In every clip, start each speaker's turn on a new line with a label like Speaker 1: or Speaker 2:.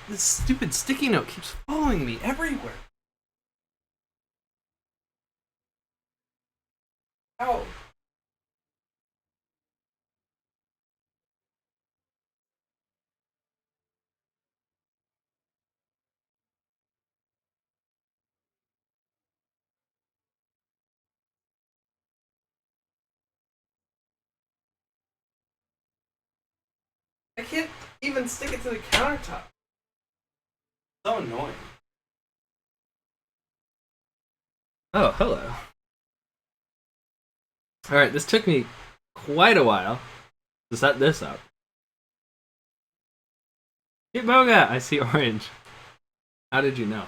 Speaker 1: This stupid sticky note keeps following me everywhere. Ow. I can't even stick it to the countertop. So annoying. Oh, hello. Alright, this took me quite a while to set this up. Kitboga! I see orange. How did you know?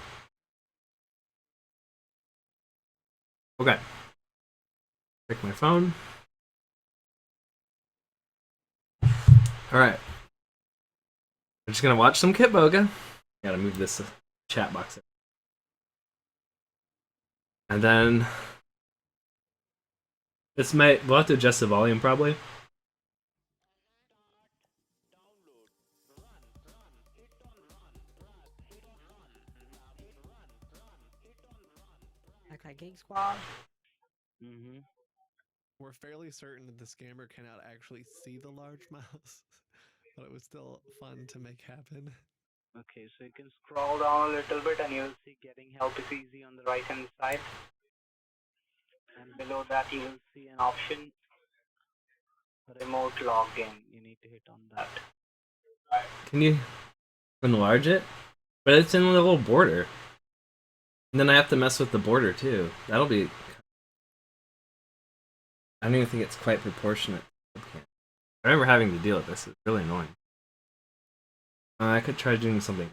Speaker 1: Okay. Check my phone. Alright. We're just gonna watch some Kitboga. Gotta move this chat box in. And then we'll have to adjust the volume probably.
Speaker 2: Okay, Geek Squad.
Speaker 3: Mm-hmm.
Speaker 4: We're fairly certain that the scammer cannot actually see the large mouse, but it was still fun to make happen.
Speaker 3: Okay, so you can scroll down a little bit and you'll see getting help is easy on the right hand side. And below that you will see an option, remote login. You need to hit on that.
Speaker 1: Can you enlarge it? But it's in the little border. And then I have to mess with the border too. That'll be... I don't even think it's quite proportionate. I remember having to deal with this. It's really annoying. I could try doing something.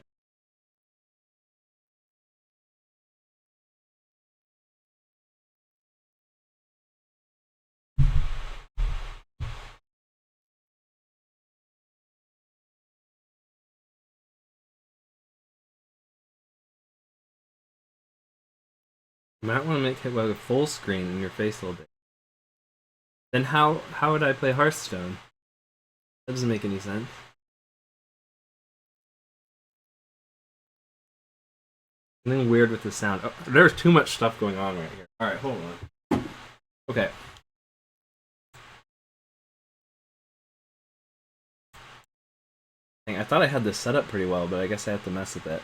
Speaker 1: You might want to make it like a full screen in your face a little bit. Then how would I play Hearthstone? That doesn't make any sense. Something weird with the sound. Oh, there's too much stuff going on right here. Alright, hold on. Okay. Dang, I thought I had this set up pretty well, but I guess I have to mess with it.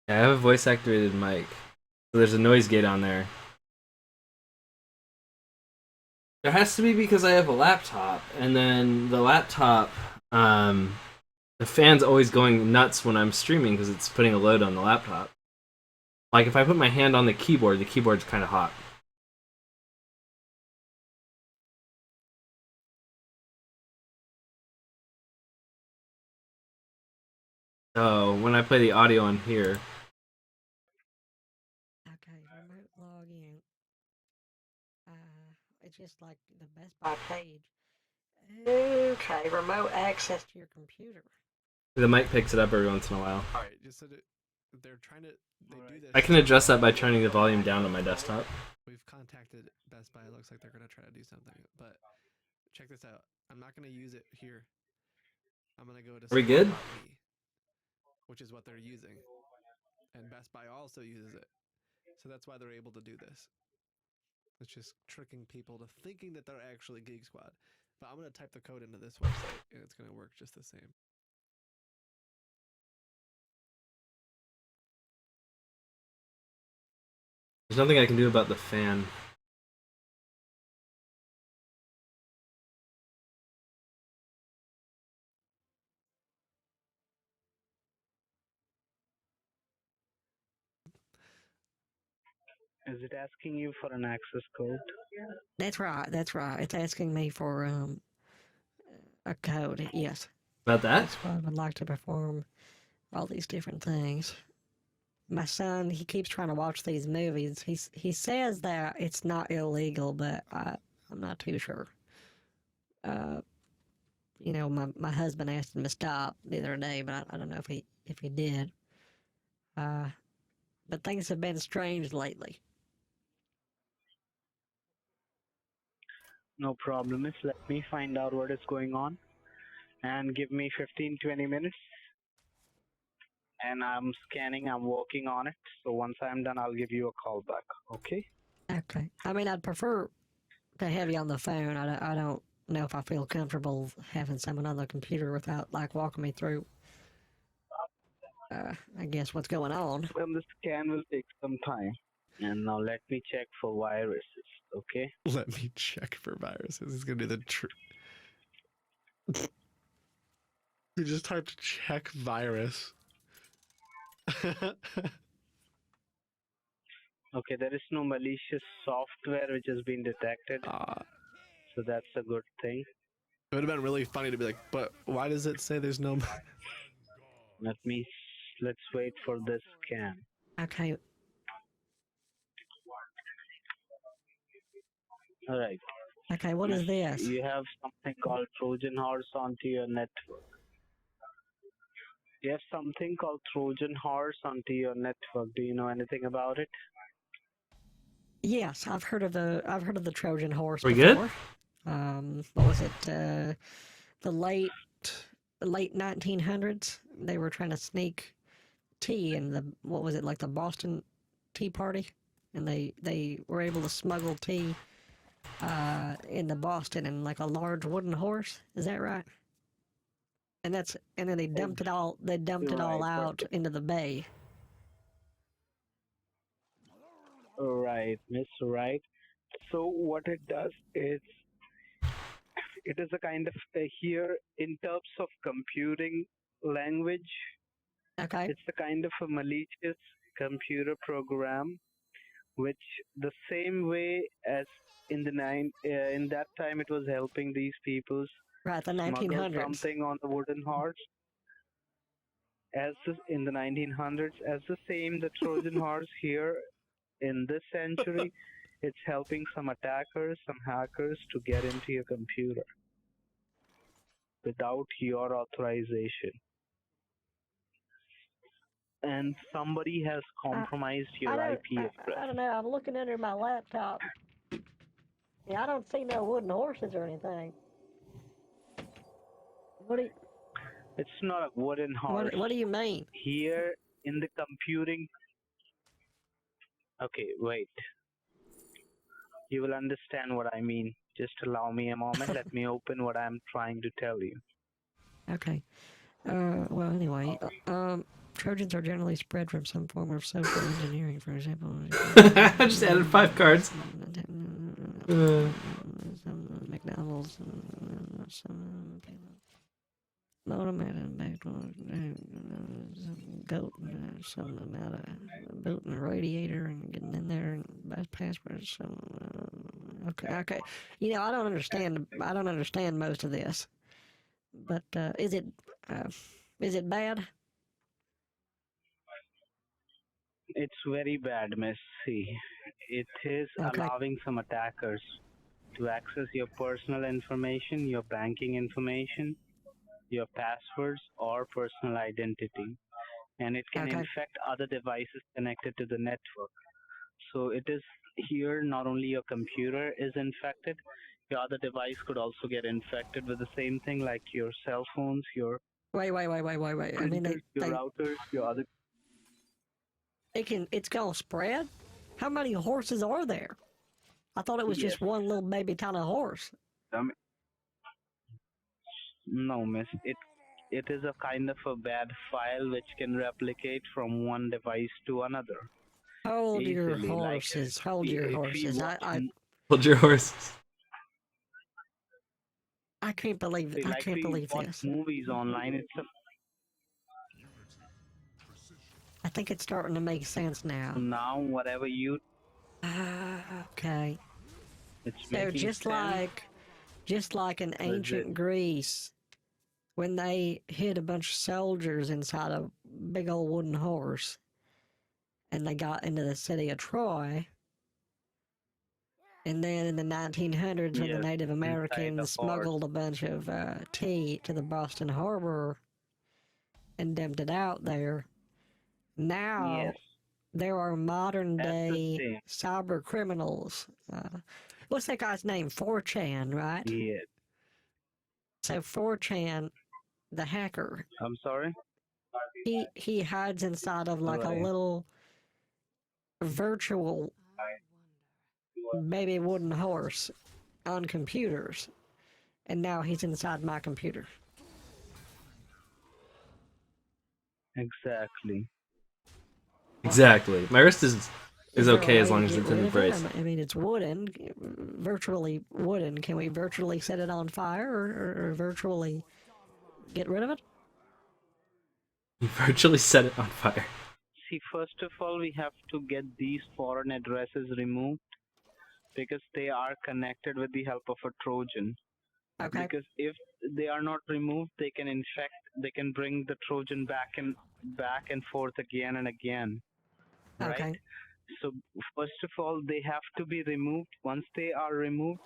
Speaker 1: Yeah, I have a voice activated mic. So there's a noise gate on there. There has to be because I have a laptop, and then the laptop, the fan's always going nuts when I'm streaming because it's putting a load on the laptop. Like if I put my hand on the keyboard's kind of hot. So when I play the audio on here,
Speaker 2: Okay, remote login. It's just like the Best Buy page. Okay, remote access to your computer.
Speaker 1: the mic picks it up every once in a while.
Speaker 4: All right, just so that they're trying to do this.
Speaker 1: I can adjust that by turning the volume down on my desktop.
Speaker 4: We've contacted Best Buy. It looks like they're gonna try to do something, but check this out. I'm not gonna use it here. I'm gonna go to
Speaker 1: Are we good?
Speaker 4: Support.me, which is what they're using, and Best Buy also uses it, so that's why they're able to do this. It's just tricking people to thinking that they're actually Geek Squad. But I'm gonna type the code into this website, and it's gonna work just the same.
Speaker 1: There's nothing I can do about the fan.
Speaker 3: Is it asking you for an access code?
Speaker 2: That's right. That's right. It's asking me for a code. Yes.
Speaker 1: About that?
Speaker 2: That's why I would like to perform all these different things. My son, he keeps trying to watch these movies. He says that it's not illegal, but I'm not too sure. You know, my husband asked him to stop the other day, but I don't know if he did. But things have been strange lately.
Speaker 3: No problem, miss. Let me find out what is going on and give me 15-20 minutes. And I'm scanning, I'm working on it. So once I'm done, I'll give you a call back. Okay?
Speaker 2: Okay. I mean, I'd prefer to have you on the phone. I don't know if I feel comfortable having someone on the computer without like walking me through. I guess what's going on.
Speaker 3: Well, the scan will take some time. And now let me check for viruses. Okay?
Speaker 4: Let me check for viruses. It's gonna do the You just typed check virus.
Speaker 3: Okay, there is no malicious software which has been detected. So that's a good thing.
Speaker 4: It would have been really funny to be like, but why does it say there's no?
Speaker 3: Let's wait for this scan.
Speaker 2: Okay.
Speaker 3: All right.
Speaker 2: Okay. What is this?
Speaker 3: You have something called Trojan horse onto your network. You have something called Trojan horse onto your network. Do you know anything about it?
Speaker 2: Yes, I've heard of the Trojan horse
Speaker 1: We
Speaker 2: before.
Speaker 1: good?
Speaker 2: What was it? The late 1900s. They were trying to sneak tea in the what was it like the Boston Tea Party, and they were able to smuggle tea into Boston in like a large wooden horse. Is that right? And then they dumped it all. They dumped it all
Speaker 3: Right,
Speaker 2: out into the bay.
Speaker 3: Right, miss, right. So what it does is it is a kind of here in terms of computing language,
Speaker 2: Okay.
Speaker 3: it's a kind of a malicious computer program which the same way as in that time it was helping these people
Speaker 2: Right, the
Speaker 3: smuggle
Speaker 2: 1900s.
Speaker 3: something on the wooden horse in the 1900s as the same the Trojan horse here in this century it's helping some attackers, some hackers to get into your computer without your authorization. And somebody has compromised your IP address.
Speaker 2: I don't know. I'm looking under my laptop. Yeah, I don't see no wooden horses or anything.
Speaker 3: It's not a wooden horse.
Speaker 2: What do you mean?
Speaker 3: Here in the computing. Okay, wait. You will understand what I mean. Just allow me a moment. Let me open what I'm trying to tell you.
Speaker 2: Okay. Well, anyway, Trojans are generally spread from some form of social engineering, for example.
Speaker 1: I just added 5 cards.
Speaker 2: McDonald's, some automated goat, some amount of booting a radiator and getting in there and passwords. Okay. You know, I don't understand most of this. But is it bad?
Speaker 3: It's very bad, Miss C. It is allowing some attackers to access your personal information, your banking information, your passwords, or personal identity. And it can infect other devices connected to the network. So it is here not only your computer is infected, your other device could also get infected with the same thing, like your cell phones, your
Speaker 2: Wait.
Speaker 3: printers,
Speaker 2: I mean,
Speaker 3: your routers, your other.
Speaker 2: It's gonna spread. How many horses are there? I thought it was just one little baby tiny horse.
Speaker 3: No, miss. It is a kind of a bad file which can replicate from one device to another.
Speaker 2: Hold your horses. Hold your horses.
Speaker 1: Hold your horses.
Speaker 2: I can't believe it. I can't believe this.
Speaker 3: Movies online.
Speaker 2: I think it's starting to make sense now.
Speaker 3: Now, whatever you
Speaker 2: Okay.
Speaker 3: It's
Speaker 2: So
Speaker 3: making sense.
Speaker 2: just like in
Speaker 3: Or is it?
Speaker 2: ancient Greece, when they hid a bunch of soldiers inside a big old wooden horse, and they got into the city of Troy, and then in the 1900s, when the
Speaker 3: Yes,
Speaker 2: Native
Speaker 3: inside the
Speaker 2: Americans
Speaker 3: horse.
Speaker 2: smuggled a bunch of tea to the Boston Harbor and dumped it out there, now
Speaker 3: Yes,
Speaker 2: there are modern
Speaker 3: that's the
Speaker 2: day
Speaker 3: same.
Speaker 2: cyber criminals. What's that guy's name? 4chan, right?
Speaker 3: Yes.
Speaker 2: So 4chan, the hacker,
Speaker 3: I'm sorry?
Speaker 2: he hides inside of like a
Speaker 3: Right.
Speaker 2: little virtual baby wooden horse on computers, and now he's inside my computer.
Speaker 3: Exactly.
Speaker 1: Exactly. My wrist is
Speaker 2: Is there a
Speaker 1: okay as
Speaker 2: way to
Speaker 1: long as
Speaker 2: get
Speaker 1: it's in
Speaker 2: rid
Speaker 1: the
Speaker 2: of it?
Speaker 1: brace.
Speaker 2: I mean, it's wooden, virtually wooden. Can we virtually set it on fire or virtually get rid of it?
Speaker 1: You virtually set it on fire.
Speaker 3: See, first of all, we have to get these foreign addresses removed because they are connected with the help of a Trojan.
Speaker 2: Okay.
Speaker 3: Because if they are not removed, they can infect, they can bring the Trojan back and forth again and again, right?
Speaker 2: Okay.
Speaker 3: So first of all, they have to be removed. Once they are removed,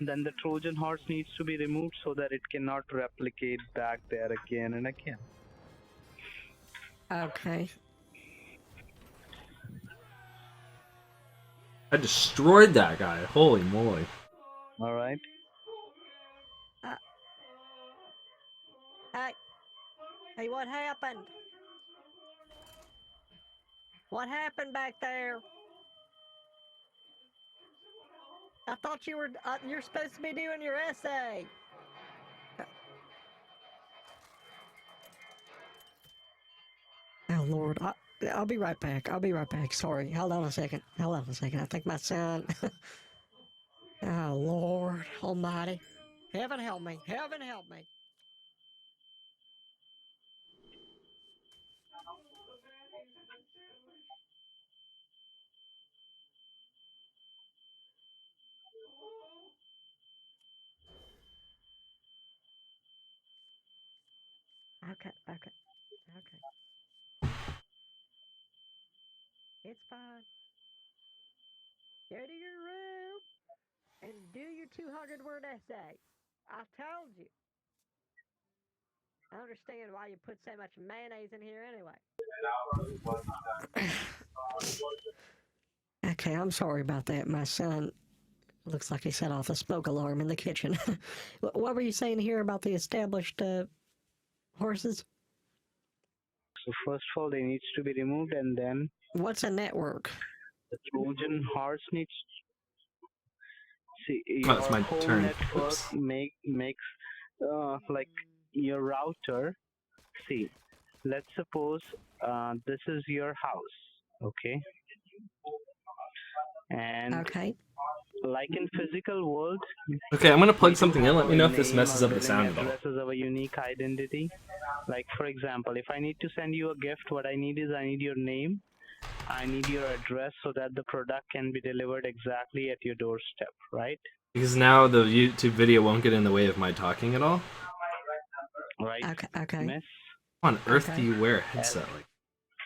Speaker 3: then the Trojan horse needs to be removed so that it cannot replicate back there again and again.
Speaker 2: Okay.
Speaker 1: I destroyed that guy. Holy moly.
Speaker 3: All right.
Speaker 2: Uh, hey, hey, what happened? What happened back there? I thought you're supposed to be doing your essay. Oh Lord, I'll be right back. I'll be right back. Sorry. Hold on a second. Hold on a second. I think my son. Oh Lord Almighty, Heaven help me! Heaven help me! Okay, okay, okay. It's fine. Go to your room and do your 200-word essay. I told you. I understand why you put so much mayonnaise in here anyway. Okay, I'm sorry about that. My son looks like he set off a smoke alarm in the kitchen. What were you saying here about the established horses?
Speaker 3: So first of all, they needs to be removed, and then
Speaker 2: What's a network?
Speaker 3: the Trojan horse needs. See,
Speaker 1: Oh, it's
Speaker 3: your
Speaker 1: my
Speaker 3: whole
Speaker 1: turn.
Speaker 3: network
Speaker 1: Oops.
Speaker 3: makes like your router. See, let's suppose this is your house, okay? And
Speaker 2: Okay.
Speaker 3: like in physical world,
Speaker 1: Okay, I'm gonna
Speaker 3: we
Speaker 1: plug
Speaker 3: do
Speaker 1: something in.
Speaker 3: have
Speaker 1: Let me
Speaker 3: our
Speaker 1: know if this
Speaker 3: name,
Speaker 1: messes
Speaker 3: our
Speaker 1: up the
Speaker 3: billing
Speaker 1: sound at all.
Speaker 3: address as our unique identity. Like for example, if I need to send you a gift, what I need is I need your name, I need your address so that the product can be delivered exactly at your doorstep, right?
Speaker 1: Because now the YouTube video won't get in the way of my talking at all.
Speaker 3: Right,
Speaker 2: Okay. Okay.
Speaker 3: miss?
Speaker 1: How on earth
Speaker 2: Okay.
Speaker 1: do you wear a
Speaker 3: As
Speaker 1: headset like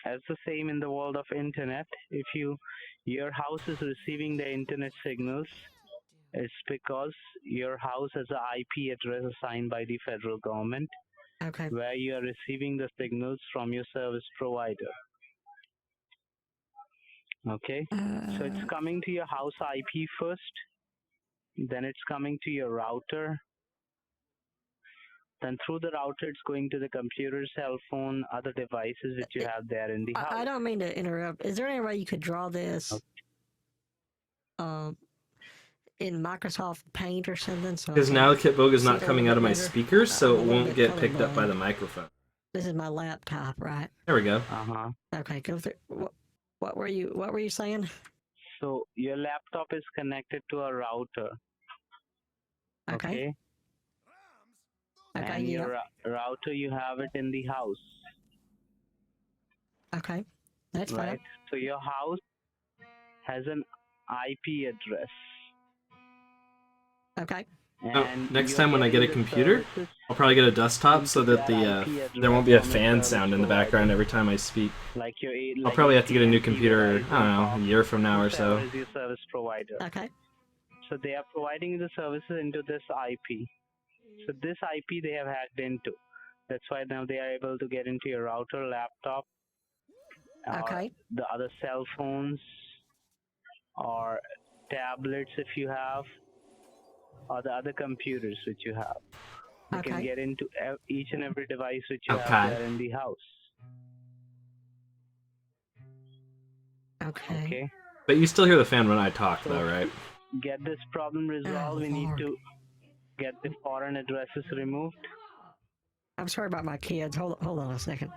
Speaker 3: as the same in the world of internet, if your house is receiving the internet signals, it's because your house has an IP address assigned by the federal government
Speaker 2: Okay.
Speaker 3: where you are receiving the signals from your service provider. Okay, so it's coming to your house IP first, then it's coming to your router, then through the router it's going to the computer, cell phone, other devices that you have there in the
Speaker 2: I
Speaker 3: house.
Speaker 2: don't mean to interrupt. Is there any way you could draw this um, in Microsoft Paint or something so I
Speaker 1: because now
Speaker 2: can
Speaker 1: Kitboga is
Speaker 2: see
Speaker 1: not
Speaker 2: it a
Speaker 1: coming
Speaker 2: little
Speaker 1: out of
Speaker 2: bit
Speaker 1: my
Speaker 2: better?
Speaker 1: speakers, so
Speaker 2: I'm a
Speaker 1: it
Speaker 2: little
Speaker 1: won't
Speaker 2: bit
Speaker 1: get picked up by the
Speaker 2: colorblind.
Speaker 1: microphone.
Speaker 2: This is my laptop, right?
Speaker 1: There we go.
Speaker 3: Uh-huh.
Speaker 2: Okay, go through. What were you saying?
Speaker 3: So your laptop is connected to a router,
Speaker 2: Okay.
Speaker 3: okay?
Speaker 2: Okay.
Speaker 3: And
Speaker 2: Yeah.
Speaker 3: your router, you have it in the house,
Speaker 2: Okay. That's
Speaker 3: right?
Speaker 2: fine.
Speaker 3: So your house has an IP address.
Speaker 2: Okay.
Speaker 1: Oh,
Speaker 3: And
Speaker 1: next
Speaker 3: you're
Speaker 1: time when I get a
Speaker 3: getting the
Speaker 1: computer,
Speaker 3: services
Speaker 1: I'll probably get a desktop so
Speaker 3: into
Speaker 1: that
Speaker 3: that
Speaker 1: the
Speaker 3: IP
Speaker 1: there won't
Speaker 3: address
Speaker 1: be a
Speaker 3: from the
Speaker 1: fan
Speaker 3: service
Speaker 1: sound in the
Speaker 3: provider.
Speaker 1: background every time I speak.
Speaker 3: Like your
Speaker 1: I'll probably have to get a new
Speaker 3: AT&T,
Speaker 1: computer, I
Speaker 3: Verizon,
Speaker 1: don't know, a
Speaker 3: Cox,
Speaker 1: year from now or so.
Speaker 3: whoever is your service provider.
Speaker 2: Okay.
Speaker 3: So they are providing the services into this IP. So this IP they have hacked into. That's why now they are able to get into your router, laptop, or
Speaker 2: Okay.
Speaker 3: the other cell phones, or tablets if you have, or the other computers which you have. They can
Speaker 2: Okay.
Speaker 3: get into each and every device which you have
Speaker 1: Okay.
Speaker 3: there in the house.
Speaker 2: Okay.
Speaker 3: Okay?
Speaker 1: But you still hear the fan when I talk,
Speaker 3: So
Speaker 1: though, right?
Speaker 3: get this problem resolved,
Speaker 2: Oh,
Speaker 3: we need
Speaker 2: Lord.
Speaker 3: to get the foreign addresses removed.
Speaker 2: I'm sorry about my kids. Hold on a second.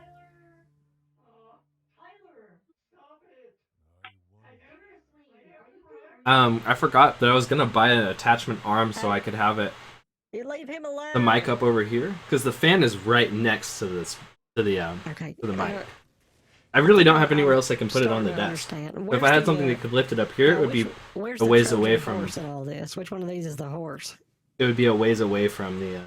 Speaker 1: I forgot that I was gonna buy an attachment arm so I could have it
Speaker 2: You leave him alone.
Speaker 1: the mic up over here because the fan is right next to the
Speaker 2: Okay.
Speaker 1: to the mic. I really don't have anywhere else I can put it on the
Speaker 2: Starting to
Speaker 1: desk.
Speaker 2: understand.
Speaker 1: If I had something that could lift it up here, it would be
Speaker 2: where's
Speaker 1: a
Speaker 2: the
Speaker 1: ways
Speaker 2: Trojan
Speaker 1: away from.
Speaker 2: horse in all this? Which one of these is the horse?
Speaker 1: It would be a ways away from the.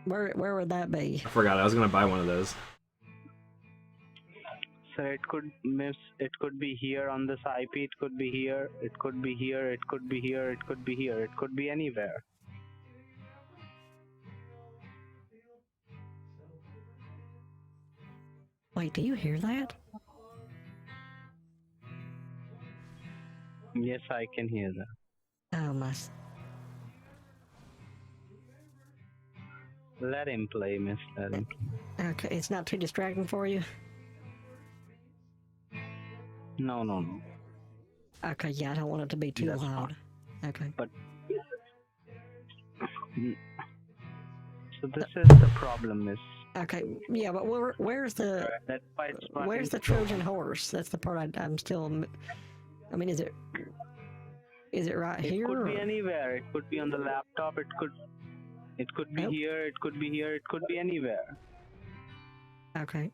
Speaker 2: Where would that be?
Speaker 1: I forgot. I was gonna buy one of those.
Speaker 3: So it could be here on this IP, it could be here, it could be here, it could be here, it could be here, it could be anywhere.
Speaker 2: Wait, do you hear that?
Speaker 3: Yes, I can hear that.
Speaker 2: Oh my.
Speaker 3: Let him play, miss. Let him play.
Speaker 2: Okay, it's not too distracting for you.
Speaker 3: No.
Speaker 2: Okay, yeah, I don't want it to be too
Speaker 3: That's
Speaker 2: loud. Okay.
Speaker 3: But so this is the problem, miss.
Speaker 2: Okay, yeah, but where's the
Speaker 3: That's why it's running
Speaker 2: where's the
Speaker 3: slow.
Speaker 2: Trojan horse? That's the part I'm still. I mean, is it right
Speaker 3: It
Speaker 2: here?
Speaker 3: could be
Speaker 2: or-
Speaker 3: anywhere. It could be on the laptop. It could be
Speaker 2: Nope.
Speaker 3: here. It could be here. It could be anywhere.
Speaker 2: Okay.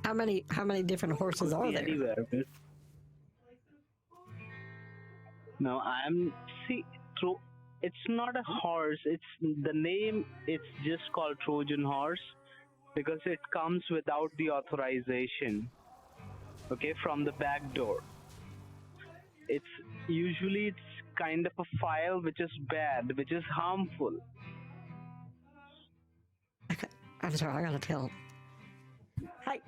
Speaker 2: How many different horses
Speaker 3: Could
Speaker 2: are
Speaker 3: be
Speaker 2: there?
Speaker 3: anywhere, miss. No, it's not a horse. It's the name. It's just called Trojan horse because it comes without the authorization. Okay, from the back door. It's kind of a file which is bad, which is harmful.
Speaker 2: Okay, I'm sorry, I gotta tell. Hey,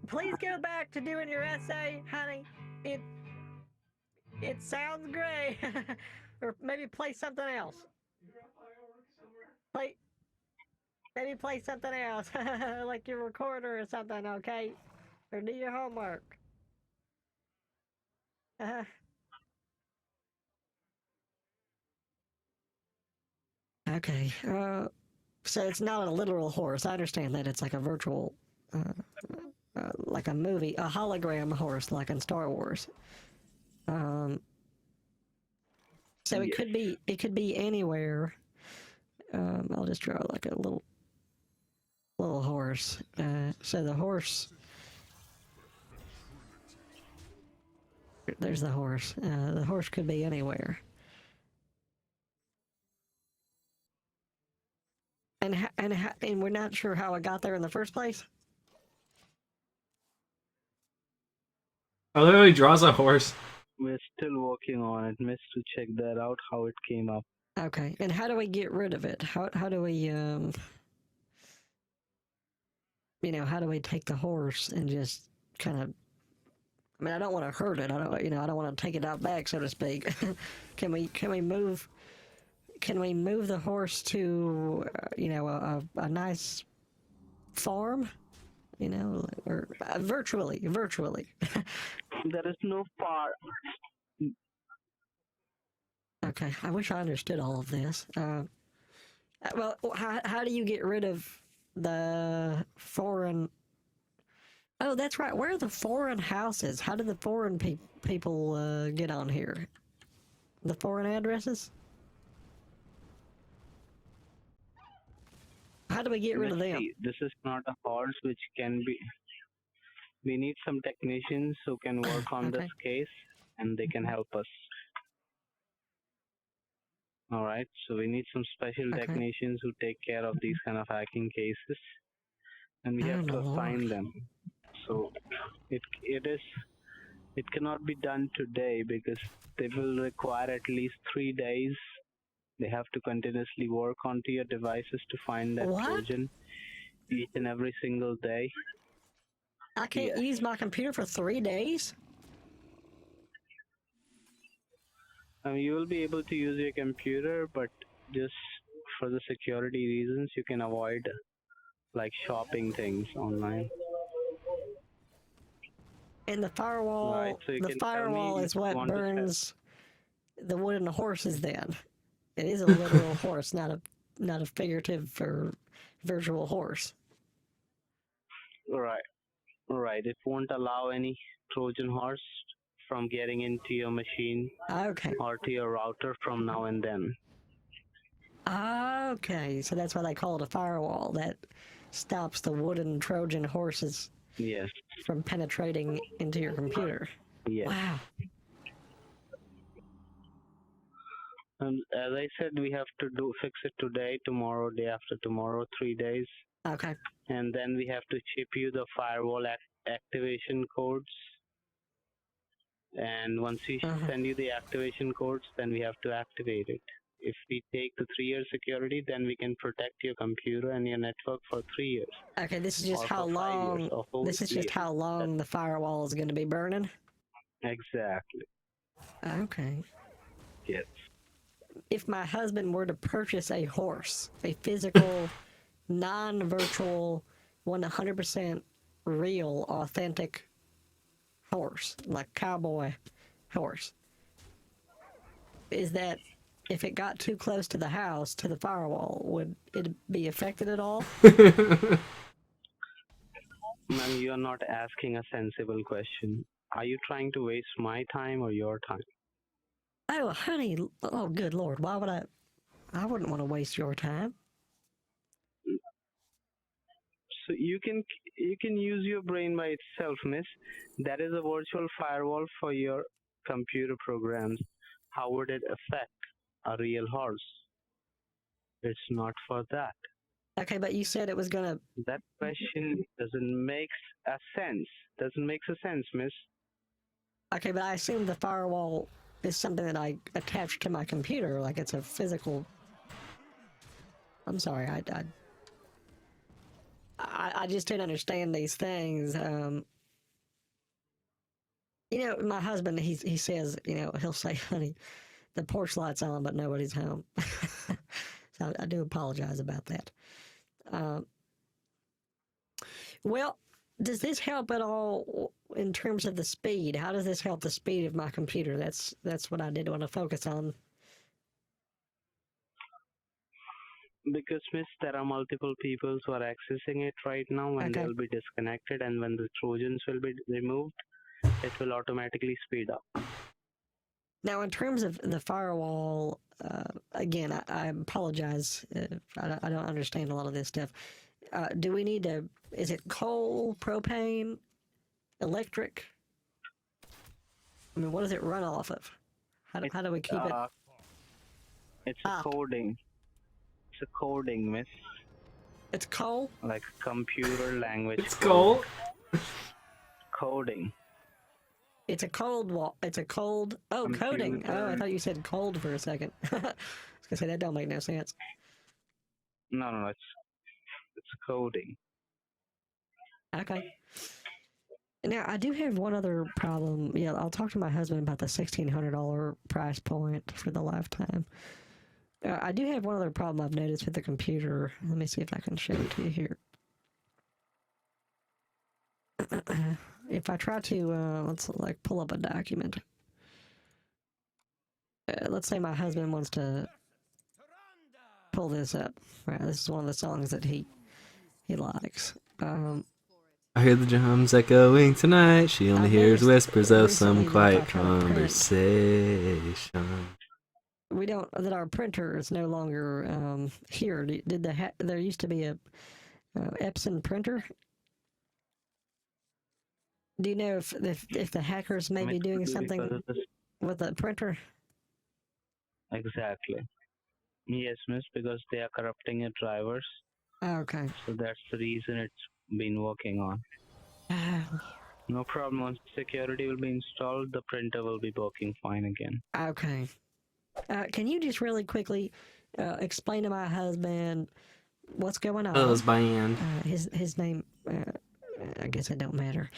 Speaker 2: please go back to doing your essay, honey. It sounds great. Or maybe play something else. Maybe play something else, like your recorder or something, okay? Or do your homework. Okay. So it's not a literal horse. I understand that it's like a virtual, like a movie, a hologram horse, like in Star Wars. So it
Speaker 3: Yes.
Speaker 2: could be anywhere. I'll just draw like a little horse. So the horse. There's the horse. The horse could be anywhere. And we're not sure how it got there in the first place.
Speaker 1: Oh, literally draws a horse.
Speaker 3: We're still working on it, miss, to check that out, how it came up.
Speaker 2: Okay. And how do we get rid of it? How do we how do we take the horse and just kind of? I mean, I don't want to hurt it. I don't want to take it out back, so to speak. Can we move the horse to a nice farm? Or virtually.
Speaker 3: There is no far.
Speaker 2: Okay, I wish I understood all of this. Well, how do you get rid of the foreign? Oh, that's right. Where are the foreign houses? How do the foreign people get on here? The foreign addresses? How do we get rid of them?
Speaker 3: See, this is not a horse which can be. We need some technicians who can work on this
Speaker 2: Okay.
Speaker 3: case, and they can help us. All right. So we need some special
Speaker 2: Okay.
Speaker 3: technicians who take care of these kind of hacking cases, and we
Speaker 2: Oh,
Speaker 3: have
Speaker 2: my
Speaker 3: to assign
Speaker 2: lord.
Speaker 3: them. So it cannot be done today because they will require at least 3 days. They have to continuously work onto your devices to find that
Speaker 2: What?
Speaker 3: Trojan each and every single day.
Speaker 2: I can't
Speaker 3: Yes.
Speaker 2: use my computer for 3 days?
Speaker 3: You will be able to use your computer, but just for the security reasons, you can avoid like shopping things online.
Speaker 2: And the
Speaker 3: Right. So you
Speaker 2: the
Speaker 3: can tell me
Speaker 2: firewall
Speaker 3: if
Speaker 2: is
Speaker 3: you
Speaker 2: what
Speaker 3: want to set.
Speaker 2: burns the wooden horses then. It is a literal horse, not a figurative or virtual horse.
Speaker 3: Right. Right. It won't allow any Trojan horse from getting into your machine
Speaker 2: Okay.
Speaker 3: or to your router from now and then.
Speaker 2: Okay, so that's why they call it a firewall. That stops the wooden Trojan horses
Speaker 3: Yes.
Speaker 2: from penetrating into your computer.
Speaker 3: Yes.
Speaker 2: Wow.
Speaker 3: As I said, we have to fix it today, tomorrow, day after tomorrow, 3 days,
Speaker 2: Okay.
Speaker 3: and then we have to ship you the firewall activation codes. And once we
Speaker 2: Uh-huh.
Speaker 3: send you the activation codes, then we have to activate it. If we take the 3-year security, then we can protect your computer and your network for 3 years.
Speaker 2: Okay, this is just
Speaker 3: Or
Speaker 2: how
Speaker 3: for 5 years,
Speaker 2: long.
Speaker 3: or for
Speaker 2: This is just
Speaker 3: 3
Speaker 2: how
Speaker 3: years.
Speaker 2: long the firewall is going to be burning.
Speaker 3: Exactly.
Speaker 2: Okay.
Speaker 3: Yes.
Speaker 2: If my husband were to purchase a horse, a physical, non-virtual, 100% real, authentic horse, like cowboy horse, is that if it got too close to the house, to the firewall, would it be affected at all?
Speaker 3: Ma'am, you are not asking a sensible question. Are you trying to waste my time or your time?
Speaker 2: Oh, honey, oh, good Lord, why would I wouldn't want to waste your time.
Speaker 3: So you can use your brain by itself, miss. That is a virtual firewall for your computer programs. How would it affect a real horse? It's not for that.
Speaker 2: Okay, but you said it was gonna.
Speaker 3: That question doesn't make a sense. Doesn't make a sense, miss.
Speaker 2: Okay, but I assume the firewall is something that I attach to my computer, like it's a physical. I'm sorry, I just don't understand these things. My husband, he says, he'll say, honey, the porch light's on, but nobody's home. So I do apologize about that. Well, does this help at all in terms of the speed? How does this help the speed of my computer? That's what I did want to focus on.
Speaker 3: Because, miss, there are multiple people who are accessing it right now, and
Speaker 2: Okay.
Speaker 3: they'll be disconnected. And when the Trojans will be removed, it will automatically speed up.
Speaker 2: Now, in terms of the firewall, again, I apologize. I don't understand a lot of this stuff. Do we need to? Is it coal, propane, electric? I mean, what does it run off of? How do we keep it?
Speaker 3: It's a coding. It's a coding, miss.
Speaker 2: It's coal?
Speaker 3: Like computer language.
Speaker 1: It's coal.
Speaker 3: Coding.
Speaker 2: It's a cold wall. It's a cold. Oh, coding. Oh, I thought you said cold for a second. I was gonna say that don't make no sense.
Speaker 3: No, it's coding.
Speaker 2: Okay. Now I do have one other problem. Yeah, I'll talk to my husband about the $1,600 price point for the lifetime. I do have one other problem I've noticed with the computer. Let me see if I can show it to you here. If I try to, let's like pull up a document. Let's say my husband wants to pull this up. Right, this is one of the songs that he likes.
Speaker 1: I hear the drums echoing tonight. She only
Speaker 2: I've
Speaker 1: hears
Speaker 2: noticed
Speaker 1: whispers of
Speaker 2: recently
Speaker 1: some
Speaker 2: that
Speaker 1: quiet
Speaker 2: if I try to print,
Speaker 1: conversation.
Speaker 2: that our printer is no longer here. There used to be a Epson printer. Do you know if the hackers may be doing
Speaker 3: Because
Speaker 2: something
Speaker 3: of this,
Speaker 2: with the printer?
Speaker 3: exactly. Yes, miss, because they are corrupting your drivers.
Speaker 2: Okay.
Speaker 3: So that's the reason it's been working on. No problem. Once security will be installed, the printer will be working fine again.
Speaker 2: Okay. Can you just really quickly explain to my husband what's going on?
Speaker 1: Oh, it's by hand.
Speaker 2: His name. I guess it don't matter.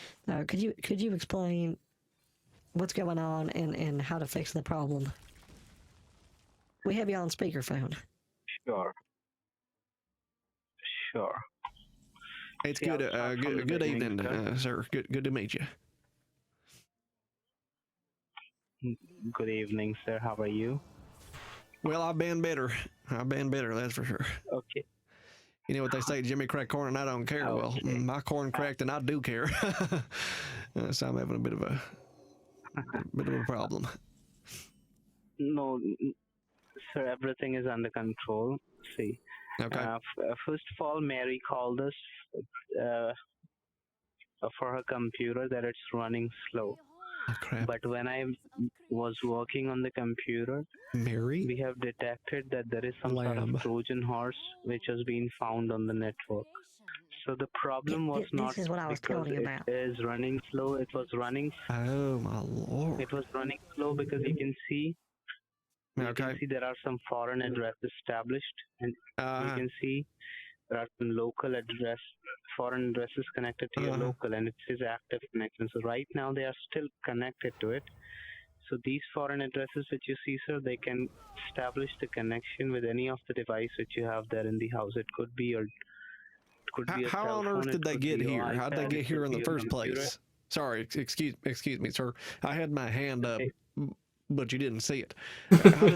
Speaker 2: Could you explain what's going on and how to fix the problem? We have you on speakerphone.
Speaker 3: Sure. Sure.
Speaker 4: It's
Speaker 3: See, I'll
Speaker 4: good.
Speaker 3: start from the
Speaker 4: Good
Speaker 3: beginning,
Speaker 4: evening,
Speaker 3: sir.
Speaker 4: sir. Good to meet you.
Speaker 3: Good evening, sir. How are you?
Speaker 4: Well, I've been better. That's for sure.
Speaker 3: Okay.
Speaker 4: You know what they say, Jimmy cracked corn and I don't care. Well,
Speaker 3: Okay.
Speaker 4: my corn cracked and I do care. So I'm having a bit of a problem.
Speaker 3: No, sir, everything is under control. See,
Speaker 4: Okay.
Speaker 3: first of all, Mary called us uh, for her computer that it's running slow.
Speaker 4: Oh crap.
Speaker 3: But when I was working on the computer,
Speaker 4: Mary?
Speaker 3: we have detected that there is some sort of
Speaker 4: Lamb.
Speaker 3: Trojan horse which has been found on the network. So the problem was not
Speaker 2: This is what I was
Speaker 3: because
Speaker 2: telling you
Speaker 3: it
Speaker 2: about.
Speaker 3: is running slow. It was running.
Speaker 4: Oh my lord.
Speaker 3: It was running slow because you can see. You
Speaker 4: Okay.
Speaker 3: can see there are some foreign addresses established, and you
Speaker 4: Uh,
Speaker 3: can see there are some foreign addresses connected to your
Speaker 4: Uh-huh.
Speaker 3: local, and it is active connection. So right now they are still connected to it. So these foreign addresses which you see, sir, they can establish the connection with any of the device which you have there in the house. It could be your, it could be a
Speaker 4: how
Speaker 3: cell
Speaker 4: on
Speaker 3: phone,
Speaker 4: earth
Speaker 3: it
Speaker 4: did they
Speaker 3: could
Speaker 4: get
Speaker 3: be your
Speaker 4: here? How'd they
Speaker 3: iPad,
Speaker 4: get
Speaker 3: it
Speaker 4: here
Speaker 3: could
Speaker 4: in
Speaker 3: be
Speaker 4: the
Speaker 3: your
Speaker 4: first
Speaker 3: computer.
Speaker 4: place? Sorry, excuse me, sir. I had my hand up,
Speaker 3: Okay.
Speaker 4: but you didn't see it.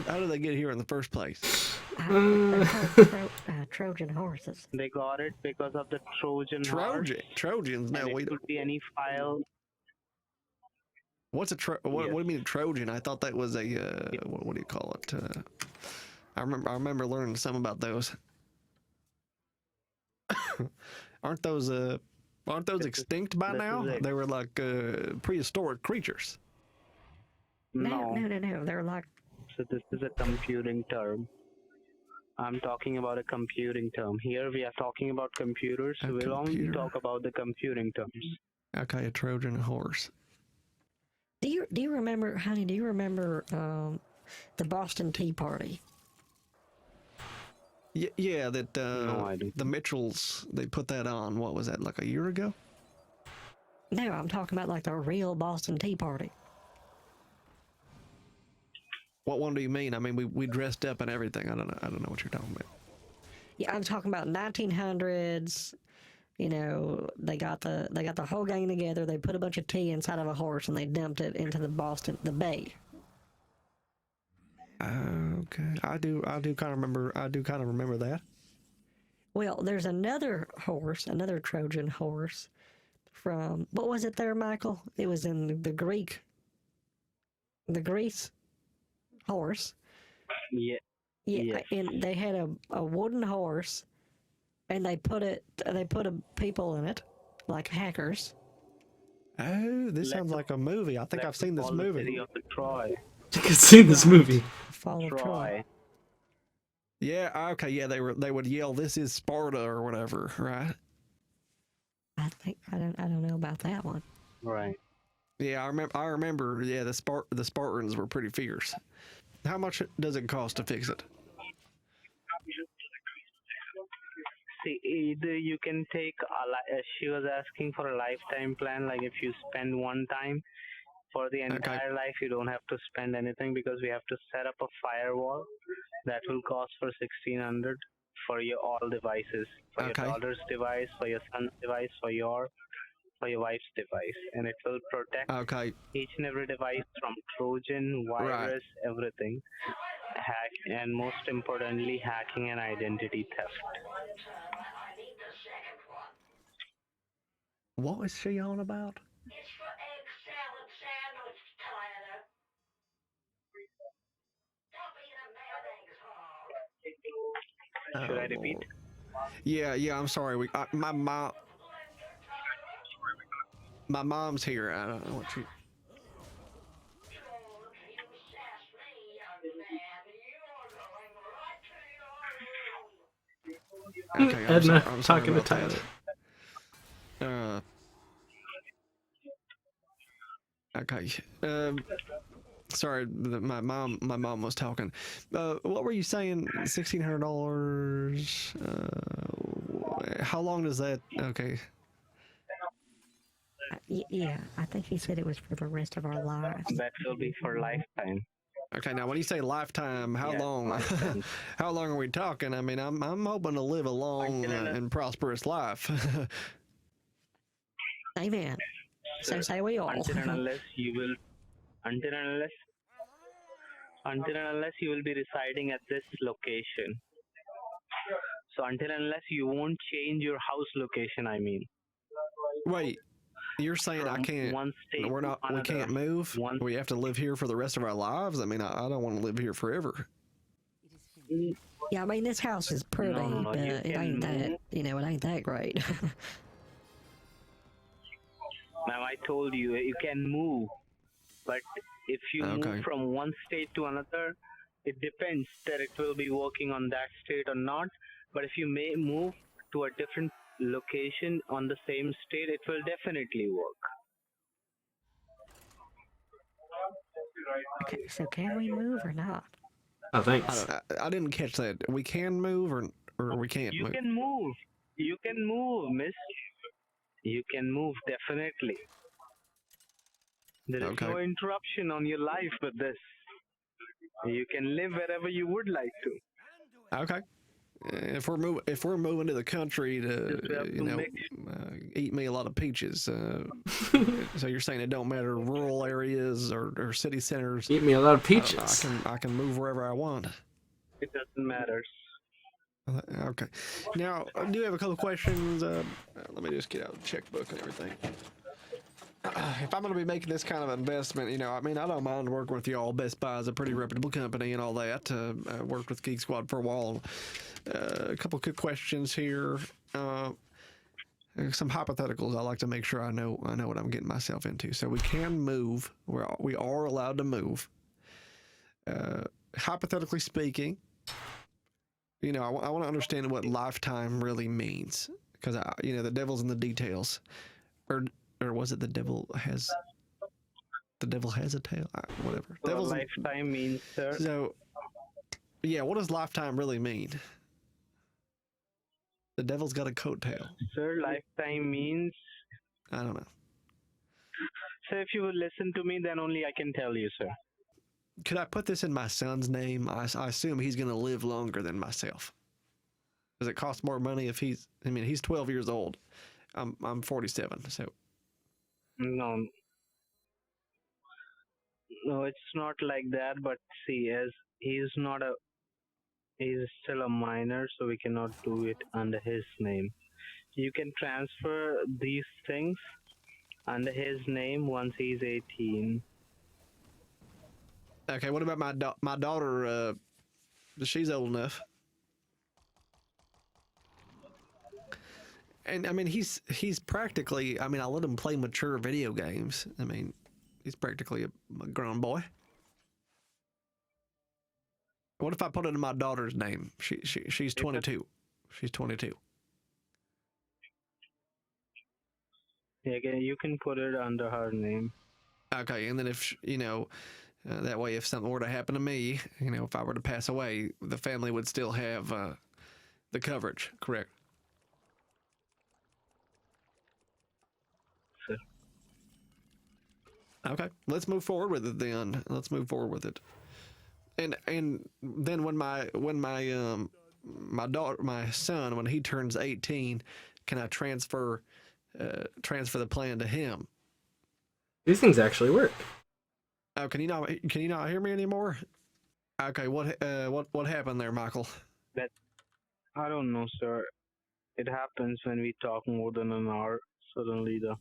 Speaker 4: How did they get here in the first place?
Speaker 2: Trojan horses.
Speaker 3: They got it because of the Trojan horse.
Speaker 4: Trojans? No,
Speaker 3: And it could be any file.
Speaker 4: What's a what
Speaker 3: Yes.
Speaker 4: do you mean Trojan? I thought that was a what do you call it? I remember learning some about those. aren't those extinct by
Speaker 3: This
Speaker 4: now?
Speaker 3: is it.
Speaker 4: They were like prehistoric creatures.
Speaker 3: No.
Speaker 2: No. They're like
Speaker 3: So this is a computing term. I'm talking about a computing term. Here we are talking about computers, so we'll only talk about the computing terms.
Speaker 4: Okay, a Trojan horse.
Speaker 2: Do you remember, honey? Do you remember the Boston Tea Party?
Speaker 4: Yeah, that
Speaker 3: No, I don't.
Speaker 4: the Mitchells, they put that on. What was that, like a year ago?
Speaker 2: No, I'm talking about like the real Boston Tea Party.
Speaker 4: What one do you mean? I mean, we dressed up and everything. I don't know what you're talking about.
Speaker 2: Yeah, I'm talking about 1900s. You know, they got the whole gang together. They put a bunch of tea inside of a horse and they dumped it into the bay.
Speaker 4: Okay, I do kind of remember that.
Speaker 2: Well, there's another horse, another Trojan horse from what was it there, Michael? It was in the Greece horse.
Speaker 3: Yeah.
Speaker 2: Yeah,
Speaker 3: Yes.
Speaker 2: and they had a wooden horse, and they put people in it, like hackers.
Speaker 4: Oh, this sounds like a movie. I think I've seen this
Speaker 3: The
Speaker 4: movie.
Speaker 3: city of Troy.
Speaker 1: You could see this movie.
Speaker 2: Fall of Troy.
Speaker 3: Troy.
Speaker 4: Yeah, okay, yeah, they would yell, "This is Sparta" or whatever, right?
Speaker 2: I don't know about that one.
Speaker 3: Right.
Speaker 4: Yeah, I remember. Yeah, the Spartans were pretty fierce. How much does it cost to fix it?
Speaker 3: See, either you can take she was asking for a lifetime plan, like if you spend one time for the entire life, you don't have to spend anything because we have to set up a firewall that will cost for 1,600 for your all devices, for your daughter's device, for your son's device, for your wife's device, and it will protect each and every device from Trojan, virus, everything, hack, and most importantly, hacking and identity theft.
Speaker 4: What was she on about?
Speaker 5: It's for egg salad sandwich, Tyler. Stop eating mayonnaise, Hall.
Speaker 3: Should I repeat?
Speaker 4: My mom's here. I don't know what she.
Speaker 5: Don't you sass me, young man. You're going right to your room.
Speaker 4: Okay,
Speaker 1: Edna
Speaker 4: I'm sorry
Speaker 1: talking to
Speaker 4: about
Speaker 1: Tyler.
Speaker 4: that. Okay. Sorry, my mom was talking. What were you saying? $1,600. How long does that? Okay.
Speaker 2: Yeah, I think he said it was for the rest of our lives.
Speaker 3: That will be for lifetime.
Speaker 4: Okay. Now, when you say lifetime, how
Speaker 3: Yes,
Speaker 4: long?
Speaker 3: lifetime.
Speaker 4: How long are we talking? I mean, I'm hoping to live a long and prosperous life.
Speaker 2: Amen. So
Speaker 3: Sir,
Speaker 2: say we all.
Speaker 3: until and unless you will, until and unless, until and unless you will be residing at this location. So until and unless you won't change your house location, I mean,
Speaker 4: Wait, you're saying I
Speaker 3: from
Speaker 4: can't?
Speaker 3: one state
Speaker 4: We're
Speaker 3: to
Speaker 4: not. We
Speaker 3: another.
Speaker 4: can't move.
Speaker 3: One,
Speaker 4: We have to live here for the rest of our lives. I mean, I don't want to live here forever.
Speaker 2: Yeah, I mean this house is pretty,
Speaker 3: no,
Speaker 2: but
Speaker 3: you
Speaker 2: it
Speaker 3: can
Speaker 2: ain't that.
Speaker 3: move.
Speaker 2: It ain't that great.
Speaker 3: Ma'am, I told you you can move, but if you
Speaker 4: Okay.
Speaker 3: move from one state to another, it depends that it will be working on that state or not. But if you may move to a different location on the same state, it will definitely work.
Speaker 2: Okay, so can we move or not?
Speaker 1: Oh, thanks.
Speaker 4: I didn't catch that. We can move or we can't
Speaker 3: You
Speaker 4: move.
Speaker 3: can move. You can move, miss. You can move definitely. There is
Speaker 4: Okay.
Speaker 3: no interruption on your life with this. You can live wherever you would like to.
Speaker 4: Okay. If we're moving to the country to
Speaker 3: Just have to make
Speaker 4: eat me a lot of peaches, so you're saying it don't matter rural areas or city centers.
Speaker 1: Eat me a lot of
Speaker 4: I
Speaker 1: peaches.
Speaker 4: can move wherever I want.
Speaker 3: it doesn't matter.
Speaker 4: Okay. Now I do have a couple questions. Let me just get out the checkbook and everything. If I'm going to be making this kind of investment, I mean, I don't mind working with y'all. Best Buy is a pretty reputable company and all that. I worked with Geek Squad for a while. A couple quick questions here. Some hypotheticals. I like to make sure I know what I'm getting myself into. So we can move. We are allowed to move. Hypothetically speaking, I want to understand what lifetime really means because the devil's in the details. Or was it the devil has a tail? Whatever.
Speaker 3: So a lifetime means, sir.
Speaker 4: So, yeah, what does lifetime really mean? The devil's got a coat tail.
Speaker 3: Sir, lifetime means.
Speaker 4: I don't know.
Speaker 3: So if you will listen to me, then only I can tell you, sir.
Speaker 4: Could I put this in my son's name? I assume he's going to live longer than myself. Does it cost more money if he's 12 years old. I'm 47, so.
Speaker 3: No. No, it's not like that, but see, as he's still a minor, so we cannot do it under his name. You can transfer these things under his name once he's 18.
Speaker 4: Okay, what about my daughter? She's old enough. And I mean, he's practically. I mean, I let him play mature video games. I mean, he's practically a grown boy. What if I put it in my daughter's name? She's 22. She's 22.
Speaker 3: Yeah, you can put it under her name.
Speaker 4: Okay, and then if that way, if something were to happen to me, if I were to pass away, the family would still have the coverage. Correct.
Speaker 3: Sure.
Speaker 4: Okay, let's move forward with it then. Let's move forward with it. And then when my son, when he turns 18, can I transfer the plan to him?
Speaker 1: These things actually work.
Speaker 4: Oh, can you not hear me anymore? Okay, what happened there, Michael?
Speaker 3: I don't know, sir. It happens when we talk more than an hour. Suddenly the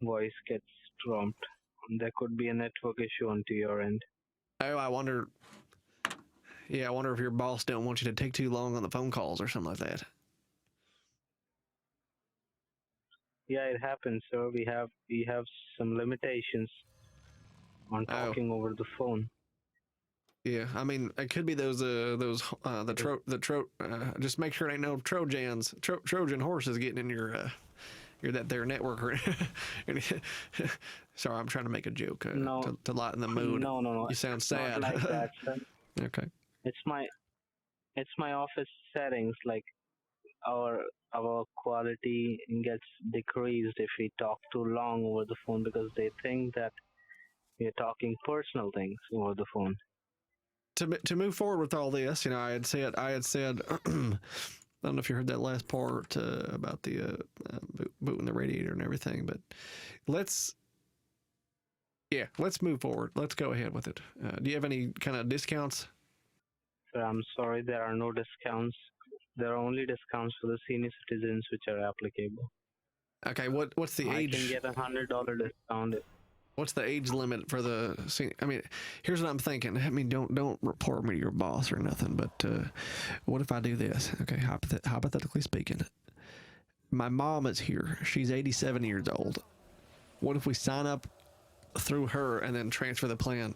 Speaker 3: voice gets dropped. There could be a network issue onto your end.
Speaker 4: Oh, I wonder. Yeah, I wonder if your boss don't want you to take too long on the phone calls or something like that.
Speaker 3: Yeah, it happens, sir. We have some limitations on
Speaker 4: Oh.
Speaker 3: talking over the phone.
Speaker 4: Yeah, I mean, it could be those just make sure it ain't no Trojan horses getting in your that there network. Sorry, I'm trying to make a joke
Speaker 3: No,
Speaker 4: to lighten the mood.
Speaker 3: no.
Speaker 4: You sound
Speaker 3: Not
Speaker 4: sad.
Speaker 3: like that, sir.
Speaker 4: Okay.
Speaker 3: It's my office settings. Like our quality gets decreased if we talk too long over the phone because they think that we're talking personal things over the phone.
Speaker 4: To move forward with all this, I had said, I don't know if you heard that last part about the booting the radiator and everything, but let's move forward. Let's go ahead with it. Do you have any kind of discounts?
Speaker 3: So I'm sorry, there are no discounts. There are only discounts for the senior citizens which are applicable.
Speaker 4: Okay, what's the age?
Speaker 3: I can get $100 discount.
Speaker 4: What's the age limit for the? I mean, here's what I'm thinking. I mean, don't report me to your boss or nothing. But what if I do this? Okay, hypothetically speaking, my mom is here. She's 87 years old. What if we sign up through her and then transfer the plan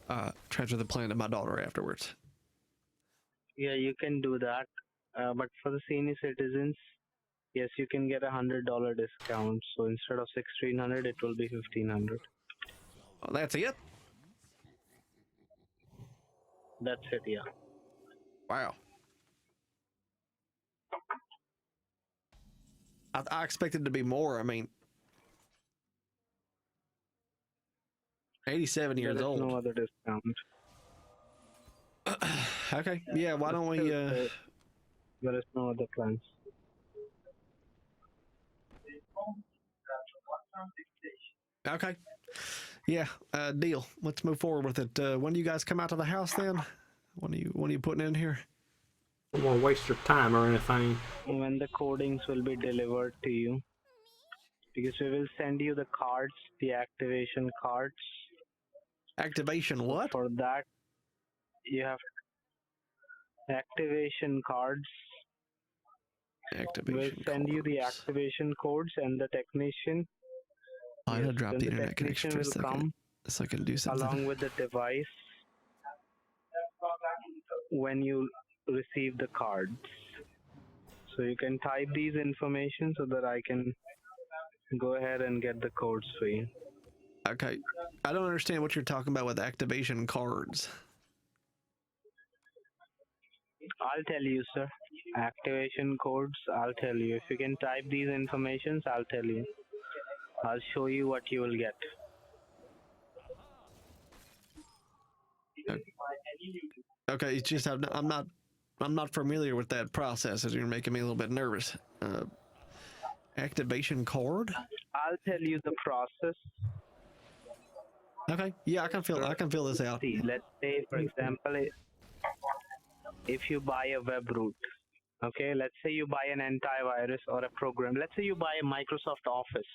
Speaker 4: to my daughter afterwards?
Speaker 3: Yeah, you can do that. But for the senior citizens, yes, you can get $100 discount. So instead of 1,600, it will be 1,500.
Speaker 4: Oh, that's it.
Speaker 3: That's it. Yeah.
Speaker 4: Wow. I expected to be more. I mean, 87 years
Speaker 3: There is
Speaker 4: old.
Speaker 3: no other discount.
Speaker 4: Okay. Yeah. Why don't we?
Speaker 3: There is no other plans.
Speaker 4: Okay. Yeah. Deal. Let's move forward with it. When do you guys come out to the house then? When are you putting in here?
Speaker 1: I won't waste your time or anything.
Speaker 3: When the codings will be delivered to you, because we will send you the cards, the activation cards.
Speaker 4: Activation what?
Speaker 3: For that, you have activation cards.
Speaker 4: Activation.
Speaker 3: We'll send you the
Speaker 4: cards.
Speaker 3: activation codes and the technician.
Speaker 4: I had to drop
Speaker 3: then
Speaker 4: the internet connection for a
Speaker 3: technician will
Speaker 4: second,
Speaker 3: come
Speaker 4: so I can do something.
Speaker 3: along with the device when you receive the cards. So you can type these information so that I can go ahead and get the codes for you.
Speaker 4: Okay. I don't understand what you're talking about with activation cards.
Speaker 3: I'll tell you, sir. Activation codes, I'll tell you. If you can type these informations, I'll tell you. I'll show you what you will get.
Speaker 4: Okay, it's just I'm not familiar with that process, as you're making me a little bit nervous. Activation card?
Speaker 3: I'll tell you the process.
Speaker 4: Okay, yeah, I can fill this out.
Speaker 3: See, let's say, for example, if you buy a web root, okay, let's say you buy an antivirus or a program. Let's say you buy a Microsoft Office.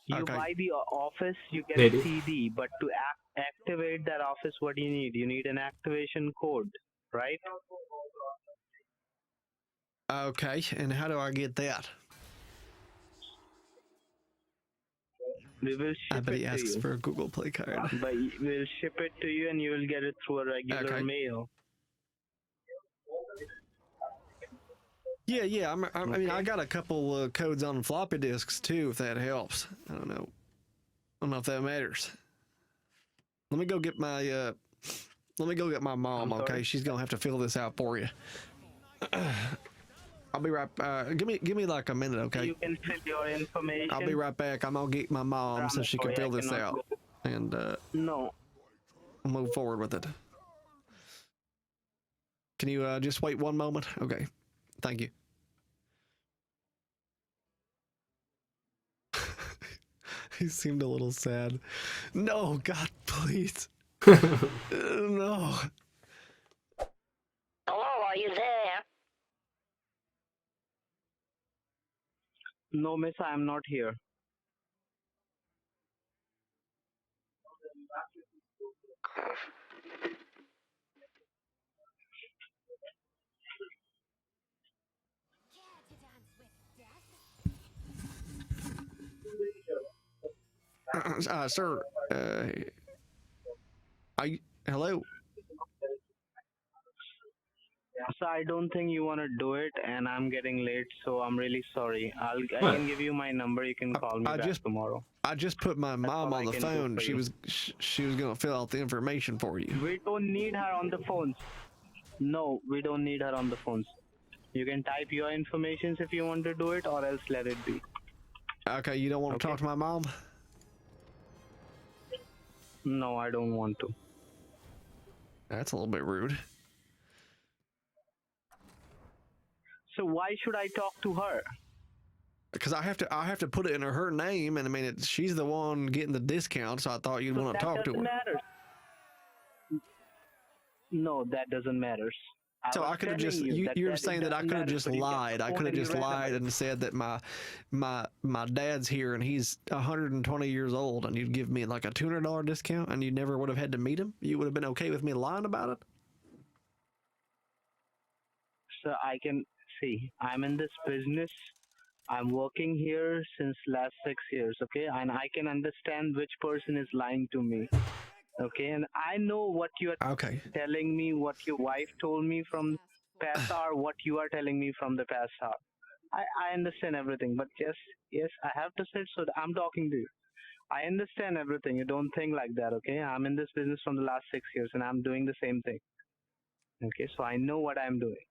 Speaker 3: You
Speaker 4: Okay.
Speaker 3: buy the Office, you get
Speaker 1: Maybe.
Speaker 3: a CD, but to activate that Office, what do you need? You need an activation code, right?
Speaker 4: Okay, and how do I get that?
Speaker 3: We will
Speaker 4: I
Speaker 3: ship
Speaker 4: bet
Speaker 3: it
Speaker 4: he
Speaker 3: to
Speaker 4: asks
Speaker 3: you.
Speaker 4: for a Google Play card.
Speaker 3: But we'll ship it to you and you will get it through a regular
Speaker 4: Okay.
Speaker 3: mail.
Speaker 4: Yeah. I mean, I got a couple codes on floppy disks too, if that helps. I don't know if that matters. Let me go get my mom.
Speaker 3: I'm
Speaker 4: Okay,
Speaker 3: sorry?
Speaker 4: she's gonna have to fill this out for you. I'll be right. Give me like a minute, okay?
Speaker 3: You can fill your information.
Speaker 4: I'll be right back. I'm gonna get my mom so she can fill this out, and
Speaker 3: No.
Speaker 4: move forward with it. Can you just wait one moment? Okay, thank you. He seemed a little sad. No, God, please. No.
Speaker 5: Hello, are you there?
Speaker 3: No, miss, I am not here.
Speaker 4: Sir, hello?
Speaker 3: So I don't think you want to do it, and I'm getting late, so I'm really sorry. I
Speaker 1: What?
Speaker 3: can give you my number. You can call me
Speaker 4: I
Speaker 3: back
Speaker 4: just
Speaker 3: tomorrow.
Speaker 4: I just put my mom
Speaker 3: all
Speaker 4: on
Speaker 3: I
Speaker 4: the
Speaker 3: can do
Speaker 4: phone.
Speaker 3: for
Speaker 4: She
Speaker 3: you.
Speaker 4: was she was gonna fill out the information for you.
Speaker 3: We don't need her on the phones. No, we don't need her on the phones. You can type your informations if you want to do it, or else let it be.
Speaker 4: Okay, you don't want to
Speaker 3: Okay.
Speaker 4: talk to my mom?
Speaker 3: No, I don't want to.
Speaker 4: That's a little bit rude.
Speaker 3: So why should I talk to her?
Speaker 4: Because I have to put it in her name, and I mean she's the one getting the discount, so I thought you'd
Speaker 3: So
Speaker 4: want to
Speaker 3: that
Speaker 4: talk to
Speaker 3: doesn't
Speaker 4: her.
Speaker 3: matter. No, that doesn't matter.
Speaker 4: So I could have just you're saying that I could have just lied. I could have just lied and said that my dad's here and he's 120 years old, and you'd give me like a $200 discount, and you never would have had to meet him. You would have been okay with me lying about it.
Speaker 3: So I can see. I'm in this business. I'm working here since last 6 years. Okay, and I can understand which person is lying to me. Okay, and I know what you are
Speaker 4: Okay.
Speaker 3: telling me, what your wife told me from past hour, what you are telling me from the past hour. I understand everything, but yes, I have to say so. I'm talking to you. I understand everything. You don't think like that, okay? I'm in this business from the last 6 years, and I'm doing the same thing. Okay, so I know what I'm doing.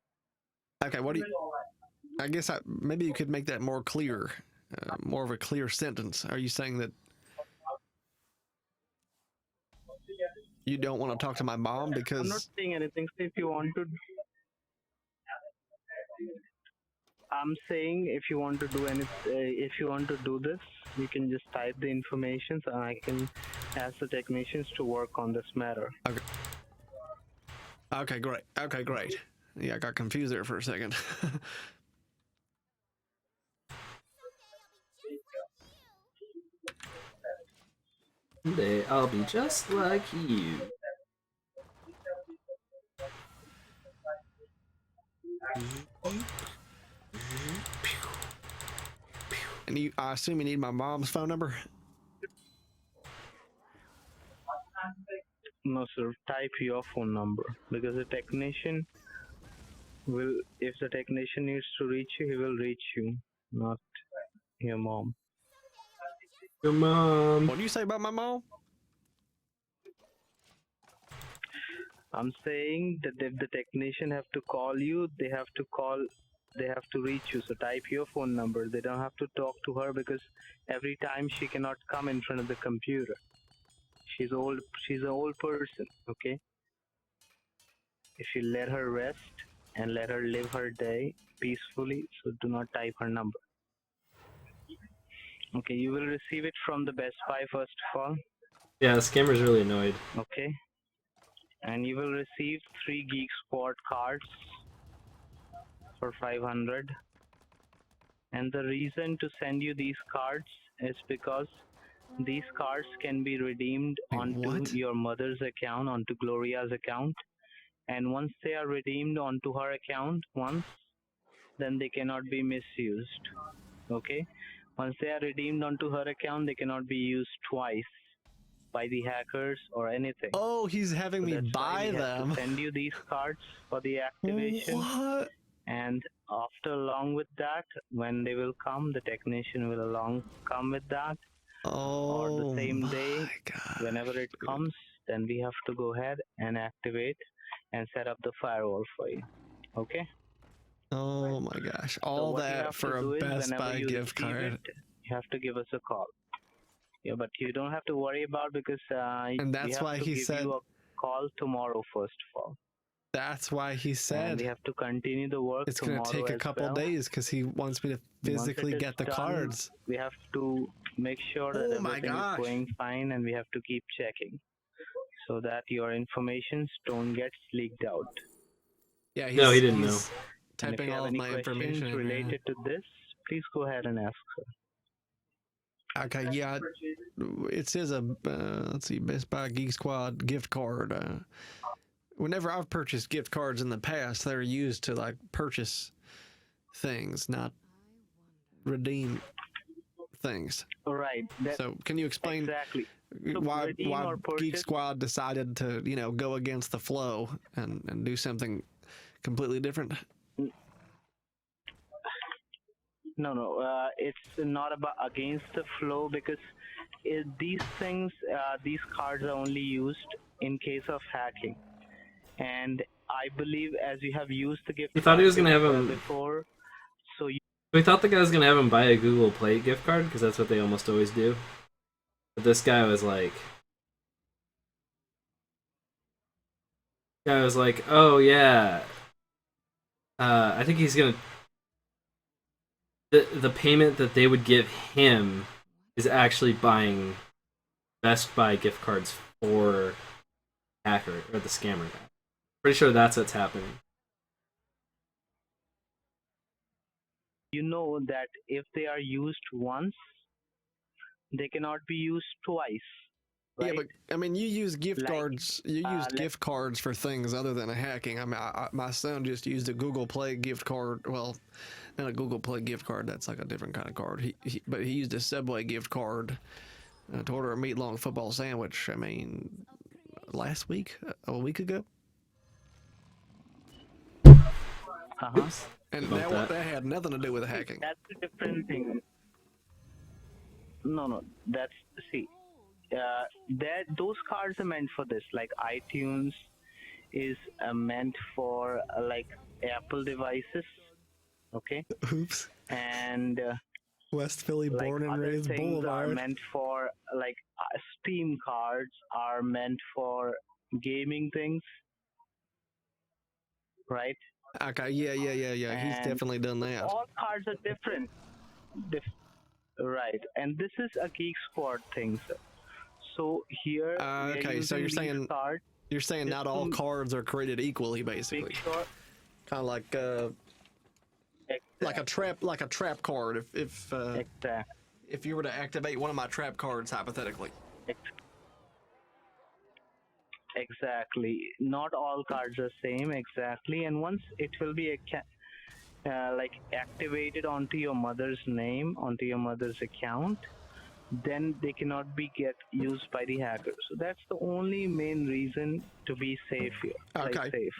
Speaker 4: Okay. What do you? I guess maybe you could make that more clear, more of a clear sentence. Are you saying that you don't want to talk to my mom
Speaker 3: I'm not
Speaker 4: because?
Speaker 3: saying anything. So if you want to, I'm saying if you want to do if you want to do this, you can just type the information, and I can ask the technicians to work on this matter.
Speaker 4: Okay. Okay. Great. Okay. Great. Yeah, I got confused there for a second.
Speaker 1: Someday I'll be just like you.
Speaker 4: And I assume you need my mom's phone number.
Speaker 3: No, sir. Type your phone number because the technician will. If the technician needs to reach you, he will reach you, not your mom.
Speaker 1: Your mom.
Speaker 4: What do you say about my mom?
Speaker 3: I'm saying that if the technician have to call you, they have to reach you. So type your phone number. They don't have to talk to her because every time she cannot come in front of the computer. She's old. She's an old person. Okay. If you let her rest and let her live her day peacefully, so do not type her number. Okay, you will receive it from the Best Buy first of all.
Speaker 1: Yeah, the scammer's really annoyed.
Speaker 3: Okay. And you will receive 3 Geek Squad cards for 500. And the reason to send you these cards is because these cards can be redeemed
Speaker 4: Wait,
Speaker 3: onto
Speaker 4: what?
Speaker 3: your mother's account, onto Gloria's account. And once they are redeemed onto her account then they cannot be misused. Okay? Once they are redeemed onto her account, they cannot be used twice by the hackers or anything.
Speaker 4: Oh, he's having me
Speaker 3: That's why
Speaker 4: buy
Speaker 3: we have
Speaker 4: them.
Speaker 3: to send you these cards for the activation.
Speaker 4: What?
Speaker 3: And along with that, when they will come, the technician will come with that. Or the
Speaker 4: Oh
Speaker 3: same
Speaker 4: my
Speaker 3: day,
Speaker 4: God.
Speaker 3: whenever it comes, then we have to go ahead and activate and set up the firewall for you. Okay?
Speaker 4: Oh my gosh.
Speaker 3: So
Speaker 4: All
Speaker 3: what you
Speaker 4: that
Speaker 3: have
Speaker 4: for
Speaker 3: to
Speaker 4: a
Speaker 3: do is
Speaker 4: Best
Speaker 3: whenever
Speaker 4: Buy
Speaker 3: you
Speaker 4: gift
Speaker 3: receive
Speaker 4: card.
Speaker 3: it, you have to give us a call. Yeah, but you don't have to worry about because
Speaker 4: And
Speaker 3: we
Speaker 4: that's
Speaker 3: have
Speaker 4: why
Speaker 3: to
Speaker 4: he
Speaker 3: give
Speaker 4: said
Speaker 3: you a call tomorrow first of all.
Speaker 4: that's why he
Speaker 3: And we
Speaker 4: said
Speaker 3: have to continue the work
Speaker 4: it's going to
Speaker 3: tomorrow
Speaker 4: take a
Speaker 3: as
Speaker 4: couple
Speaker 3: well.
Speaker 4: days because he wants me to
Speaker 3: Once it
Speaker 4: physically
Speaker 3: is
Speaker 4: get the
Speaker 3: done,
Speaker 4: cards.
Speaker 3: we have to make sure that
Speaker 4: Oh my
Speaker 3: everything is
Speaker 4: gosh.
Speaker 3: going fine, and we have to keep checking so that your informations don't get leaked out.
Speaker 4: Yeah,
Speaker 1: No, he didn't know.
Speaker 4: he's
Speaker 3: And if
Speaker 4: typing
Speaker 3: you have
Speaker 4: all of
Speaker 3: any
Speaker 4: my
Speaker 3: questions
Speaker 4: information in here.
Speaker 3: related to this, please go ahead and ask her.
Speaker 4: Okay, yeah, it says a let's see, Best Buy Geek Squad gift card. Whenever I've purchased gift cards in the past, they're used to like purchase things, not redeem things.
Speaker 3: Right. That
Speaker 4: So can you explain
Speaker 3: exactly. So
Speaker 4: why
Speaker 3: redeem or
Speaker 4: Geek
Speaker 3: purchase.
Speaker 4: Squad decided to go against the flow and do something completely different?
Speaker 3: No. It's not about against the flow because these things, these cards are only used in case of hacking. And I believe as you have used the gift
Speaker 1: He thought he was gonna have him.
Speaker 3: before, so you
Speaker 1: We thought the guy was gonna have him buy a Google Play gift card because that's what they almost always do. But this guy was like, "Oh yeah, I think he's gonna." The payment that they would give him is actually buying Best Buy gift cards for hacker or the scammer guy. Pretty sure that's what's happening.
Speaker 3: know that if they are used once, they cannot be used twice. Right?
Speaker 4: Yeah, but I mean, you use gift
Speaker 3: Like,
Speaker 4: cards. You use
Speaker 3: let-
Speaker 4: gift cards for things other than a hacking. I mean, my son just used a Google Play gift card. Well, not a Google Play gift card. That's like a different kind of card. But he used a Subway gift card to order a meat-long football sandwich. I mean, last week, a week ago,
Speaker 1: Oops.
Speaker 4: and
Speaker 1: About
Speaker 4: that had nothing to do with hacking.
Speaker 3: That's a different thing. No. That's see. That those cards are meant for this. Like iTunes is meant for like Apple devices. Okay.
Speaker 4: Oops.
Speaker 3: And
Speaker 4: West Philly,
Speaker 3: like
Speaker 4: born and
Speaker 3: other
Speaker 4: raised
Speaker 3: things are
Speaker 4: Boulevard.
Speaker 3: meant for like Steam cards are meant for gaming things, right?
Speaker 4: Okay, yeah. He's
Speaker 3: And
Speaker 4: definitely done that.
Speaker 3: all cards are different. Right, and this is a Geek Squad thing, sir. So here we are
Speaker 4: Okay, so
Speaker 3: using
Speaker 4: you're
Speaker 3: these
Speaker 4: saying
Speaker 3: cards.
Speaker 4: you're saying not all cards are created equally, basically.
Speaker 3: Make sure
Speaker 4: Kind of like a trap card. If you were to activate one of my trap cards hypothetically.
Speaker 3: Exactly. Not all cards are same exactly, and once it will be like activated onto your mother's name, onto your mother's account, then they cannot be get used by the hackers. So that's the only main reason to be safe here. Play
Speaker 4: Okay.
Speaker 3: safe.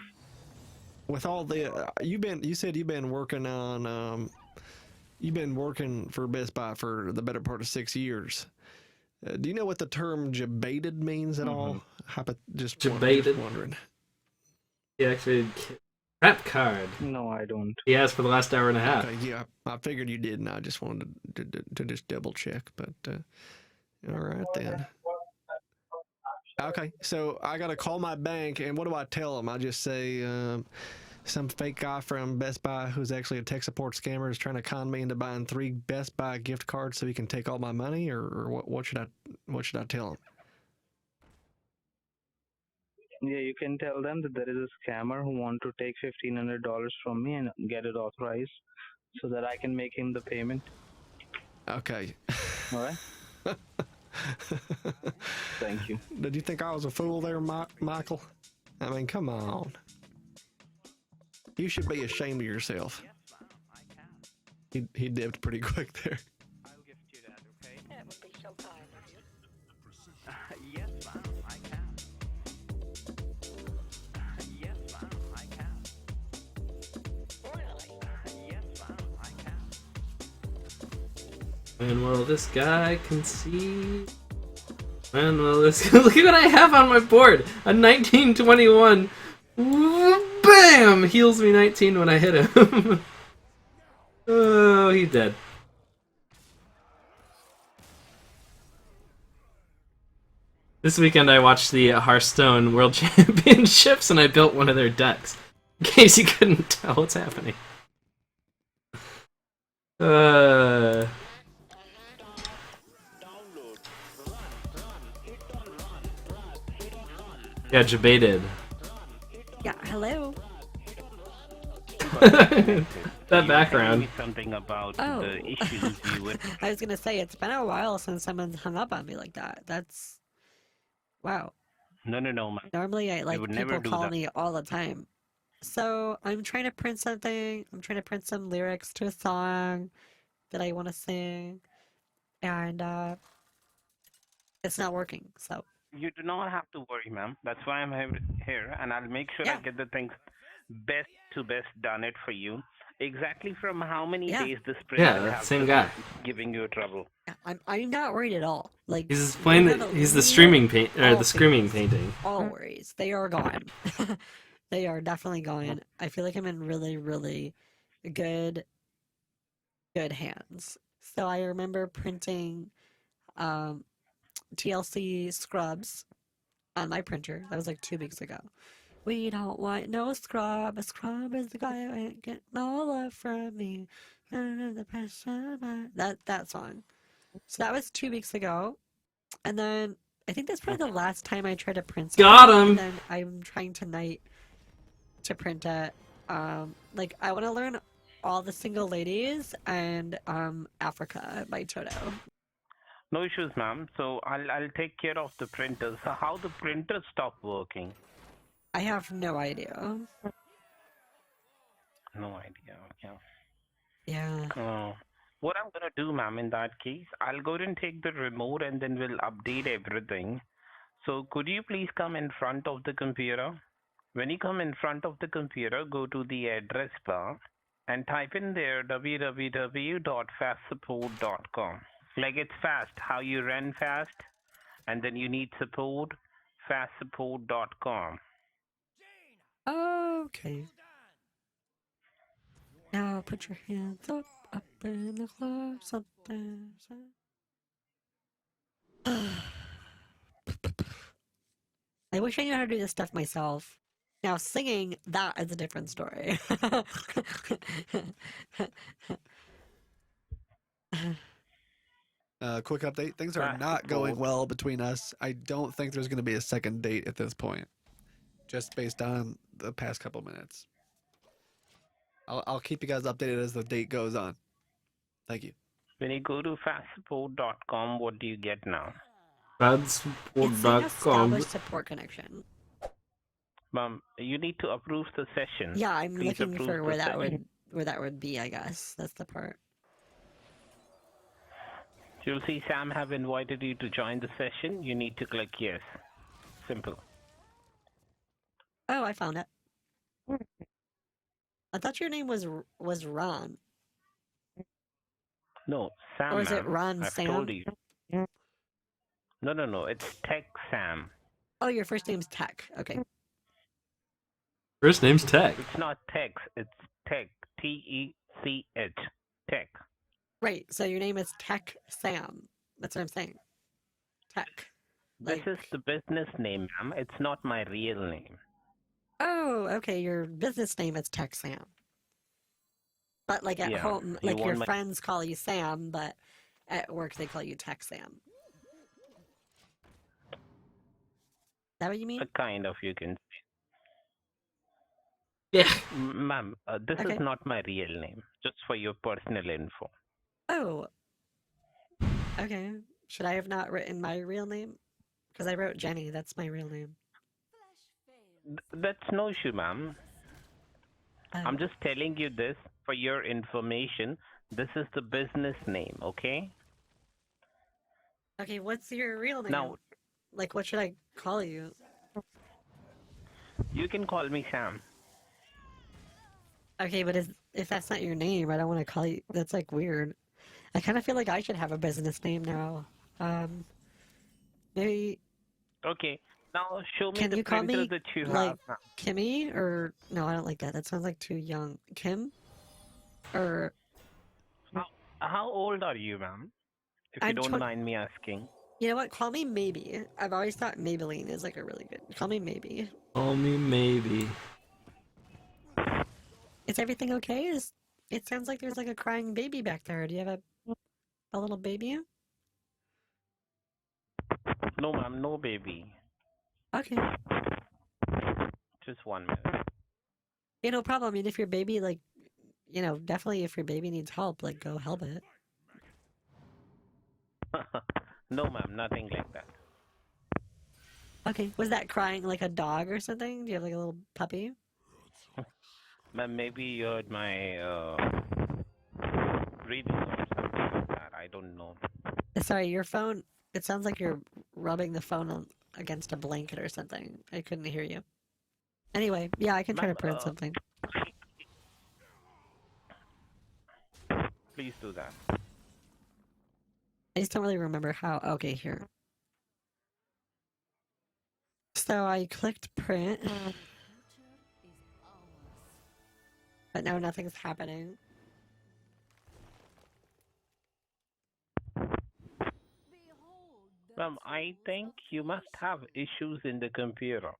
Speaker 4: With all the you said you've been working on you've been working for Best Buy for the better part of 6 years. Do you know what the term debated means at all? Just
Speaker 1: Debated?
Speaker 4: wondering.
Speaker 1: He actually crap card.
Speaker 3: No, I don't.
Speaker 1: He has for the last hour and a half.
Speaker 4: Okay, yeah, I figured you did, and I just wanted to just double check. But all right then. Okay, so I gotta call my bank, and what do I tell them? I just say some fake guy from Best Buy who's actually a tech support scammer is trying to con me into buying 3 Best Buy gift cards so he can take all my money, or what should I tell him?
Speaker 3: Yeah, you can tell them that there is a scammer who want to take $1,500 from me and get it authorized so that I can make him the payment.
Speaker 4: Okay.
Speaker 3: All right. Thank you.
Speaker 4: Did you think I was a fool there, Michael? I mean, come on. You should be ashamed of yourself. He dipped pretty quick there.
Speaker 5: I'll gift you that, okay?
Speaker 2: That would be so kind of you.
Speaker 5: Yes, ma'am, I can. Yes, ma'am, I can.
Speaker 2: Really?
Speaker 5: Yes, ma'am, I can.
Speaker 1: And will this guy concede? And will this look at what I have on my board! A 1921. Bam! Heals me 19 when I hit him. Oh, he's dead. This weekend I watched the Hearthstone World Championships and I built one of their decks. In case you couldn't tell what's happening. Yeah, debated.
Speaker 2: Yeah, hello.
Speaker 1: That background.
Speaker 6: Something about
Speaker 2: Oh.
Speaker 6: the issues you would.
Speaker 2: I was gonna say, it's been a while since someone's hung up on me like that. That's... Wow.
Speaker 6: No, man.
Speaker 2: Normally,
Speaker 6: would never
Speaker 2: people
Speaker 6: do
Speaker 2: call
Speaker 6: that.
Speaker 2: me all the time. So, I'm trying to print something. I'm trying to print some lyrics to a song that I want to sing. and it's not working. So
Speaker 6: You do not have to worry, ma'am. That's why I'm here, and I'll make sure I
Speaker 2: Yeah.
Speaker 6: get the things best to best done it for you. Exactly from how many
Speaker 2: Yeah.
Speaker 6: days this
Speaker 1: Yeah,
Speaker 6: printer
Speaker 1: that
Speaker 6: has
Speaker 1: same
Speaker 6: been
Speaker 1: guy.
Speaker 6: giving you trouble.
Speaker 2: yeah, I'm not worried at all. Like
Speaker 1: He's
Speaker 2: you
Speaker 1: playing.
Speaker 2: have
Speaker 1: He's the
Speaker 2: eliminated
Speaker 1: streaming paint or
Speaker 2: all
Speaker 1: the screaming
Speaker 2: fears,
Speaker 1: painting.
Speaker 2: all worries. They are gone. They are definitely gone. I feel like I'm in really, really good hands. So I remember printing um, TLC scrubs on my printer. That was like 2 weeks ago. We don't want no scrub. A scrub is the guy who ain't get no love from me. That song. So that was 2 weeks ago. And then I think that's probably the last time I tried to print
Speaker 1: Got
Speaker 2: something.
Speaker 1: him.
Speaker 2: And then I'm trying tonight to print it. Like I want to learn all the single ladies and Africa by Toto.
Speaker 6: No issues, ma'am. So I'll take care of the printers. So how the printers stop working?
Speaker 2: I have no idea.
Speaker 6: No idea. Okay.
Speaker 2: Yeah.
Speaker 6: What I'm gonna do, ma'am, in that case, I'll go ahead and take the remote and then we'll update everything. So could you please come in front of the computer? When you come in front of the computer, go to the address bar and type in there www.fastsupport.com. Like it's fast, how you run fast, and then you need support, fastsupport.com.
Speaker 2: Okay. Now put your hands up in the club. Something. I wish I knew how to do this stuff myself. Now singing, that is a different story.
Speaker 4: Quick update. Things are
Speaker 6: Fast
Speaker 4: not going
Speaker 6: support.
Speaker 4: well between us. I don't think there's going to be a second date at this point, just based on the past couple minutes. I'll keep you guys updated as the date goes on. Thank you.
Speaker 6: When you go to fastsupport.com, what do you get now?
Speaker 2: It's saying
Speaker 1: Badsupport.com.
Speaker 2: established support connection.
Speaker 6: Ma'am, you need to approve the session.
Speaker 2: Yeah, I'm
Speaker 6: Please
Speaker 2: looking
Speaker 6: approve
Speaker 2: for
Speaker 6: the
Speaker 2: where that
Speaker 6: session.
Speaker 2: would be, I guess. That's the part.
Speaker 6: You'll see Sam have invited you to join the session. You need to click yes. Simple.
Speaker 2: Oh, I found it. I thought your name was Ron.
Speaker 6: No, Sam,
Speaker 2: Or is it
Speaker 6: ma'am.
Speaker 2: Ron
Speaker 6: I've
Speaker 2: Sam?
Speaker 6: told you. No. It's Tech Sam.
Speaker 2: Oh, your first name's Tech. Okay.
Speaker 1: First name's Tech.
Speaker 6: It's not Tex. It's Tech. T-E-C-H. Tech.
Speaker 2: Right. So your name is Tech Sam. That's what I'm saying. Tech.
Speaker 6: This is
Speaker 2: Like,
Speaker 6: the business name, ma'am. It's not my real name.
Speaker 2: oh, okay. Your business name is Tech Sam. But like at
Speaker 6: Yeah,
Speaker 2: home,
Speaker 6: you
Speaker 2: like your
Speaker 6: want my-
Speaker 2: friends call you Sam, but at work they call you Tech Sam. Is that what you mean?
Speaker 6: A kind of, you can say.
Speaker 1: Yeah.
Speaker 6: Ma'am, this
Speaker 2: Okay.
Speaker 6: is not my real name. Just for your personal info.
Speaker 2: Oh. Okay. Should I have not written my real name? Because I wrote Jenny. That's my real name.
Speaker 6: That's no issue, ma'am.
Speaker 2: Oh.
Speaker 6: I'm just telling you this for your information. This is the business name, okay?
Speaker 2: Okay, what's your real name?
Speaker 6: Now,
Speaker 2: Like, what should I call you?
Speaker 6: you can call me Sam.
Speaker 2: Okay, but if that's not your name, I don't want to call you. That's like weird. I kind of feel like I should have a business name now. Maybe
Speaker 6: Okay. Now show me
Speaker 2: can
Speaker 6: the
Speaker 2: you call
Speaker 6: printer
Speaker 2: me
Speaker 6: that you
Speaker 2: like
Speaker 6: have now.
Speaker 2: Kimmy or no? I don't like that. That sounds like too young. Kim or
Speaker 6: How old are you, ma'am? If you
Speaker 2: I'm
Speaker 6: don't
Speaker 2: 20.
Speaker 6: mind me asking.
Speaker 2: You know what? Call me Maybe. I've always thought Maybelline is like a really good. Call me Maybe.
Speaker 1: Call me maybe.
Speaker 2: Is everything okay? It sounds like there's like a crying baby back there. Do you have a little baby?
Speaker 6: No, ma'am, no baby.
Speaker 2: Okay.
Speaker 6: Just 1 minute.
Speaker 2: Yeah, no problem. I mean, if your baby like, definitely if your baby needs help, like go help it.
Speaker 6: No, ma'am, nothing like that.
Speaker 2: Okay. Was that crying like a dog or something? Do you have like a little puppy?
Speaker 6: Ma'am, maybe you heard my breathing or something like that. I don't know.
Speaker 2: Sorry, your phone. It sounds like you're rubbing the phone against a blanket or something. I couldn't hear you. Anyway, yeah, I can try to
Speaker 6: Ma'am,
Speaker 2: print something.
Speaker 6: please do that.
Speaker 2: I just don't really remember how. Okay, here. So I clicked print, but now nothing's happening.
Speaker 6: Ma'am, I think you must have issues in the computer.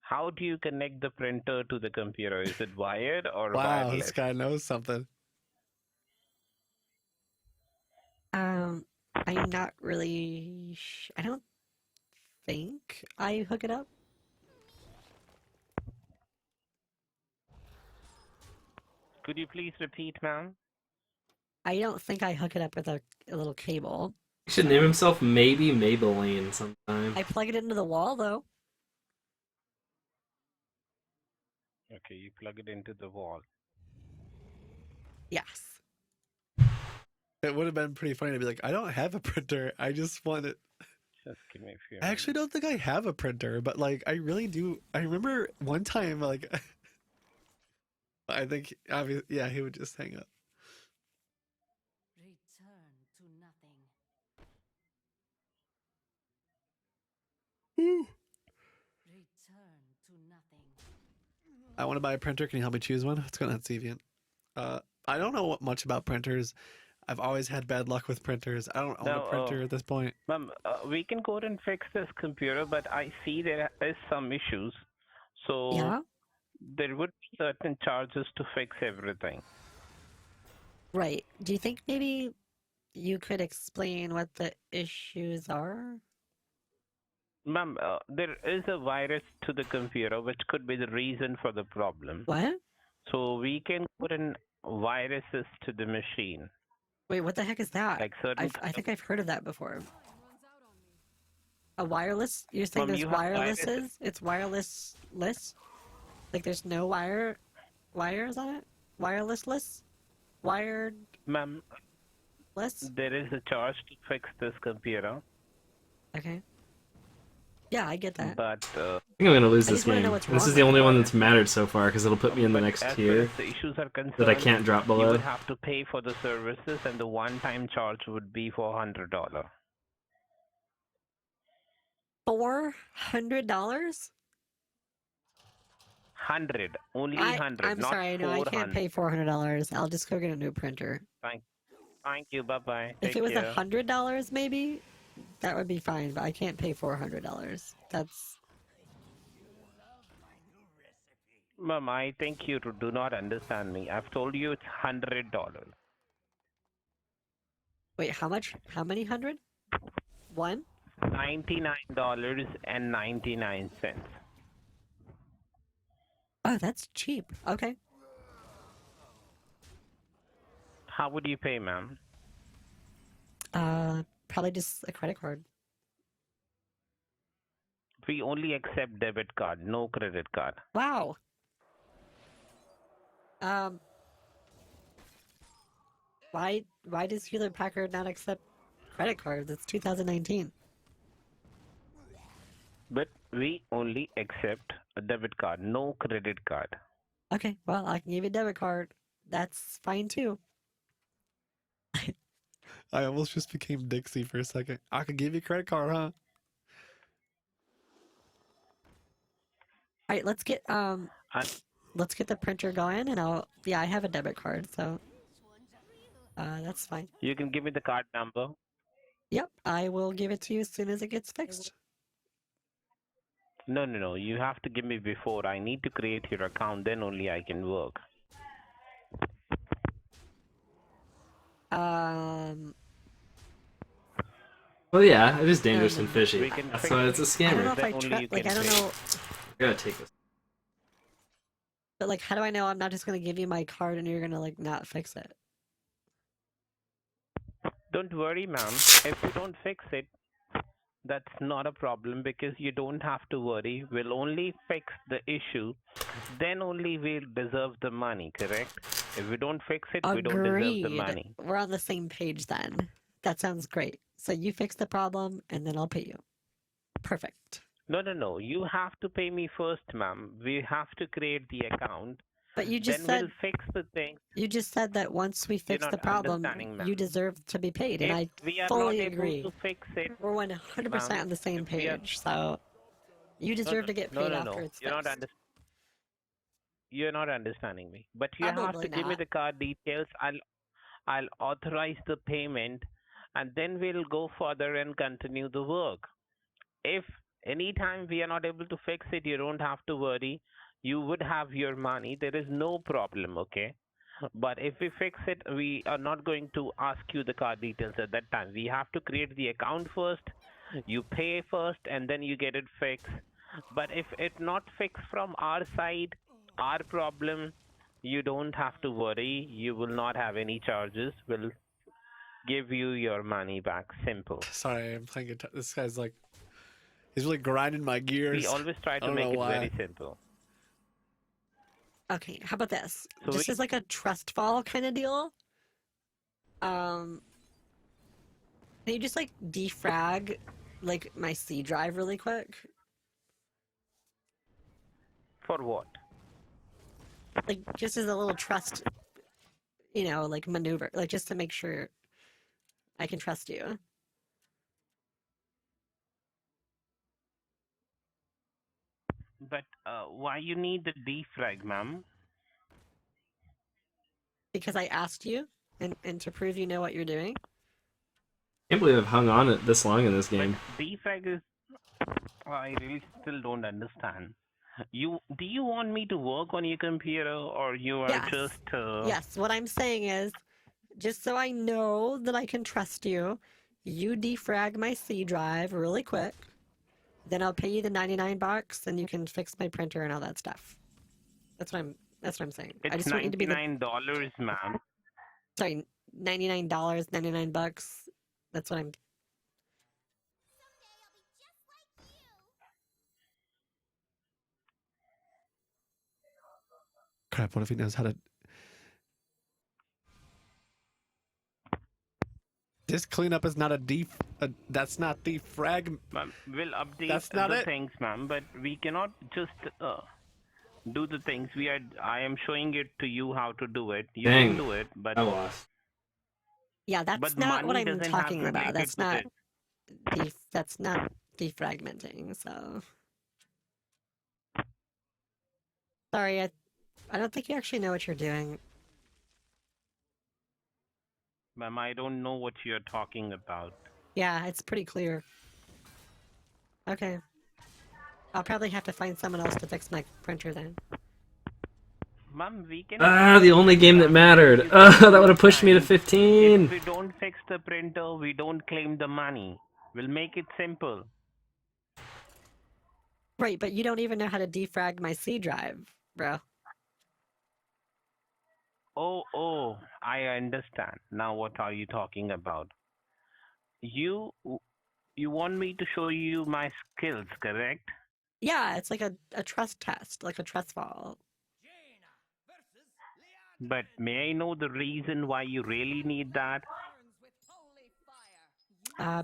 Speaker 6: How do you connect the printer to the computer? Is it wired or
Speaker 4: Wow,
Speaker 6: wireless?
Speaker 4: this guy knows something.
Speaker 2: I'm not really. I don't think I hook it up.
Speaker 6: Could you please repeat, ma'am?
Speaker 2: I don't think I hook it up with a little cable.
Speaker 1: He should name himself maybe Maybelline sometime.
Speaker 2: I plug it into the wall though.
Speaker 6: Okay, you plug it into the wall.
Speaker 2: Yes.
Speaker 4: It would have been pretty funny to be like, I don't have a printer. I just want it.
Speaker 6: Just give me a few
Speaker 4: I actually don't think I have a printer, but like I really do. I remember one time, like, I think, obviously, yeah, he would just hang up.
Speaker 5: Return to nothing.
Speaker 4: Woo.
Speaker 5: Return to nothing.
Speaker 4: I want to buy a printer. Can you help me choose one? Let's go to that Deviant. I don't know much about printers. I've always had bad luck with printers. I don't own
Speaker 6: No,
Speaker 4: a printer at this point.
Speaker 6: Ma'am, we can go and fix this computer, but I see there is some issues. So
Speaker 2: Yeah.
Speaker 6: there would be certain charges to fix everything.
Speaker 2: Right. Do you think maybe you could explain what the issues are?
Speaker 6: Ma'am, there is a virus to the computer which could be the reason for the problem.
Speaker 2: What?
Speaker 6: So we can put in viruses to the machine.
Speaker 2: Wait, what the heck is that?
Speaker 6: Like certain
Speaker 2: I think I've heard of that before. A wireless? You're saying
Speaker 6: Mom,
Speaker 2: there's
Speaker 6: you have
Speaker 2: wirelesses?
Speaker 6: viruses.
Speaker 2: It's wireless-less? Like there's no wires on it? Wireless-less? Wired-less?
Speaker 6: Ma'am, there is a charge to fix this computer,
Speaker 2: Okay. Yeah, I get that.
Speaker 6: but
Speaker 1: I think I'm gonna lose
Speaker 2: I
Speaker 1: this
Speaker 2: just wanna know
Speaker 1: game.
Speaker 2: what's
Speaker 1: This
Speaker 2: wrong
Speaker 1: is the
Speaker 2: with
Speaker 1: only
Speaker 2: it.
Speaker 1: one that's mattered so far because it'll put me in the
Speaker 6: but
Speaker 1: next
Speaker 6: as far
Speaker 1: tier
Speaker 6: as the issues are concerned,
Speaker 1: that I can't drop
Speaker 6: you
Speaker 1: below.
Speaker 6: would have to pay for the services, and the one-time charge would be $400.
Speaker 2: $400?
Speaker 6: 100, only 100,
Speaker 2: I'm
Speaker 6: not
Speaker 2: sorry, no, I can't
Speaker 6: 400.
Speaker 2: pay $400. I'll just go get a new printer.
Speaker 6: Thank you. Bye bye.
Speaker 2: If
Speaker 6: Take
Speaker 2: it was
Speaker 6: care.
Speaker 2: $100, maybe that would be fine. But I can't pay $400. That's
Speaker 6: Ma'am, I think you do not understand me. I've told you it's $100.
Speaker 2: wait. How much? How many hundred? One?
Speaker 6: $99.99.
Speaker 2: Oh, that's cheap. Okay.
Speaker 6: How would you pay, ma'am?
Speaker 2: Probably just a credit card.
Speaker 6: We only accept debit card, no credit card.
Speaker 2: Wow. Why does Hewlett Packard not accept credit cards? It's 2019.
Speaker 6: But we only accept a debit card, no credit card.
Speaker 2: Okay, well, I can give you a debit card. That's fine too.
Speaker 4: I almost just became Dixie for a second. I could give you a credit card, huh?
Speaker 2: All right, let's get
Speaker 6: I-
Speaker 2: the printer going, and I have a debit card, so that's fine.
Speaker 6: You can give me the card number.
Speaker 2: Yep, I will give it to you as soon as it gets fixed.
Speaker 6: No. You have to give me before. I need to create your account, then only I can work.
Speaker 1: Well, yeah, it is dangerous
Speaker 2: No.
Speaker 1: and fishy.
Speaker 6: We can
Speaker 1: That's
Speaker 6: fix
Speaker 1: why it's a
Speaker 2: I don't know
Speaker 1: scammer.
Speaker 2: if I
Speaker 6: Then only
Speaker 2: trust.
Speaker 6: you
Speaker 2: Like,
Speaker 6: can
Speaker 2: I don't
Speaker 6: pay.
Speaker 2: know.
Speaker 1: I gotta take this.
Speaker 2: But like, how do I know I'm not just gonna give you my card and you're gonna like not fix it?
Speaker 6: Don't worry, ma'am. If you don't fix it, that's not a problem because you don't have to worry. We'll only fix the issue. Then only we'll deserve the money, correct? If we don't fix it, we don't deserve the
Speaker 2: Agreed.
Speaker 6: money.
Speaker 2: We're on the same page then. That sounds great. So you fix the problem, and then I'll pay you. Perfect.
Speaker 6: No. You have to pay me first, ma'am. We have to create the account.
Speaker 2: But you just
Speaker 6: Then we'll
Speaker 2: said
Speaker 6: fix the thing.
Speaker 2: that once we
Speaker 6: You're
Speaker 2: fix
Speaker 6: not
Speaker 2: the problem,
Speaker 6: understanding, ma'am.
Speaker 2: you deserve to be paid, and
Speaker 6: If
Speaker 2: I
Speaker 6: we are
Speaker 2: fully
Speaker 6: not able
Speaker 2: agree.
Speaker 6: to fix it,
Speaker 2: We're 100%
Speaker 6: ma'am,
Speaker 2: on the same
Speaker 6: if we are
Speaker 2: page. So you deserve to get
Speaker 6: no,
Speaker 2: paid
Speaker 6: no,
Speaker 2: after
Speaker 6: no.
Speaker 2: it's
Speaker 6: You're not
Speaker 2: fixed.
Speaker 6: you're not understanding me. But you have
Speaker 2: Probably
Speaker 6: to give me
Speaker 2: not.
Speaker 6: the card details. I'll authorize the payment, and then we'll go further and continue the work. If anytime we are not able to fix it, you don't have to worry. You would have your money. There is no problem, okay? But if we fix it, we are not going to ask you the card details at that time. We have to create the account first. You pay first, and then you get it fixed. But if it's not fixed from our side, our problem, you don't have to worry. You will not have any charges. We'll give you your money back. Simple.
Speaker 4: Sorry, I'm playing guitar. This guy's like, he's really grinding my
Speaker 6: We
Speaker 4: gears.
Speaker 6: always try
Speaker 4: I
Speaker 6: to
Speaker 4: don't
Speaker 6: make
Speaker 4: know
Speaker 6: it
Speaker 4: why.
Speaker 6: very simple.
Speaker 2: Okay, how about this?
Speaker 6: So
Speaker 2: Just
Speaker 6: we-
Speaker 2: as like a trust fall kind of deal. Can you just like defrag like my C drive really quick?
Speaker 6: For what?
Speaker 2: Like just as a little trust, like maneuver, like just to make sure I can trust you.
Speaker 6: But why you need the defrag, ma'am?
Speaker 2: Because I asked you and to prove you know what you're doing.
Speaker 1: Can't believe I've hung on it this long in this
Speaker 6: But
Speaker 1: game.
Speaker 6: defrag is. I really still don't understand. Do you want me to work on your computer, or you are
Speaker 2: Yes.
Speaker 6: just?
Speaker 2: Yes, what I'm saying is, just so I know that I can trust you, you defrag my C drive really quick. Then I'll pay you the $99 and you can fix my printer and all that stuff. That's what I'm saying. I
Speaker 6: It's
Speaker 2: just want you to be
Speaker 6: $99, ma'am.
Speaker 2: sorry, $99, $99. That's what I'm
Speaker 4: Crap, what if he knows how to... This cleanup is not that's not defrag...
Speaker 6: Ma'am, we'll update
Speaker 4: That's not
Speaker 6: the
Speaker 4: it.
Speaker 6: things, ma'am, but we cannot just do the things. I am showing it to you how to do it. You
Speaker 1: Dang.
Speaker 6: can do it, but
Speaker 1: I lost.
Speaker 2: Yeah, that's
Speaker 6: but
Speaker 2: not what
Speaker 6: money
Speaker 2: I'm
Speaker 6: doesn't
Speaker 2: talking
Speaker 6: have
Speaker 2: about.
Speaker 6: related with it.
Speaker 2: That's not defragmenting, so sorry, I don't think you actually know what you're doing.
Speaker 6: Ma'am, I don't know what you're talking about.
Speaker 2: Yeah, it's pretty clear. Okay. I'll probably have to find someone else to fix my printer then.
Speaker 6: Ma'am, we can.
Speaker 1: The only game that mattered. That would have pushed me to
Speaker 6: If
Speaker 1: 15.
Speaker 6: we don't fix the printer, we don't claim the money. We'll make it simple.
Speaker 2: Right, but you don't even know how to defrag my C drive, bro.
Speaker 6: Oh, I understand. Now what are you talking about? You want me to show you my skills, correct?
Speaker 2: Yeah, it's like a trust test, like a trust fall.
Speaker 6: But may I know the reason why you really need that?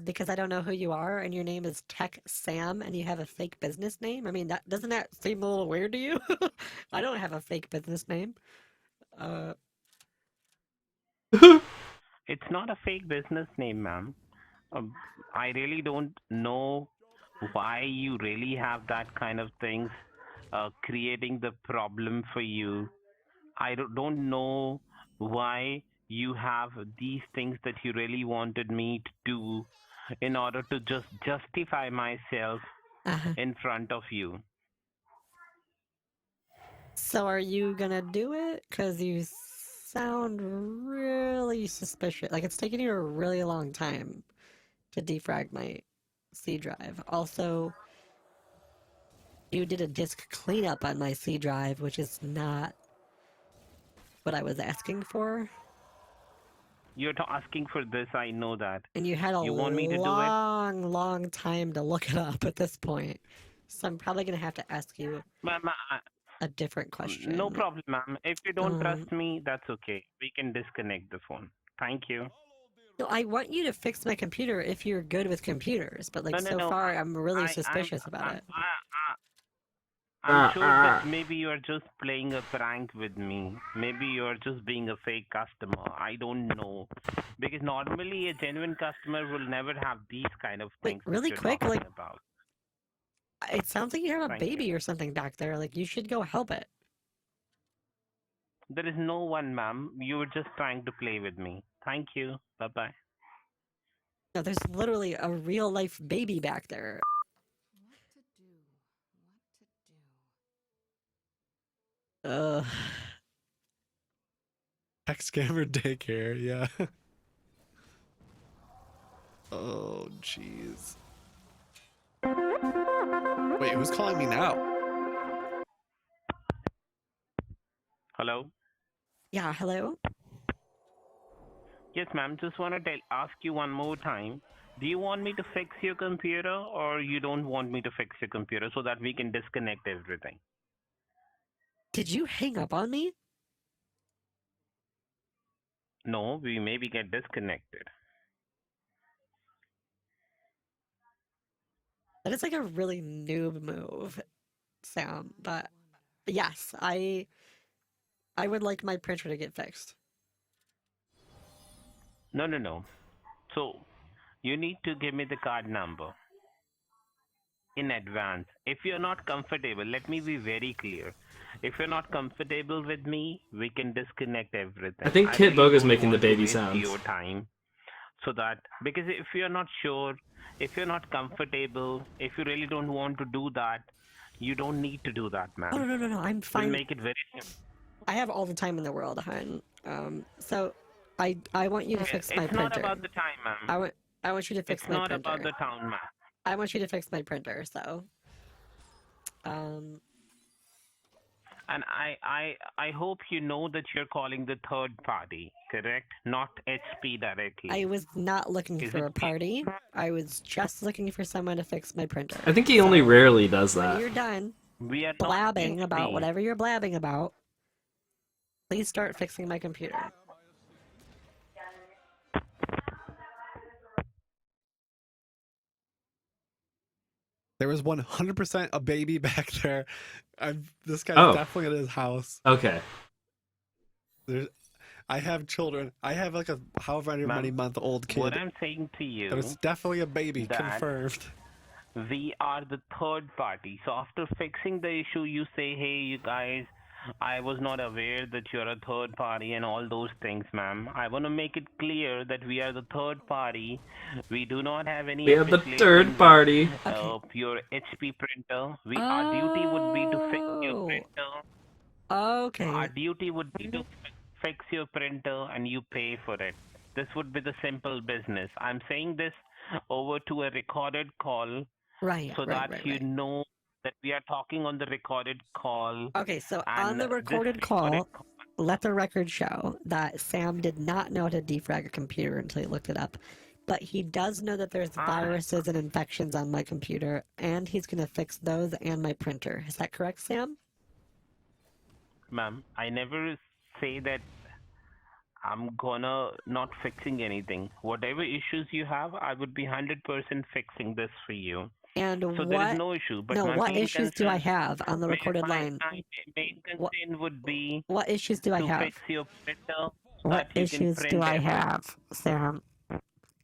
Speaker 2: Because I don't know who you are, and your name is Tech Sam, and you have a fake business name. I mean, doesn't that seem a little weird to you? I don't have a fake business name.
Speaker 6: It's not a fake business name, ma'am. I really don't know why you really have that kind of things creating the problem for you. I don't know why you have these things that you really wanted me to do in order to just justify myself in front of you.
Speaker 2: So are you gonna do it? Because you sound really suspicious. Like it's taking you a really long time to defrag my C drive. Also, you did a disk cleanup on my C drive, which is not what I was asking for.
Speaker 6: You're asking for this, I know that.
Speaker 2: And you had a
Speaker 6: You want me to do it?
Speaker 2: long time to look it up at this point. So I'm probably gonna have to ask you
Speaker 6: Ma'am,
Speaker 2: a different question.
Speaker 6: no problem, ma'am. If you don't trust me, that's okay. We can disconnect the phone. Thank you.
Speaker 2: No, I want you to fix my computer if you're good with computers, but like
Speaker 6: No, no,
Speaker 2: so
Speaker 6: no.
Speaker 2: far I'm really
Speaker 6: I, I'm,
Speaker 2: suspicious about
Speaker 6: I'm,
Speaker 2: it.
Speaker 6: I'm sure that maybe you are just playing a prank with me. Maybe you are just being a fake customer. I don't know. Because normally a genuine customer will never have these kind of
Speaker 2: Wait,
Speaker 6: things that
Speaker 2: really
Speaker 6: you're
Speaker 2: quick,
Speaker 6: talking
Speaker 2: like
Speaker 6: about.
Speaker 2: it sounds like you have a
Speaker 6: Thank you.
Speaker 2: baby or something back there. Like you should go help it.
Speaker 6: There is no one, ma'am. You were just trying to play with me. Thank you. Bye bye.
Speaker 2: No, there's literally a real life baby back there. Ugh.
Speaker 4: Tech scammer daycare, yeah. Oh, jeez. Wait, who's calling me now?
Speaker 6: Hello?
Speaker 2: Yeah, hello?
Speaker 6: Yes, ma'am. Just want to ask you one more time. Do you want me to fix your computer or you don't want me to fix your computer so that we can disconnect everything?
Speaker 2: Did you hang up on me?
Speaker 6: No, we maybe get disconnected.
Speaker 2: That is like a really noob move, Sam. But yes, I would like my printer to get fixed.
Speaker 6: No, no, no. So you need to give me the card number in advance. If you're not comfortable, let me be very clear. If you're not comfortable with me, we can disconnect everything.
Speaker 1: I think
Speaker 6: I really
Speaker 1: Kitboga's
Speaker 6: don't
Speaker 1: making the
Speaker 6: want to
Speaker 1: baby
Speaker 6: waste
Speaker 1: sounds.
Speaker 6: your time. So that, because if you're not sure, if you're not comfortable, if you really don't want to do that, you don't need to do that,
Speaker 2: Oh
Speaker 6: ma'am.
Speaker 2: no, I'm
Speaker 6: We'll
Speaker 2: fine.
Speaker 6: make it very simple.
Speaker 2: I have all the time in the world, hun. So I want you to fix my
Speaker 6: It's not
Speaker 2: printer.
Speaker 6: about the time, ma'am.
Speaker 2: I want you to fix
Speaker 6: It's
Speaker 2: my
Speaker 6: not about
Speaker 2: printer.
Speaker 6: the town, ma'am.
Speaker 2: I want you to fix my printer. So, um,
Speaker 6: And I hope you know that you're calling the third party, correct? Not HP directly.
Speaker 2: I was not looking
Speaker 6: Is
Speaker 2: for
Speaker 6: it?
Speaker 2: a party. I was just looking for someone to fix my printer.
Speaker 1: I think he only
Speaker 2: So,
Speaker 1: rarely does
Speaker 2: when
Speaker 1: that.
Speaker 2: you're done
Speaker 6: We are not
Speaker 2: blabbing about
Speaker 6: HP.
Speaker 2: whatever you're blabbing about, please start fixing my computer.
Speaker 4: There was 100% a baby back there. This guy's
Speaker 1: Oh.
Speaker 4: definitely at his house.
Speaker 1: Okay.
Speaker 4: I have children. I have like a however many month old kid.
Speaker 6: What I'm saying to you,
Speaker 4: There's definitely a baby
Speaker 6: that
Speaker 4: confirmed.
Speaker 6: we are the third party. So after fixing the issue, you say, hey, you guys, I was not aware that you're a third party and all those things, ma'am. I want to make it clear that we are the third party. We do not have any
Speaker 1: We have the
Speaker 6: affiliation
Speaker 1: third
Speaker 6: with,
Speaker 1: party.
Speaker 6: your HP printer. Our duty would be to fix your printer.
Speaker 2: Okay.
Speaker 6: Our duty would be to fix your printer and you pay for it. This would be the simple business. I'm saying this over to a recorded call
Speaker 2: Right.
Speaker 6: so that you know that we are talking on the recorded call.
Speaker 2: Okay, so
Speaker 6: and
Speaker 2: on the
Speaker 6: this
Speaker 2: recorded call, let the record show that Sam did not know how to defrag a computer until he looked it up. But he does know that there's viruses and infections on my computer, and he's going to fix those and my printer. Is that correct, Sam?
Speaker 6: Ma'am, I never say that I'm gonna not fixing anything. Whatever issues you have, I would be 100% fixing this for you.
Speaker 2: And
Speaker 6: So
Speaker 2: what?
Speaker 6: there is no issue. But
Speaker 2: No,
Speaker 6: my
Speaker 2: what
Speaker 6: main
Speaker 2: issues do I
Speaker 6: concern,
Speaker 2: have on the recorded line?
Speaker 6: my main concern would be
Speaker 2: What issues do I
Speaker 6: to
Speaker 2: have?
Speaker 6: fix your printer so
Speaker 2: What
Speaker 6: that you can
Speaker 2: issues
Speaker 6: print
Speaker 2: do I
Speaker 6: everything.
Speaker 2: have, Sam?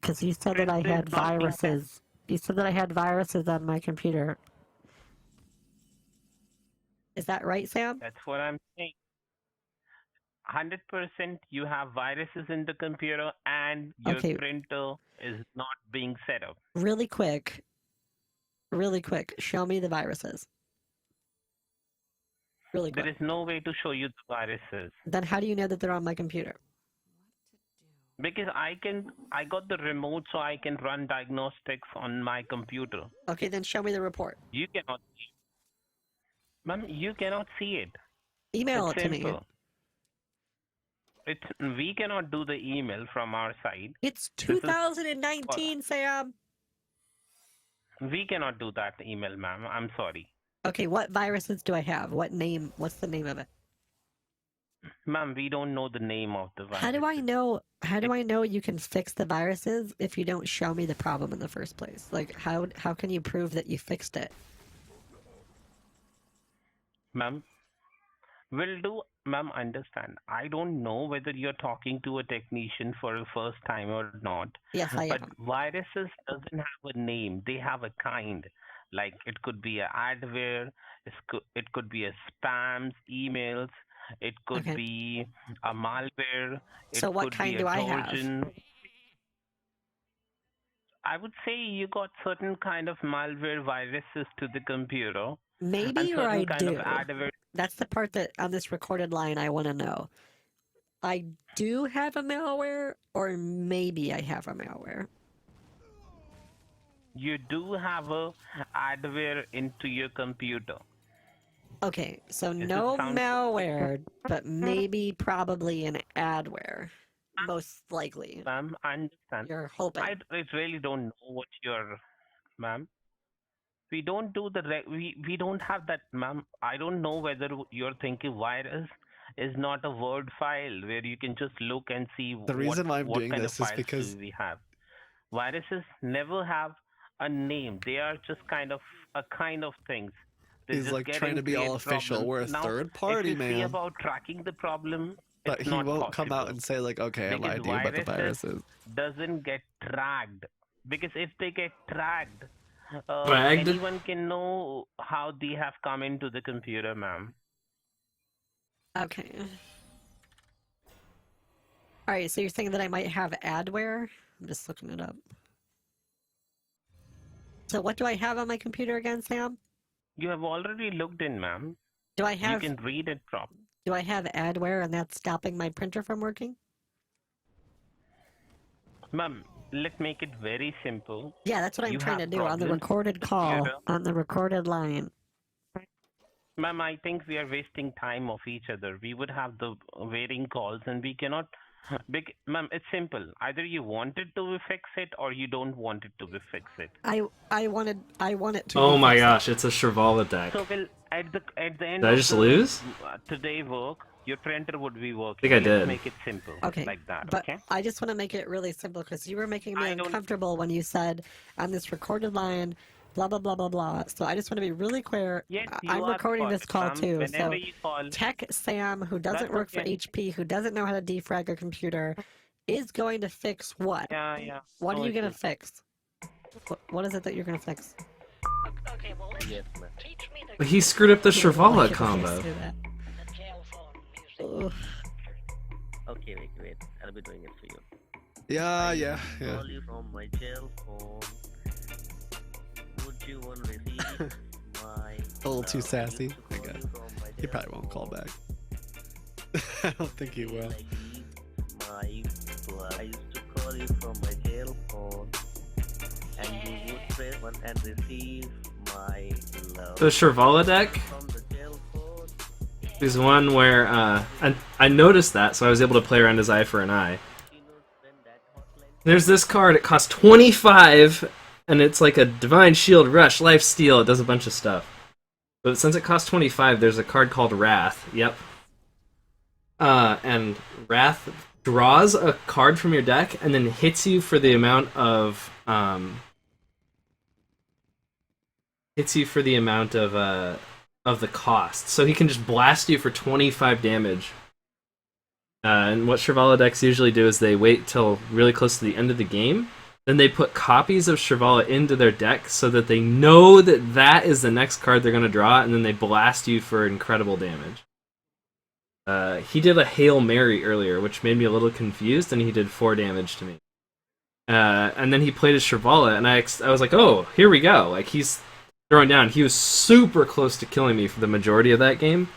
Speaker 2: Because you said that I had viruses. You said that I had viruses on my computer. Is that right, Sam?
Speaker 6: That's what I'm saying. 100% you have viruses in the computer and your
Speaker 2: Okay.
Speaker 6: printer is not being set up.
Speaker 2: Really quick, show me the viruses. Really quick.
Speaker 6: There is no way to show you the viruses.
Speaker 2: Then how do you know that they're on my computer?
Speaker 6: Because I got the remote so I can run diagnostics on my computer.
Speaker 2: Okay, then show me the report.
Speaker 6: You cannot see it. Ma'am, you cannot see it.
Speaker 2: Email
Speaker 6: It's
Speaker 2: it to me.
Speaker 6: simple. We cannot do the email from our side.
Speaker 2: It's 2019, Sam.
Speaker 6: We cannot do that email, ma'am. I'm sorry.
Speaker 2: Okay, what viruses do I have? What's the name of it?
Speaker 6: Ma'am, we don't know the name of the virus.
Speaker 2: How do I know? How do I know you can fix the viruses if you don't show me the problem in the first place? Like, how can you prove that you fixed it?
Speaker 6: Ma'am, ma'am, understand. I don't know whether you're talking to a technician for the first time or not,
Speaker 2: Yes, I
Speaker 6: but
Speaker 2: am.
Speaker 6: viruses doesn't have a name. They have a kind. Like it could be a adware, it could be a spams, emails, it could
Speaker 2: Okay.
Speaker 6: be a malware, it
Speaker 2: So what
Speaker 6: could be
Speaker 2: kind
Speaker 6: a
Speaker 2: do I have?
Speaker 6: Trojan. I would say you got certain kind of malware viruses to the computer and
Speaker 2: Maybe or I
Speaker 6: certain kind of
Speaker 2: do.
Speaker 6: adware.
Speaker 2: That's the part that on this recorded line I want to know. I do have a malware, or maybe I have a malware.
Speaker 6: You do have a adware into your computer.
Speaker 2: Okay, so
Speaker 6: Does it
Speaker 2: no
Speaker 6: sound
Speaker 2: malware, but maybe probably an adware. Most likely.
Speaker 6: ma'am? I understand.
Speaker 2: You're hoping.
Speaker 6: I really don't know what you're, ma'am. We don't do the we don't have that, ma'am. I don't know whether you're thinking virus is not a word file where you can just look and see
Speaker 4: The reason why I'm
Speaker 6: what
Speaker 4: doing
Speaker 6: kind of
Speaker 4: this is
Speaker 6: files
Speaker 4: because
Speaker 6: do we have. Viruses never have a name. They are just kind of a kind of things. They
Speaker 4: he's
Speaker 6: just
Speaker 4: like
Speaker 6: get
Speaker 4: trying
Speaker 6: and
Speaker 4: to be all
Speaker 6: create
Speaker 4: official.
Speaker 6: problems.
Speaker 4: We're a
Speaker 6: Now,
Speaker 4: third
Speaker 6: if
Speaker 4: party,
Speaker 6: you say
Speaker 4: man.
Speaker 6: about tracking the problem,
Speaker 4: But
Speaker 6: it's
Speaker 4: he
Speaker 6: not
Speaker 4: won't come out
Speaker 6: possible
Speaker 4: and say like, okay, I
Speaker 6: because
Speaker 4: lied to you about the
Speaker 6: viruses
Speaker 4: viruses.
Speaker 6: doesn't get tracked. Because if they get tracked,
Speaker 1: Dragged?
Speaker 6: anyone can know how they have come into the computer, ma'am.
Speaker 2: Okay. Alright, so you're saying that I might have adware? I'm just looking it up. So what do I have on my computer again, Sam?
Speaker 6: You have already looked in, ma'am.
Speaker 2: Do I
Speaker 6: You
Speaker 2: have
Speaker 6: can read it properly.
Speaker 2: do I have adware and that's stopping my printer from working?
Speaker 6: Ma'am, let's make it very simple.
Speaker 2: Yeah, that's what I'm
Speaker 6: You
Speaker 2: trying to
Speaker 6: have
Speaker 2: do on the
Speaker 6: problems
Speaker 2: recorded
Speaker 6: with the
Speaker 2: call,
Speaker 6: computer.
Speaker 2: on the recorded line.
Speaker 6: Ma'am, I think we are wasting time of each other. We would have the waiting calls and we cannot. Ma'am, it's simple. Either you wanted to fix it or you don't want it to be fix it.
Speaker 2: I want it to
Speaker 1: Oh
Speaker 2: be
Speaker 1: my
Speaker 2: fixed.
Speaker 1: gosh, it's a Shrivala deck.
Speaker 6: So, well, at the end
Speaker 1: Did I
Speaker 6: of
Speaker 1: just
Speaker 6: the
Speaker 1: lose?
Speaker 6: Today work, your printer would be working.
Speaker 1: I think I
Speaker 6: Let's
Speaker 1: did.
Speaker 6: make it simple.
Speaker 2: Okay,
Speaker 6: Like that,
Speaker 2: but
Speaker 6: okay?
Speaker 2: I just want to make it really simple because you were making me
Speaker 6: I don't-
Speaker 2: uncomfortable when you said on this recorded line, blah blah blah blah blah. So I just want to be really clear.
Speaker 6: Yes, you
Speaker 2: I'm
Speaker 6: are
Speaker 2: recording this
Speaker 6: correct,
Speaker 2: call
Speaker 6: ma'am.
Speaker 2: too.
Speaker 6: Whenever
Speaker 2: So
Speaker 6: you call,
Speaker 2: Tech Sam, who doesn't
Speaker 6: that's
Speaker 2: work for
Speaker 6: okay.
Speaker 2: HP, who doesn't know how to defrag a computer, is going to fix what?
Speaker 6: Yeah.
Speaker 2: What
Speaker 6: No
Speaker 2: are you gonna
Speaker 6: issues.
Speaker 2: fix? What is it that you're gonna fix?
Speaker 5: Okay, well, let's
Speaker 7: Yes, ma'am.
Speaker 5: teach me the,
Speaker 1: But he screwed up the
Speaker 2: He doesn't like
Speaker 1: Shrivala
Speaker 2: it when you
Speaker 1: combo.
Speaker 2: say that.
Speaker 5: the telephone music.
Speaker 2: Ugh.
Speaker 7: Okay, wait. I'll be doing it for you.
Speaker 4: Yeah.
Speaker 7: Call you from my jail phone. Would you want to receive my?
Speaker 4: A little too
Speaker 7: love?
Speaker 4: sassy,
Speaker 7: Used to
Speaker 4: I
Speaker 7: call
Speaker 4: guess.
Speaker 7: you from my
Speaker 4: He
Speaker 7: jail
Speaker 4: probably won't call
Speaker 7: phone.
Speaker 4: back. I don't think he will.
Speaker 7: Like my blood. I used to call you from my jail phone, and you would press one and receive my love.
Speaker 1: The Shrivala deck
Speaker 7: From the jail phone.
Speaker 1: is one where I noticed that, so I was able to play around his eye for an eye.
Speaker 7: You know when that hotline.
Speaker 1: There's this card, it costs 25, and it's like a Divine Shield, Rush, Life Steal, it does a bunch of stuff. But since it costs 25, there's a card called Wrath, yep. And Wrath draws a card from your deck, and then hits you for the amount of, of the cost. So he can just blast you for 25 damage. And what Shrivala decks usually do is they wait till really close to the end of the game. Then they put copies of Shrivala into their deck so that they know that that is the next card they're going to draw, and then they blast you for incredible damage. He did a Hail Mary earlier, which made me a little confused, and he did 4 damage to me. And then he played his Shrivala, and I was like, oh, here we go. Like, he's throwing down. He was super close to killing me for the majority of that game.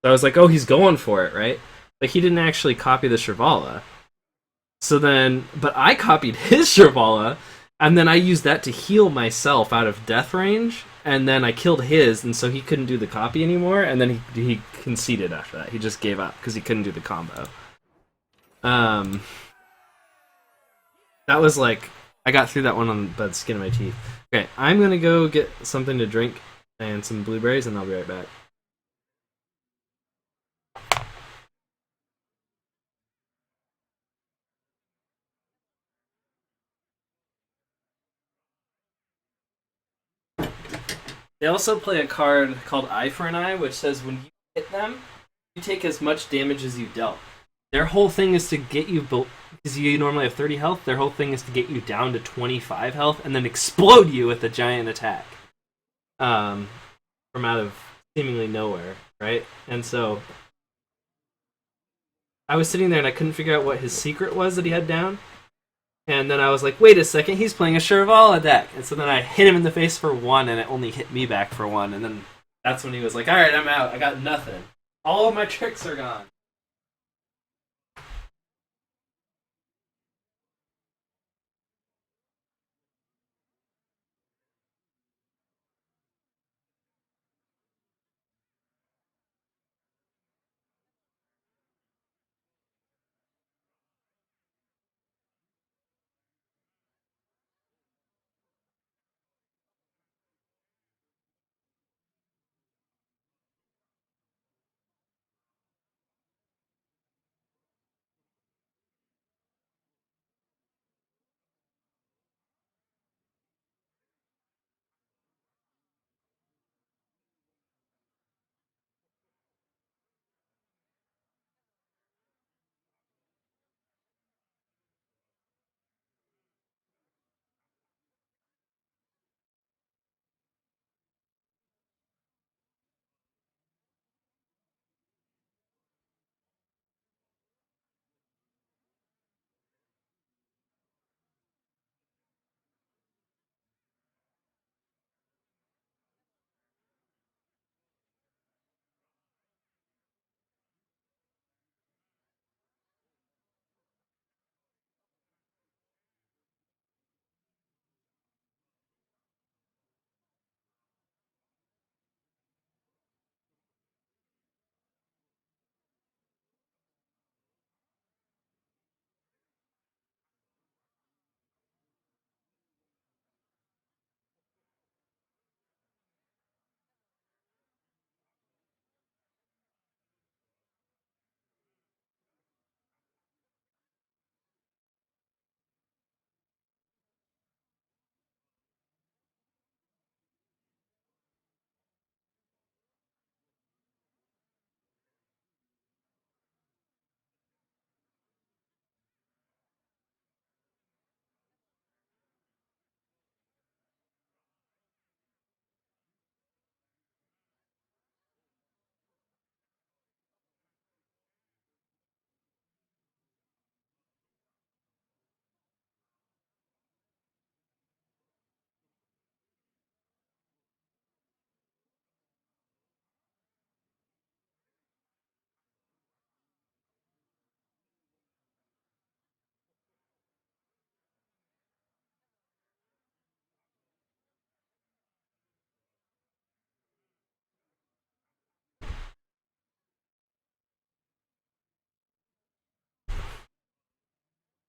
Speaker 1: So I was like, oh, he's going for it, right? Like, he didn't actually copy the Shrivala. So then, but I copied his Shrivala, and then I used that to heal myself out of death range, and then I killed his, and so he couldn't do the copy anymore, and then he conceded after that. He just gave up, because he couldn't do the combo. That was like, I got through that one by the skin of my teeth. Okay, I'm gonna go get something to drink, and some blueberries, and I'll be right back. They also play a card called Eye for an Eye, which says when you hit them, you take as much damage as you dealt. Their whole thing is to get you, because you normally have 30 health, their whole thing is to get you down to 25 health and then explode you with a giant attack. From out of seemingly nowhere, right? And so I was sitting there and I couldn't figure out what his secret was that he had down. And then I was like, wait a second, he's playing a Shirvala deck. And so then I hit him in the face for 1 and it only hit me back for 1. And then that's when he was like, alright, I'm out. I got nothing. All of my tricks are gone.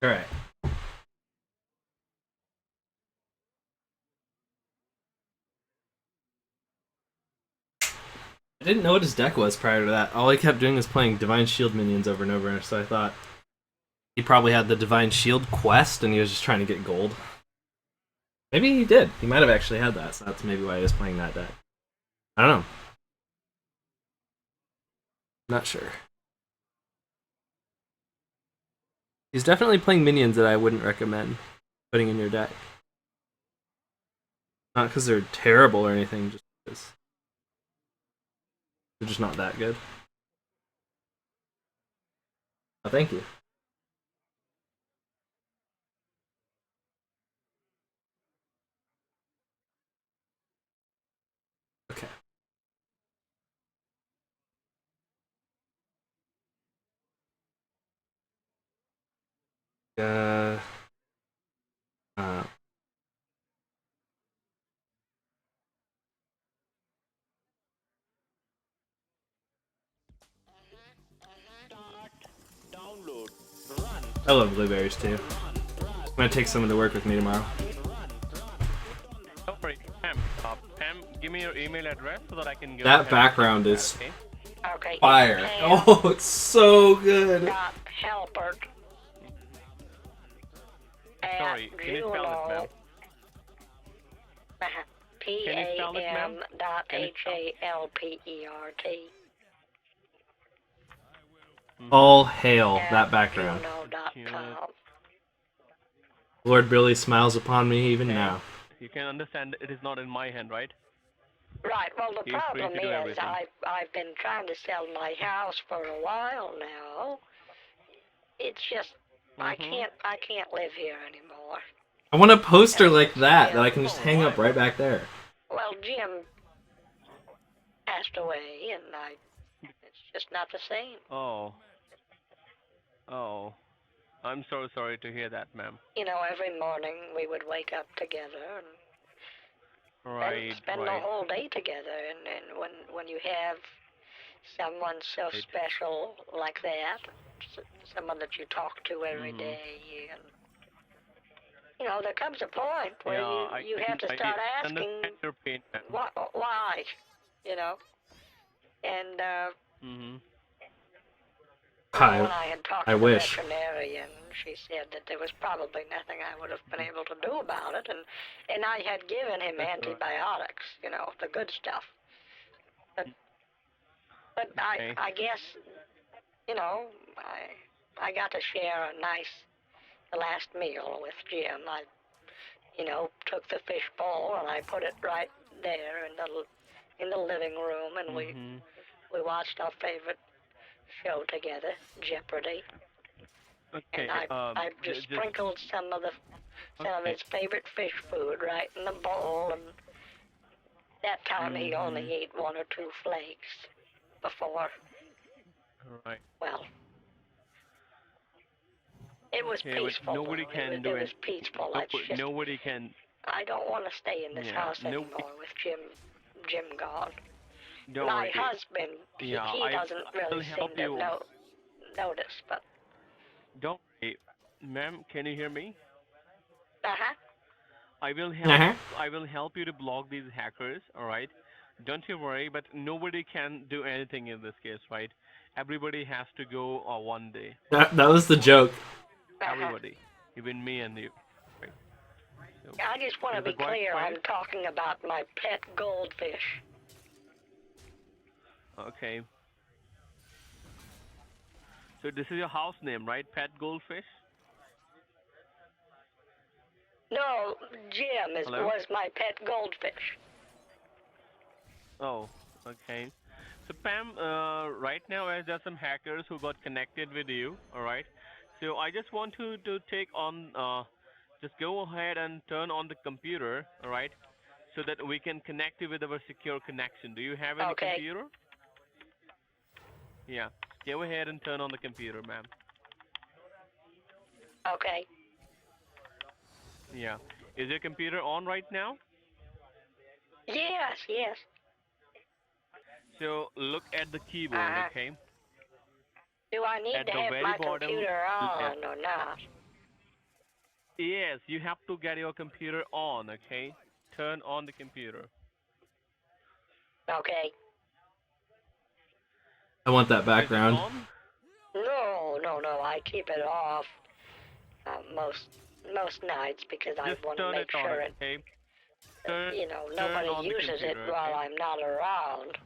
Speaker 1: Alright. I didn't know what his deck was prior to that. All he kept doing was playing Divine Shield minions over and over, so I thought he probably had the Divine Shield quest and he was just trying to get gold. Maybe he did. He might have actually had that, so that's maybe why he was playing that deck. I don't know. Not sure. He's definitely playing minions that I wouldn't recommend putting in your deck. Not because they're terrible or anything, just because they're just not that good. Oh, thank you. Okay. Uh, uh, I love blueberries too. I'm gonna take someone to work with me tomorrow.
Speaker 6: Oh, sorry, Pam. Pam, give me your email address so that I can give.
Speaker 1: That background is
Speaker 5: Okay.
Speaker 1: fire. Oh, it's so good.
Speaker 5: Helpert.
Speaker 6: Sorry, can you spell this, ma'am? Can you spell it, ma'am? Can you spell-
Speaker 2: PAM.HALPERT.
Speaker 1: All hail that background.
Speaker 2: Juno.com.
Speaker 1: Lord Billy smiles upon me even
Speaker 6: Okay.
Speaker 1: now.
Speaker 6: You can understand it is not in my hand, right?
Speaker 2: Right. Well, the
Speaker 6: He's free
Speaker 2: problem
Speaker 6: to do
Speaker 2: is
Speaker 6: everything.
Speaker 2: I've been trying to sell my house for a while now. It's just I can't live here anymore.
Speaker 1: I want a poster like that I can just hang up right back there.
Speaker 2: Well, Jim passed away, and it's just not the same.
Speaker 6: Oh. Oh. I'm so sorry to hear that, ma'am.
Speaker 2: You know, every morning we would wake up together and
Speaker 6: Right,
Speaker 2: spend the
Speaker 6: right.
Speaker 2: whole day together. And when you have someone so
Speaker 6: Right.
Speaker 2: special like that, someone that you talk to every
Speaker 6: Mhm.
Speaker 2: day, and you know, there comes a point where
Speaker 6: Yeah,
Speaker 2: you have to start
Speaker 6: I
Speaker 2: asking
Speaker 6: understand your pain, ma'am.
Speaker 2: why, you know. And
Speaker 6: Mhm.
Speaker 2: well, when I had talked
Speaker 1: I
Speaker 2: to the
Speaker 1: wish.
Speaker 2: veterinarian, she said that there was probably nothing I would have been able to do about it, and I had given him
Speaker 6: That's right.
Speaker 2: antibiotics, you know, the good stuff. But
Speaker 6: Okay.
Speaker 2: I guess, you know, I got to share a nice last meal with Jim. I, you know, took the fish bowl and I put it right there in the living room, and
Speaker 6: Mhm.
Speaker 2: we watched our favorite show together, Jeopardy.
Speaker 6: Okay.
Speaker 2: And I just
Speaker 6: Just
Speaker 2: sprinkled some of
Speaker 6: okay.
Speaker 2: his favorite fish food right in the bowl, and that time he only
Speaker 6: Mhm.
Speaker 2: ate one or two flakes before.
Speaker 6: Right.
Speaker 2: Well, it was
Speaker 6: Okay, but
Speaker 2: peaceful.
Speaker 6: nobody
Speaker 2: Though.
Speaker 6: can
Speaker 2: It
Speaker 6: do
Speaker 2: was
Speaker 6: it.
Speaker 2: peaceful. It's just
Speaker 6: Nobody can.
Speaker 2: I don't want to stay in this
Speaker 6: Yeah.
Speaker 2: house
Speaker 6: Nobody.
Speaker 2: anymore with Jim gone.
Speaker 6: Don't
Speaker 2: My
Speaker 6: worry.
Speaker 2: husband,
Speaker 6: Yeah.
Speaker 2: he
Speaker 6: I
Speaker 2: doesn't
Speaker 6: will
Speaker 2: really
Speaker 6: help
Speaker 2: seem to
Speaker 6: you.
Speaker 2: notice, but
Speaker 6: Don't worry, ma'am. Can you hear me?
Speaker 2: uh-huh.
Speaker 6: I will
Speaker 1: Uh-huh.
Speaker 6: help you to block these hackers. All right. Don't you worry. But nobody can do anything in this case, right? Everybody has to go one day.
Speaker 1: That was the joke.
Speaker 6: Everybody, even me and you. Right. So,
Speaker 2: I just want to
Speaker 6: is the
Speaker 2: be
Speaker 6: guard
Speaker 2: clear.
Speaker 6: quiet?
Speaker 2: I'm talking about my pet goldfish.
Speaker 6: Okay. So this is your house name, right? Pet Goldfish?
Speaker 2: No, Jim
Speaker 6: Hello?
Speaker 2: was my pet goldfish.
Speaker 6: Oh, okay. So Pam, right now as there are some hackers who got connected with you, all right? So I just want to take on, just go ahead and turn on the computer, all right? So that we can connect you with our secure connection. Do you have any
Speaker 2: Okay.
Speaker 6: computer? Yeah. Go ahead and turn on the computer, ma'am.
Speaker 2: Okay.
Speaker 6: Yeah. Is your computer on right now?
Speaker 2: Yes, yes.
Speaker 6: So look at the keyboard,
Speaker 2: Uh-huh.
Speaker 6: okay?
Speaker 2: Do I need
Speaker 6: At
Speaker 2: to
Speaker 6: the
Speaker 2: have
Speaker 6: very
Speaker 2: my
Speaker 6: bottom
Speaker 2: computer
Speaker 6: left.
Speaker 2: on or not?
Speaker 6: Yes, you have to get your computer on, okay? Turn on the computer.
Speaker 2: Okay.
Speaker 1: I want that
Speaker 6: Is it
Speaker 1: background.
Speaker 6: on?
Speaker 2: No. I keep it off most nights because I
Speaker 6: Just
Speaker 2: want to
Speaker 6: turn
Speaker 2: make
Speaker 6: it on,
Speaker 2: sure
Speaker 6: okay? Turn
Speaker 2: you know,
Speaker 6: turn
Speaker 2: nobody
Speaker 6: on the
Speaker 2: uses it
Speaker 6: computer,
Speaker 2: while
Speaker 6: okay?
Speaker 2: I'm not around.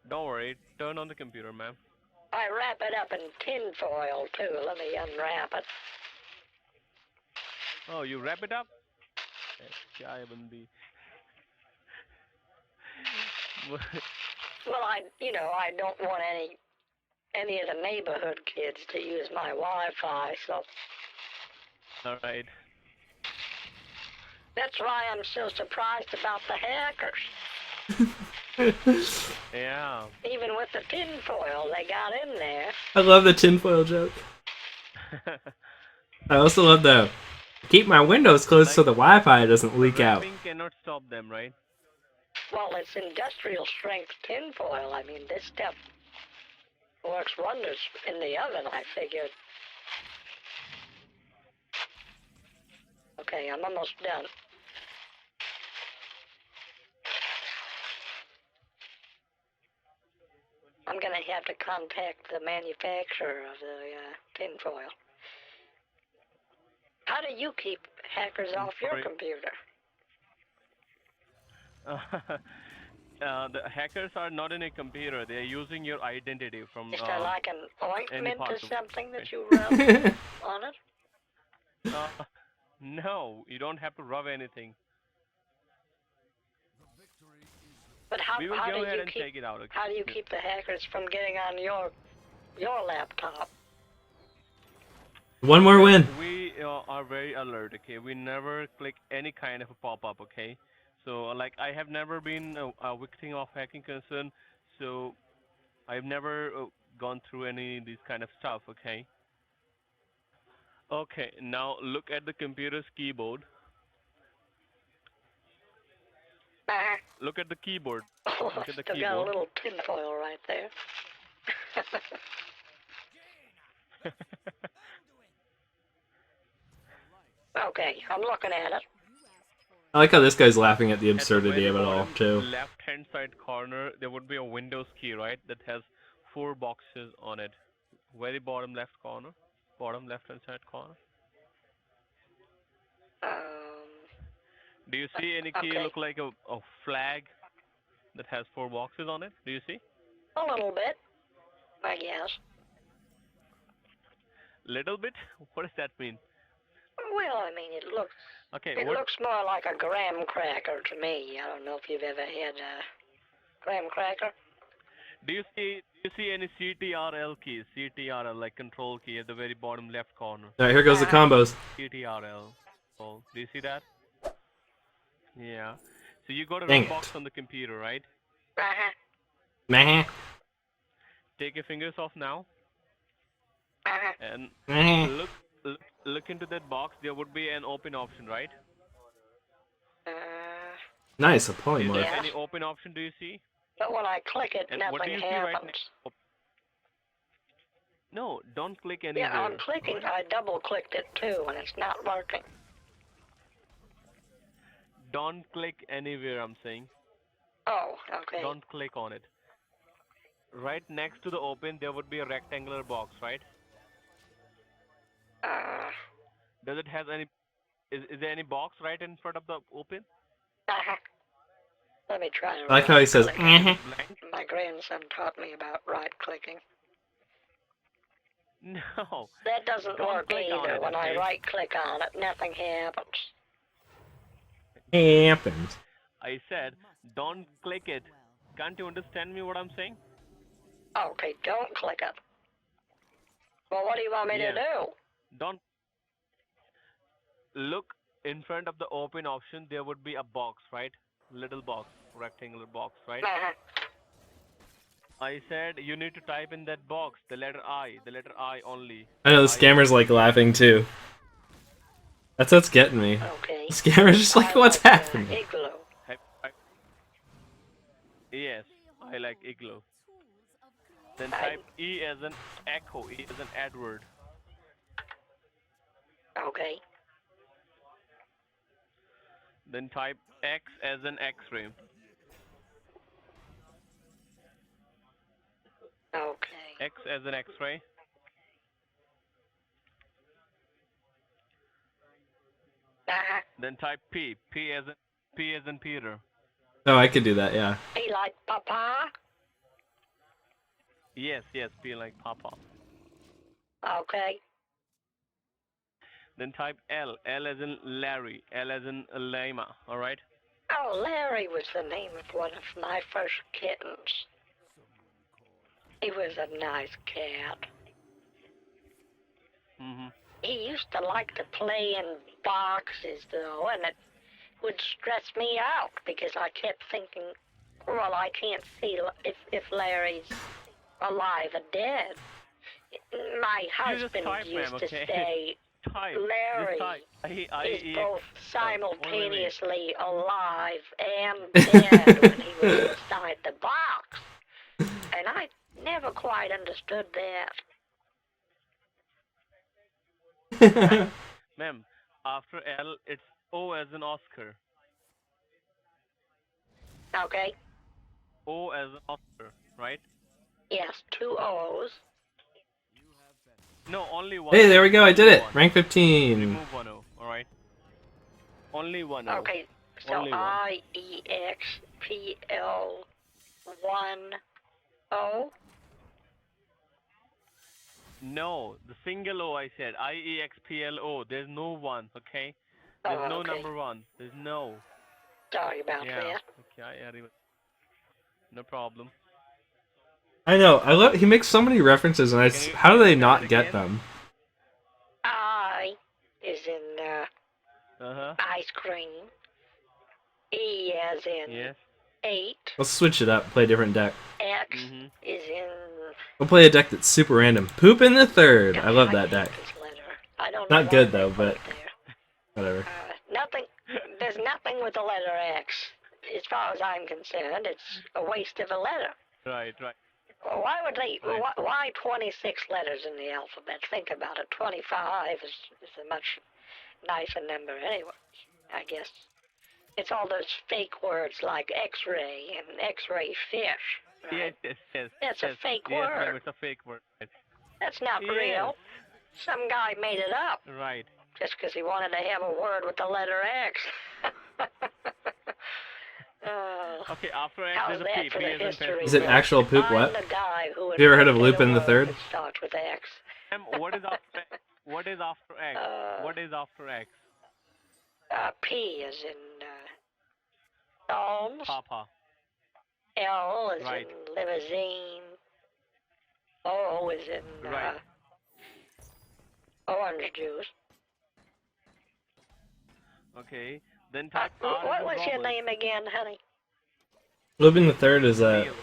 Speaker 6: Don't worry, turn on the computer, ma'am.
Speaker 2: I wrap it up in tin foil too. Let me unwrap it.
Speaker 6: Oh, you wrap it up? क्या है बंदी?
Speaker 2: Well, I don't want any of the neighborhood kids to use my Wi-Fi, so
Speaker 6: All right.
Speaker 2: that's why I'm so surprised about the hackers.
Speaker 6: Yeah.
Speaker 2: Even with the tin foil, they got in there.
Speaker 1: I love the tinfoil joke. I also love the keep my windows closed so the Wi-Fi doesn't leak out.
Speaker 6: Wrapping cannot stop them, right?
Speaker 2: Well, it's industrial strength tin foil. I mean, this stuff works wonders in the oven, I figured. Okay, I'm almost done. I'm gonna have to contact the manufacturer of the tinfoil. How do you keep hackers off your
Speaker 6: sorry.
Speaker 2: computer?
Speaker 8: The hackers are not in a computer. They are using your identity from
Speaker 2: Is there like an
Speaker 8: any
Speaker 2: ointment or
Speaker 8: part of
Speaker 2: something
Speaker 8: the
Speaker 2: that you rub on it?
Speaker 8: uh, no, you don't have to rub anything.
Speaker 2: But how
Speaker 8: We will
Speaker 2: how
Speaker 8: go
Speaker 2: do
Speaker 8: ahead
Speaker 2: you
Speaker 8: and
Speaker 2: keep
Speaker 8: check it out. Okay?
Speaker 2: how do you keep the hackers from getting on your laptop?
Speaker 1: One more win.
Speaker 8: We are very alert. Okay, we never click any kind of a pop-up. Okay, so like I have never been a victim of hacking concern, so I've never gone through any these kind of stuff. Okay. Okay, now look at the computer's keyboard.
Speaker 2: Uh-huh.
Speaker 8: Look at the keyboard.
Speaker 2: Oh,
Speaker 8: Look at the
Speaker 2: still got a
Speaker 8: keyboard.
Speaker 2: little tinfoil right there. Okay, I'm looking at it.
Speaker 1: I like how this guy's laughing at the
Speaker 8: At the
Speaker 1: absurdity
Speaker 8: very
Speaker 1: of it all,
Speaker 8: bottom
Speaker 1: too.
Speaker 8: left-hand side corner, there would be a Windows key, right? That has 4 boxes on it. Very bottom left corner. Bottom left-hand side corner. Do you see any key
Speaker 2: Okay.
Speaker 8: look like a flag that has 4 boxes on it? Do you see?
Speaker 2: A little bit, I guess.
Speaker 8: Little bit? What does that mean?
Speaker 2: Well, I mean, it looks
Speaker 8: Okay,
Speaker 2: it
Speaker 8: what?
Speaker 2: looks more like a graham cracker to me. I don't know if you've ever had a graham cracker.
Speaker 8: Do you see any CTRL keys? CTRL like control key at the very bottom left corner.
Speaker 1: Alright, here goes the combos.
Speaker 8: CTRL. Oh, do you see that? Yeah. So you got a
Speaker 1: Dang
Speaker 8: red box
Speaker 1: it.
Speaker 8: on the computer, right?
Speaker 2: Uh-huh.
Speaker 1: Meh.
Speaker 8: Take your fingers off now
Speaker 2: Uh-huh.
Speaker 8: and
Speaker 1: Meh.
Speaker 8: look into that box. There would be an open option, right?
Speaker 1: Nice, a
Speaker 8: Is
Speaker 1: polymorph.
Speaker 8: there
Speaker 2: Yeah.
Speaker 8: any open option? Do you see?
Speaker 2: But when I click it,
Speaker 8: And what do
Speaker 2: nothing
Speaker 8: you see right
Speaker 2: happens.
Speaker 8: now? No, don't click anywhere.
Speaker 2: Yeah, I'm clicking. I double-clicked it too, and it's not working.
Speaker 8: Don't click anywhere, I'm saying.
Speaker 2: Oh, okay.
Speaker 8: Don't click on it. Right next to the open, there would be a rectangular box, right? Does it have any? Is there any box right in front of the open?
Speaker 2: Uh-huh. Let me try to
Speaker 1: I like how he says,
Speaker 2: right-click.
Speaker 8: Blank?
Speaker 2: My grandson taught me about right-clicking.
Speaker 8: No.
Speaker 2: That doesn't
Speaker 8: Don't
Speaker 2: work
Speaker 8: click on
Speaker 2: either.
Speaker 8: it,
Speaker 2: When I
Speaker 8: okay?
Speaker 2: right-click on it, nothing happens.
Speaker 1: Happens.
Speaker 8: I said, don't click it. Can't you understand me what I'm saying?
Speaker 2: Okay, don't click it. Well, what do you want me
Speaker 8: Yeah.
Speaker 2: to do?
Speaker 8: Don't look in front of the open option. There would be a box, right? Little box, rectangular box, right?
Speaker 2: Uh-huh.
Speaker 8: I said you need to type in that box the letter I only.
Speaker 1: I know the scammer's like laughing too. That's what's getting me.
Speaker 2: Okay.
Speaker 1: The scammer's just like, what's happening?
Speaker 2: Igloo.
Speaker 8: Yes, I like igloo. Then type E as an echo, E as an Edward.
Speaker 2: Okay.
Speaker 8: Then type X as an X-ray.
Speaker 2: Okay.
Speaker 8: X as an X-ray.
Speaker 2: Uh-huh.
Speaker 8: Then type P as in Peter.
Speaker 1: Oh, I could do that, yeah.
Speaker 2: He like Papa?
Speaker 8: Yes, P like Papa.
Speaker 2: Okay.
Speaker 8: Then type L as in Larry, L as in Lima, alright?
Speaker 2: Oh, Larry was the name of one of my first kittens. He was a nice cat.
Speaker 8: Mm-hmm.
Speaker 2: He used to like to play in boxes, though, and it would stress me out because I kept thinking, well, I can't see if Larry's alive or dead. My husband
Speaker 8: type,
Speaker 2: used
Speaker 8: ma'am,
Speaker 2: to
Speaker 8: okay?
Speaker 2: say
Speaker 8: Type.
Speaker 2: Larry
Speaker 8: Just type.
Speaker 2: is both simultaneously alive and
Speaker 1: wait.
Speaker 2: dead when he was inside the box. And I never quite understood that.
Speaker 8: Ma'am, after L, it's O as in Oscar.
Speaker 2: Okay?
Speaker 8: O as in Oscar, right?
Speaker 2: Yes, 2 O's.
Speaker 8: No, only one.
Speaker 1: Hey, there we go, I did it!
Speaker 8: One.
Speaker 1: Rank 15!
Speaker 8: Remove one O, alright? Only one O.
Speaker 2: Okay,
Speaker 5: So
Speaker 8: Only one.
Speaker 5: IEXPL10.
Speaker 8: No, the single O I said. IEXPLO. There's no one, okay? There's
Speaker 5: Oh,
Speaker 8: no
Speaker 5: okay.
Speaker 8: number one. There's no.
Speaker 5: Sorry about
Speaker 8: Yeah.
Speaker 5: that.
Speaker 8: Okay, no problem.
Speaker 1: I know. I love. He makes so many references, and how do they not
Speaker 8: say
Speaker 1: get
Speaker 8: it
Speaker 1: them?
Speaker 5: I is in
Speaker 8: Uh-huh.
Speaker 5: ice cream. E as in
Speaker 8: Yes.
Speaker 5: 8.
Speaker 1: Let's switch it up. Play a different deck.
Speaker 5: X
Speaker 8: Mhm.
Speaker 5: is in.
Speaker 1: We'll play a deck that's super random. Poop in the third. I love that deck.
Speaker 5: This letter. I don't know
Speaker 1: Not
Speaker 5: why
Speaker 1: good
Speaker 5: they
Speaker 1: though,
Speaker 5: put
Speaker 1: but
Speaker 5: it there.
Speaker 1: whatever.
Speaker 5: Nothing. There's nothing with the letter X. As far as I'm concerned, it's a waste of a letter.
Speaker 8: Right.
Speaker 5: Well, why would they?
Speaker 8: Right.
Speaker 5: Why 26 letters in the alphabet? Think about it. 25 is a much nicer number anyway. I guess it's all those fake words like X-ray and X-ray fish. Right?
Speaker 8: Yes.
Speaker 5: That's a fake
Speaker 8: Yes,
Speaker 5: word.
Speaker 8: ma'am, it's a fake word. Right.
Speaker 5: That's not
Speaker 8: Yes.
Speaker 5: real. Some guy made it up
Speaker 8: Right.
Speaker 5: just because he wanted to have a word with the letter X.
Speaker 8: Okay, after X
Speaker 5: How's
Speaker 8: there's a
Speaker 5: that
Speaker 8: P.
Speaker 5: for
Speaker 8: P
Speaker 5: the
Speaker 8: as in
Speaker 5: history?
Speaker 8: pencil.
Speaker 1: Is it actual poop?
Speaker 5: I'm
Speaker 1: What?
Speaker 5: the guy who
Speaker 1: Have you ever heard of
Speaker 5: invented
Speaker 1: Lupin
Speaker 5: a
Speaker 1: the
Speaker 5: word
Speaker 1: Third?
Speaker 5: that starts with X.
Speaker 8: Ma'am, what is after X? What is after X? What is after X?
Speaker 5: P is in Psalms.
Speaker 8: Papa.
Speaker 5: L is
Speaker 8: Right.
Speaker 5: in limousine. O is in
Speaker 8: Right.
Speaker 5: orange juice.
Speaker 8: Okay. Then type R
Speaker 5: What
Speaker 8: as in
Speaker 5: was your
Speaker 8: Robert.
Speaker 5: name again, honey?
Speaker 1: Lupin the Third is a
Speaker 8: Neil.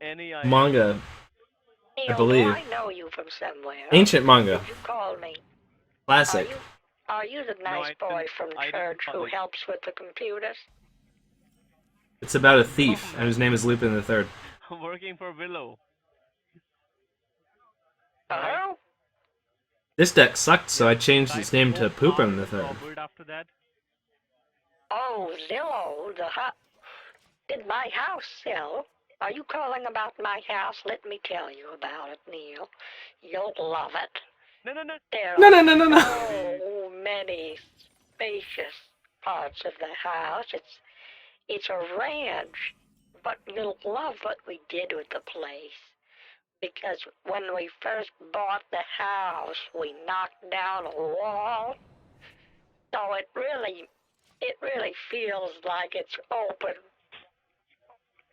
Speaker 8: N-E-I-L.
Speaker 1: manga,
Speaker 5: Neil,
Speaker 1: believe.
Speaker 5: do I know you from somewhere?
Speaker 1: ancient manga,
Speaker 5: Did you call me?
Speaker 1: classic.
Speaker 5: Are you the nice boy from
Speaker 8: I didn't
Speaker 5: church
Speaker 8: call
Speaker 5: who
Speaker 8: you.
Speaker 5: helps with the computers?
Speaker 1: It's about a thief, and his name is Lupin the Third.
Speaker 8: I'm working for Willow.
Speaker 5: Oh?
Speaker 1: This deck sucked, so I changed
Speaker 8: Type
Speaker 1: its name to
Speaker 8: O
Speaker 1: Poopin
Speaker 8: R
Speaker 1: the
Speaker 8: as
Speaker 1: Third.
Speaker 8: Robert after that.
Speaker 5: Oh, Zillow, did my house sell? Are you calling about my house? Let me tell you about it, Neil. You'll love it.
Speaker 8: No.
Speaker 5: There
Speaker 1: No.
Speaker 5: are so many spacious parts of the house. It's a ranch, but you'll love what we did with the place. Because when we first bought the house, we knocked down a wall. So it really feels like it's open.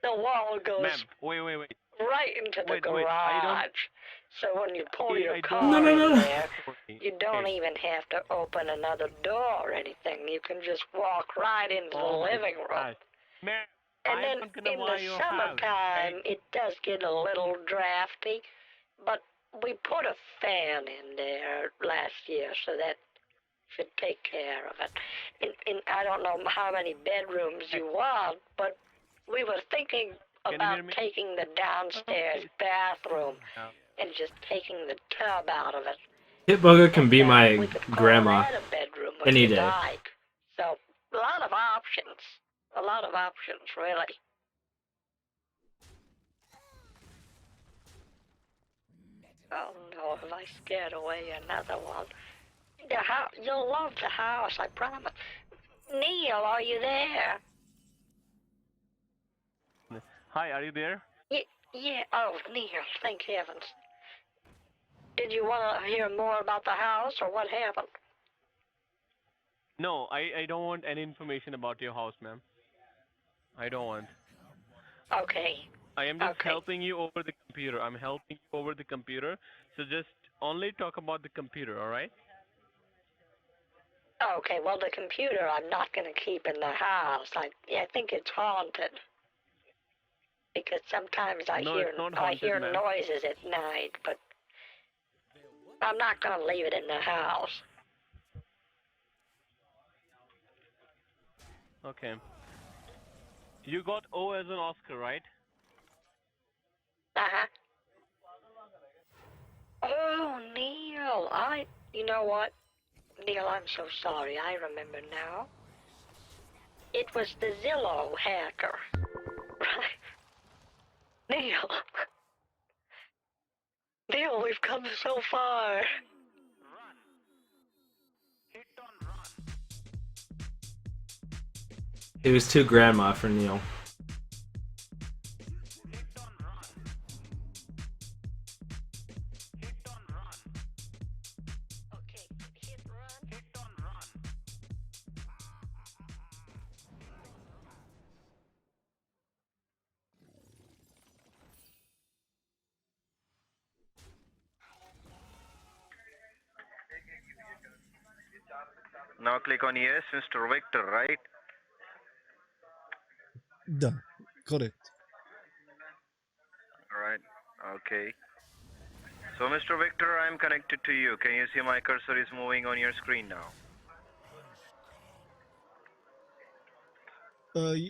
Speaker 5: The wall goes
Speaker 8: Ma'am, wait.
Speaker 5: right into the
Speaker 8: Wait,
Speaker 5: garage.
Speaker 8: I don't-
Speaker 5: So when you pull
Speaker 8: Okay,
Speaker 5: your
Speaker 8: I
Speaker 5: car
Speaker 8: don't-
Speaker 5: in there,
Speaker 8: Okay.
Speaker 5: you don't even have to open another door or anything. You can just walk right into the
Speaker 8: Oh my
Speaker 5: living room.
Speaker 8: gosh. Ma'am,
Speaker 5: And
Speaker 8: I'm
Speaker 5: then
Speaker 8: not gonna
Speaker 5: in
Speaker 8: buy
Speaker 5: the
Speaker 8: your
Speaker 5: summertime,
Speaker 8: house.
Speaker 5: it does get a little drafty, but we put a fan in there last year, so that should take care of it. And I don't know how many bedrooms you want, but we were thinking
Speaker 8: Can you
Speaker 5: about
Speaker 8: hear me?
Speaker 5: taking the downstairs
Speaker 8: Okay.
Speaker 5: bathroom
Speaker 8: No.
Speaker 5: and just taking the tub out of it.
Speaker 1: Kitboga can be
Speaker 5: And,
Speaker 1: my
Speaker 5: we could call
Speaker 1: grandma
Speaker 5: that a bedroom if
Speaker 1: any
Speaker 5: you
Speaker 1: day.
Speaker 5: like. So a lot of options. A lot of options, really. Oh no, have I scared away another one? You'll love the house, I promise. Neil, are you there?
Speaker 8: Hi, are you there?
Speaker 5: Yeah. Oh, Neil, thank heavens. Did you want to hear more about the house, or what happened?
Speaker 8: No, I don't want any information about your house, ma'am. I don't want.
Speaker 5: Okay.
Speaker 8: I am just
Speaker 5: Okay.
Speaker 8: helping you over the computer. I'm helping you over the computer. So just only talk about the computer, alright?
Speaker 5: Okay, well, the computer I'm not going to keep in the house. I think it's haunted. Because sometimes I
Speaker 8: No, it's not
Speaker 5: I
Speaker 8: haunted,
Speaker 5: hear
Speaker 8: ma'am.
Speaker 5: noises at night, but I'm not going to leave it in the house.
Speaker 8: Okay. You got O as an Oscar, right?
Speaker 5: Uh-huh. Oh, Neil, you know what? Neil, I'm so sorry. I remember now. It was the Zillow hacker. Right? Neil. Neil, we've come so far.
Speaker 1: He was too grandma for Neil.
Speaker 5: Okay, hit run.
Speaker 9: Now click on yes, Mr. Victor, right?
Speaker 4: Duh. Correct.
Speaker 9: Alright. Okay. So, Mr. Victor, I'm connected to you. Can you see my cursor is moving on your screen now?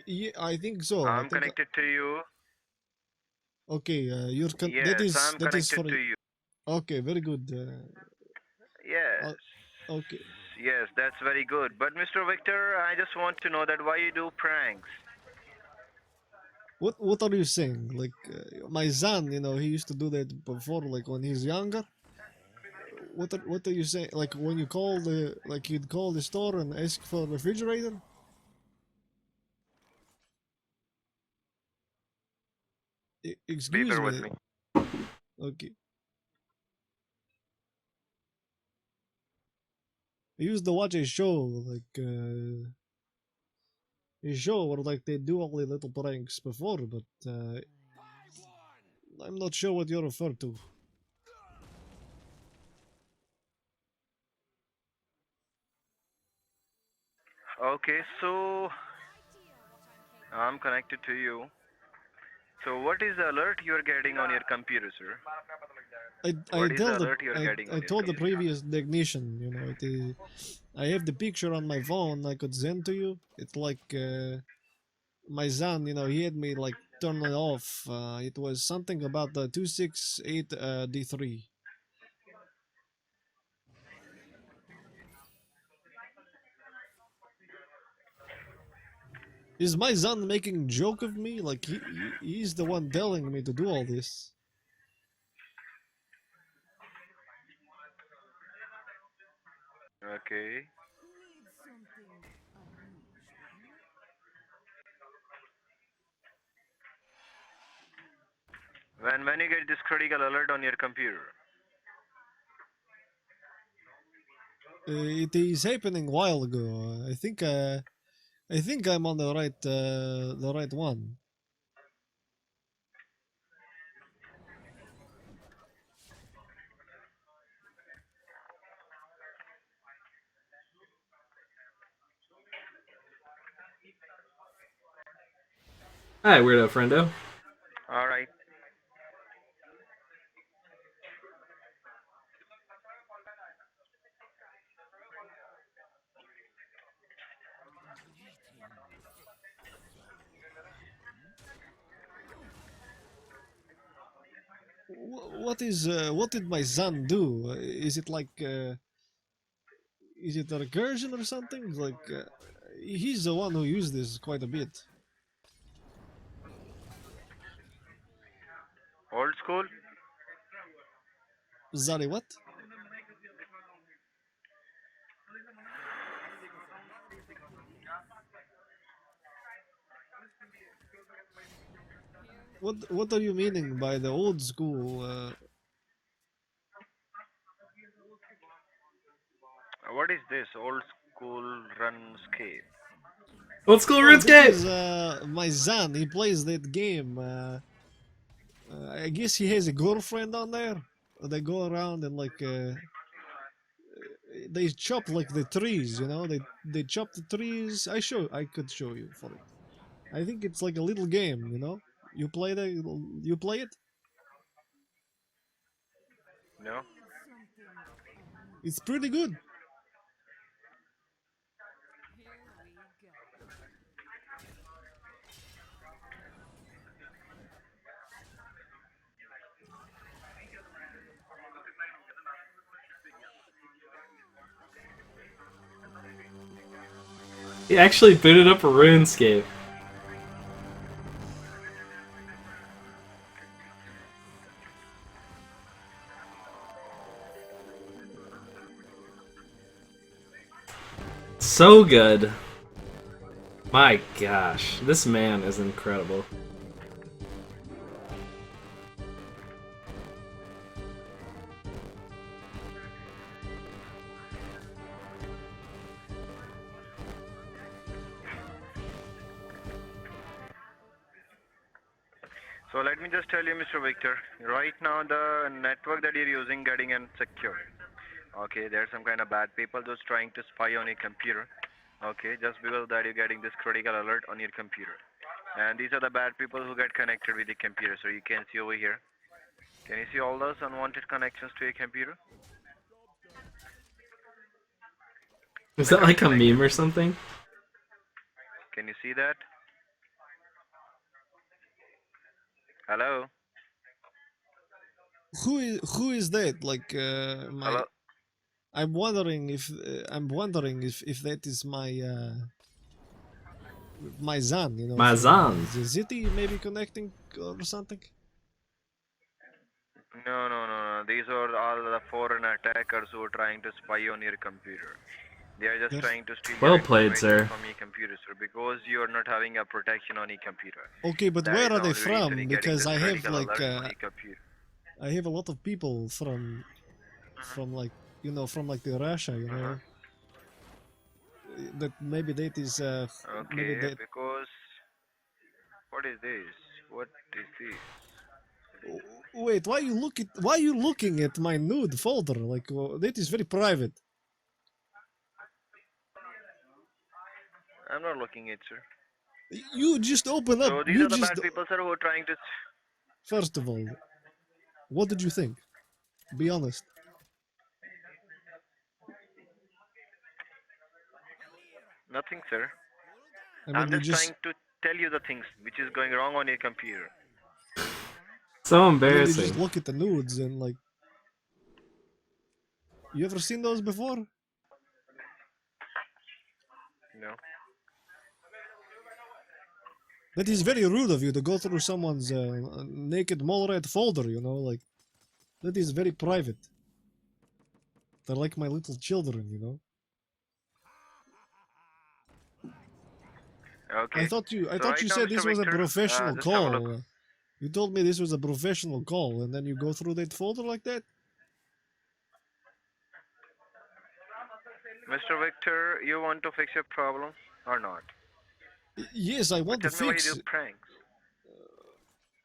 Speaker 4: Yeah, I think so.
Speaker 9: I'm connected to you.
Speaker 4: Okay,
Speaker 9: Yes, I'm
Speaker 4: that is
Speaker 9: connected
Speaker 4: for.
Speaker 9: to you.
Speaker 4: Okay, very good.
Speaker 9: Yes.
Speaker 4: Okay.
Speaker 9: Yes, that's very good. But, Mr. Victor, I just want to know that why you do pranks.
Speaker 4: What are you saying? Like my son, he used to do that before, like when he's younger. What are you saying? Like when you call you'd call the store and ask for a refrigerator? Excuse
Speaker 9: Bear with
Speaker 4: me.
Speaker 9: me.
Speaker 4: Okay. I used to watch a show where like they do all the little pranks before, but I'm not sure what you refer to.
Speaker 9: Okay, so I'm connected to you. So, what is the alert you're getting on your computer, sir? What is the alert you're getting on
Speaker 4: I
Speaker 9: your
Speaker 4: told the
Speaker 9: computer?
Speaker 4: previous technician, I have the picture on my phone I could send to you. It's like my son, he had me like turn it off. It was something about the 268 D3. Is my son making joke of me? Like he's the one telling me to do all this.
Speaker 9: Okay. When you get this critical alert on your computer.
Speaker 4: It is happening a while ago. I think I'm on the right one.
Speaker 1: Hi, weirdo friendo.
Speaker 9: All right.
Speaker 4: What did my son do? Is it like is it a recursion or something? Like he's the one who used this quite a bit.
Speaker 9: Old school?
Speaker 4: Sorry, what? What are you meaning by the old school?
Speaker 9: What is this? Old school runescape.
Speaker 1: Old school
Speaker 4: Oh, that
Speaker 1: RuneScape!
Speaker 4: is my son. He plays that game. I guess he has a girlfriend on there. They go around and like they chop like the trees. They chop the trees. I could show you for it. I think it's like a little game. You play it.
Speaker 9: No?
Speaker 4: It's pretty good.
Speaker 1: He actually booted up a RuneScape. So good. My gosh, this man is incredible.
Speaker 9: So let me just tell you, Mr. Victor, right now the network that you're using getting insecure. Okay, there's some kind of bad people just trying to spy on your computer. Okay, just because of that you're getting this critical alert on your computer. And these are the bad people who get connected with the computer. So you can see over here. Can you see all those unwanted connections to your computer?
Speaker 1: Is that like a meme or something?
Speaker 9: Can you see that? Hello?
Speaker 4: Who is that? Like my.
Speaker 9: Hello?
Speaker 4: I'm wondering if that is my Zan, you know, from
Speaker 1: Mazan.
Speaker 4: the city, maybe connecting or something.
Speaker 9: No, no, no, no. These are all the foreign attackers who are trying to spy on your computer. They are just
Speaker 4: Yes.
Speaker 9: trying to steal
Speaker 1: Well
Speaker 9: your
Speaker 1: played,
Speaker 9: information
Speaker 1: sir.
Speaker 9: from your computer, sir, because you are not having a protection on your computer.
Speaker 4: Okay, but
Speaker 9: That
Speaker 4: where
Speaker 9: is
Speaker 4: are
Speaker 9: the
Speaker 4: they
Speaker 9: only reason
Speaker 4: from?
Speaker 9: you're getting
Speaker 4: Because
Speaker 9: this
Speaker 4: I have
Speaker 9: critical
Speaker 4: like
Speaker 9: alert on your computer.
Speaker 4: I have a lot of people from like from like the Russia, you know. That maybe that is maybe
Speaker 9: Okay,
Speaker 4: that.
Speaker 9: because what is this? What is this?
Speaker 4: Wait, why you looking at my nude folder? Like that is very private.
Speaker 9: I'm not looking at, sir.
Speaker 4: You just open up.
Speaker 9: So these
Speaker 4: You
Speaker 9: are the
Speaker 4: just
Speaker 9: bad people, sir, who are trying to.
Speaker 4: first of all, what did you think? Be honest.
Speaker 9: Nothing, sir.
Speaker 4: I mean,
Speaker 9: I'm
Speaker 4: you
Speaker 9: just
Speaker 4: just
Speaker 9: trying to tell you the things which is going wrong on your computer.
Speaker 1: So
Speaker 4: I mean, you
Speaker 1: embarrassing.
Speaker 4: just look at the nudes and like. You ever seen those before?
Speaker 9: No.
Speaker 4: That is very rude of you to go through someone's naked mole rat folder. You know, like that is very private. They're like my little children. You know.
Speaker 9: Okay.
Speaker 4: I
Speaker 9: So
Speaker 4: thought
Speaker 9: right
Speaker 4: you
Speaker 9: now,
Speaker 4: said
Speaker 9: Mr.
Speaker 4: this was a
Speaker 9: Victor,
Speaker 4: professional
Speaker 9: just have a look.
Speaker 4: call. You told me this was a professional call, and then you go through that folder like that.
Speaker 9: Mr. Victor, you want to fix your problem or not?
Speaker 4: Yes, I
Speaker 9: But
Speaker 4: want to
Speaker 9: tell me why you
Speaker 4: fix.
Speaker 9: do pranks.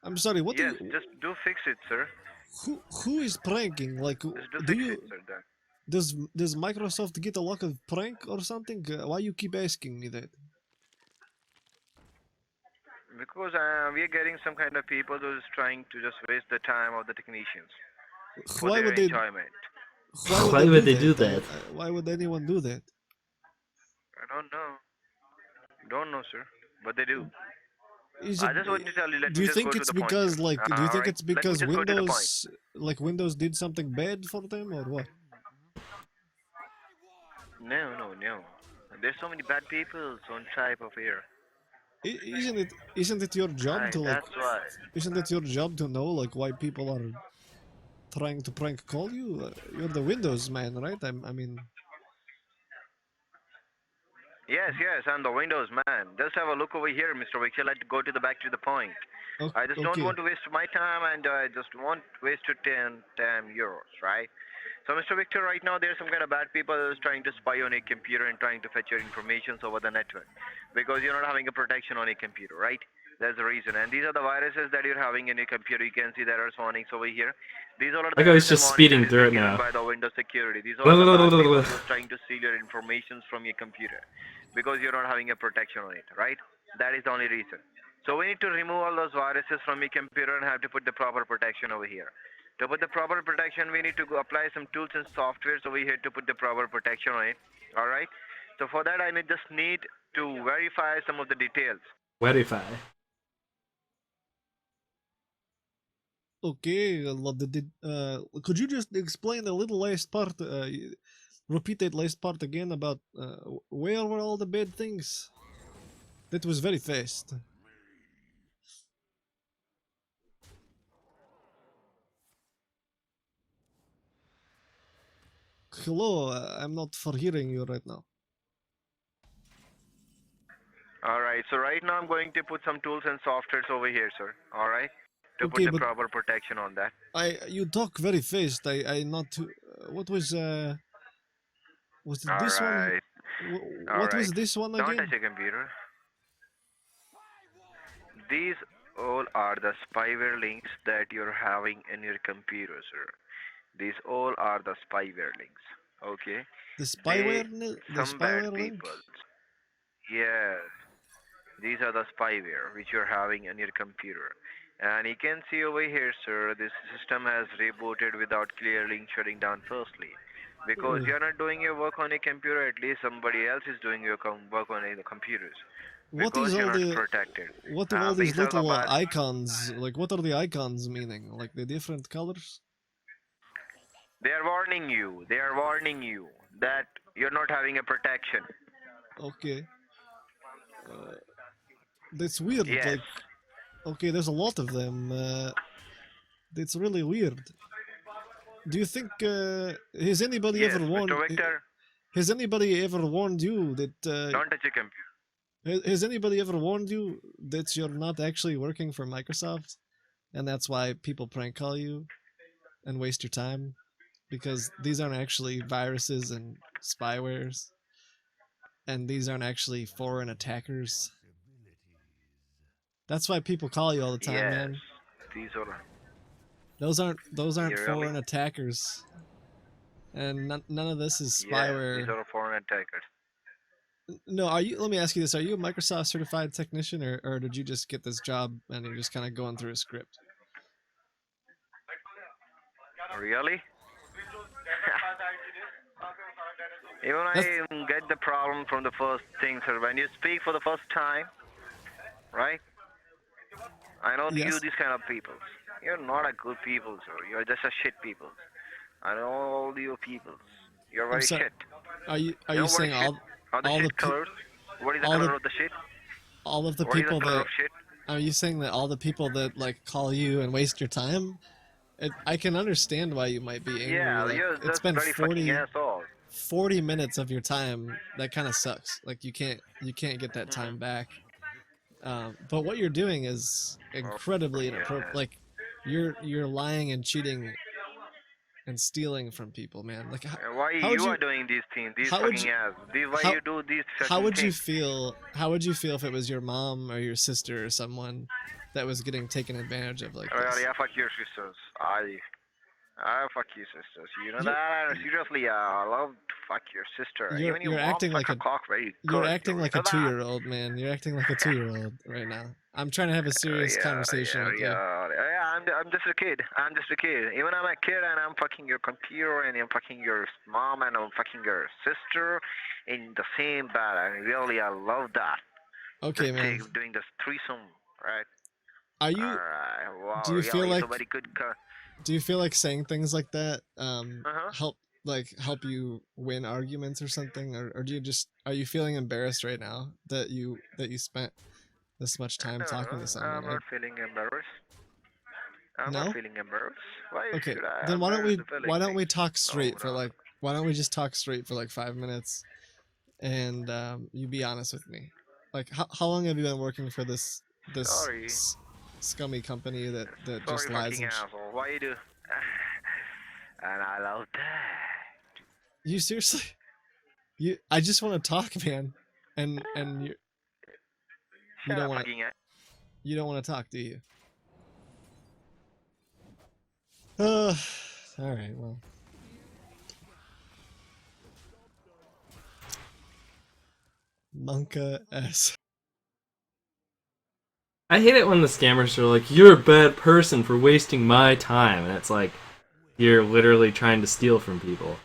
Speaker 4: I'm sorry. What do
Speaker 9: Yes,
Speaker 4: you?
Speaker 9: just do fix it, sir.
Speaker 4: Who is pranking? Like,
Speaker 9: Just do
Speaker 4: do
Speaker 9: fix
Speaker 4: you?
Speaker 9: it, sir. Then.
Speaker 4: Does Microsoft get a lot of prank or something? Why you keep asking me that?
Speaker 9: Because we are getting some kind of people who's trying to just waste the time of the technicians for
Speaker 4: Why
Speaker 9: their
Speaker 4: would they?
Speaker 9: enjoyment.
Speaker 1: Why would they do that?
Speaker 4: Why would anyone do that?
Speaker 9: I don't know. Don't know, sir. But they do.
Speaker 4: Is
Speaker 9: I
Speaker 4: it?
Speaker 9: just want to tell you. Let
Speaker 4: Do
Speaker 9: me
Speaker 4: you
Speaker 9: just go
Speaker 4: think
Speaker 9: to
Speaker 4: it's
Speaker 9: the point, sir.
Speaker 4: because like? Do you
Speaker 9: All
Speaker 4: think
Speaker 9: right.
Speaker 4: it's
Speaker 9: Let me
Speaker 4: because
Speaker 9: just go to the point.
Speaker 4: Windows did something bad for them or what?
Speaker 9: No, no, no. There's so many bad people on type of here.
Speaker 4: Isn't it your job
Speaker 9: Right,
Speaker 4: to like?
Speaker 9: that's why.
Speaker 4: Isn't it your job to know like why people are trying to prank call you? You're the Windows man, right? I mean,
Speaker 9: Yes, yes, I'm the Windows man. Just have a look over here, Mr. Victor. Let's go to the back to the point. I just don't
Speaker 4: okay.
Speaker 9: want to waste my time, and I just want waste to 10 euros, right? So, Mr. Victor, right now there's some kind of bad people who's trying to spy on your computer and trying to fetch your information over the network because you're not having a protection on your computer, right? That's the reason. And these are the viruses that you're having in your computer. You can see there are warnings over here. These all are the
Speaker 1: Like I was
Speaker 9: errors and
Speaker 1: just
Speaker 9: warnings that
Speaker 1: speeding
Speaker 9: is
Speaker 1: through it
Speaker 9: given
Speaker 1: now.
Speaker 9: by the Windows security. These are the bad people who's trying to steal your information from your computer because you're not having a protection on it, right? That is the only reason. So we need to remove all those viruses from your computer and have to put the proper protection over here. To put the proper protection, we need to go apply some tools and softwares over here to put the proper protection on it. All right. So for that, I just need to verify some of the details.
Speaker 1: Verify.
Speaker 4: Okay, could you just explain a little last part? Repeat that last part again about where were all the bad things? That was very fast. Hello, I'm not for hearing you right now.
Speaker 9: Alright, so right now I'm going to put some tools and softwares over here, sir. Alright? To put
Speaker 10: Okay,
Speaker 9: the
Speaker 10: but
Speaker 9: proper protection on that.
Speaker 10: you talk very fast. I not too. What was it this one?
Speaker 9: Alright.
Speaker 10: What
Speaker 9: Alright.
Speaker 10: was this one
Speaker 9: Don't
Speaker 10: again?
Speaker 9: touch your computer. These all are the spyware links that you're having in your computer, sir. These all are the spyware links. Okay?
Speaker 10: The
Speaker 9: They,
Speaker 10: the
Speaker 9: some bad
Speaker 10: spyware link?
Speaker 9: people. Yes. These are the spyware which you're having in your computer. And you can see over here, sir, this system has rebooted without clearly shutting down firstly. Because you're not doing your work on your computer, at least somebody else is doing your work on the computers.
Speaker 10: What
Speaker 9: Because
Speaker 10: is
Speaker 9: you're
Speaker 10: all
Speaker 9: not
Speaker 10: the
Speaker 9: protected.
Speaker 10: what are all these
Speaker 9: These are the
Speaker 10: little
Speaker 9: bad.
Speaker 10: icons? Like, what are the icons meaning? Like the different colors?
Speaker 9: They are warning you. They are warning you that you're not having a protection.
Speaker 10: Okay. That's weird.
Speaker 9: Yes.
Speaker 10: Like, okay, there's a lot of them. That's really weird. Do you think has anybody
Speaker 9: Yes,
Speaker 10: ever warned?
Speaker 9: Mr. Victor.
Speaker 10: Has anybody ever warned you that?
Speaker 9: Don't touch your computer.
Speaker 10: Has anybody ever warned you that you're not actually working for Microsoft, and that's why people prank call you and waste your time? Because these aren't actually viruses and spywares, and these aren't actually foreign attackers. That's why people call you all the time,
Speaker 9: Yes.
Speaker 10: man.
Speaker 9: These are.
Speaker 10: Those aren't
Speaker 9: Yeah,
Speaker 10: foreign
Speaker 9: really?
Speaker 10: attackers, and none of this is
Speaker 9: Yes,
Speaker 10: spyware.
Speaker 9: these are foreign attackers.
Speaker 10: No, are you? Let me ask you this: are you a Microsoft certified technician, or did you just get this job and you're just kind of going through a script?
Speaker 9: Really? Even I get the problem from the first thing, sir. When you speak for the first time, right? I know you, these kind of people. You're not a good people, sir. You're just a shit people. I know all you people. You're very shit.
Speaker 10: Are you
Speaker 9: know
Speaker 10: saying
Speaker 9: what is
Speaker 10: all
Speaker 9: the shit colors? What is the
Speaker 10: all
Speaker 9: color
Speaker 10: the-
Speaker 9: of the shit?
Speaker 10: all of the
Speaker 9: What is
Speaker 10: people
Speaker 9: the color
Speaker 10: that
Speaker 9: of shit?
Speaker 10: are you saying that all the people that like call you and waste your time? I can understand why you might be angry.
Speaker 9: Yeah,
Speaker 10: like,
Speaker 9: you're
Speaker 10: it's
Speaker 9: just
Speaker 10: been
Speaker 9: very fucking asshole.
Speaker 10: 40 minutes of your time. That kind of sucks. Like you can't get that time back. But what you're doing is incredibly inappropriate. Like you're lying and cheating and stealing from people, man. Like
Speaker 9: Why
Speaker 10: how would
Speaker 9: you
Speaker 10: you
Speaker 9: are doing these things? These
Speaker 10: how would
Speaker 9: fucking
Speaker 10: you-
Speaker 9: ass. Why
Speaker 10: how-
Speaker 9: you do these fucking
Speaker 10: how would you
Speaker 9: things?
Speaker 10: feel? How would you feel if it was your mom or your sister or someone that was getting taken advantage of like this?
Speaker 9: Yeah, fuck your sisters. I fuck you sisters. You know that? Seriously, I love to fuck your sister.
Speaker 10: You're
Speaker 9: Even your
Speaker 10: you're
Speaker 9: mom
Speaker 10: acting
Speaker 9: suck
Speaker 10: like
Speaker 9: a
Speaker 10: a
Speaker 9: cock very good.
Speaker 10: you're acting like a
Speaker 9: you know that?
Speaker 10: 2-year-old, man. You're acting like a 2-year-old right now. I'm trying to have a serious conversation with you.
Speaker 9: Yeah, I'm just a kid. I'm just a kid. Even I'm a kid and I'm fucking your computer and I'm fucking your mom and I'm fucking your sister in the same bed. And really, I love that.
Speaker 10: Okay,
Speaker 9: just
Speaker 10: man.
Speaker 9: doing this threesome, right?
Speaker 10: Are you?
Speaker 9: Alright, wow,
Speaker 10: Do you feel
Speaker 9: really,
Speaker 10: like?
Speaker 9: it's a very good
Speaker 10: Do you feel like saying things like that
Speaker 9: Uh-huh.
Speaker 10: help you win arguments or something, or do you just are you feeling embarrassed right now that you spent this much time talking to someone?
Speaker 9: I'm not feeling embarrassed. I'm
Speaker 10: No?
Speaker 9: not feeling embarrassed. Why
Speaker 10: Okay,
Speaker 9: should I?
Speaker 10: then why don't we
Speaker 9: feeling
Speaker 10: why don't we
Speaker 9: things?
Speaker 10: talk straight for
Speaker 9: no.
Speaker 10: like why don't we just talk straight for like 5 minutes, and you be honest with me. Like how long have you been working for this
Speaker 9: Sorry.
Speaker 10: scummy company that
Speaker 9: Sorry,
Speaker 10: just lies
Speaker 9: fucking
Speaker 10: and
Speaker 9: asshole. Why you do? And I love that.
Speaker 10: you seriously? I just want to talk, man, and you
Speaker 9: Shut
Speaker 10: don't
Speaker 9: up,
Speaker 10: want
Speaker 9: fucking ass.
Speaker 10: you don't want to talk, do you? All right, well. Monka S.
Speaker 1: I hate it when the scammers are like, "You're a bad person for wasting my time," and it's like you're literally trying to steal from people.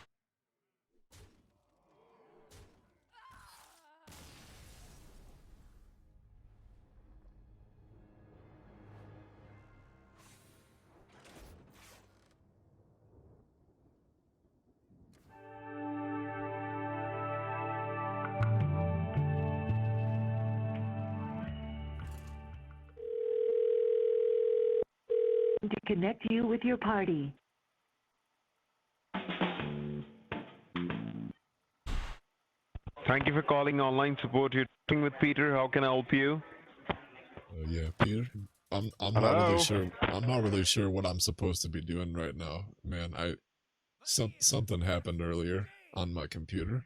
Speaker 11: To connect you with your party.
Speaker 12: Thank you for calling online support.
Speaker 6: With Peter, how can I help you?
Speaker 12: Yeah, Peter. I'm not
Speaker 6: Hello?
Speaker 12: really sure. I'm not really sure what I'm supposed to be doing right now, man. Something happened earlier on my computer.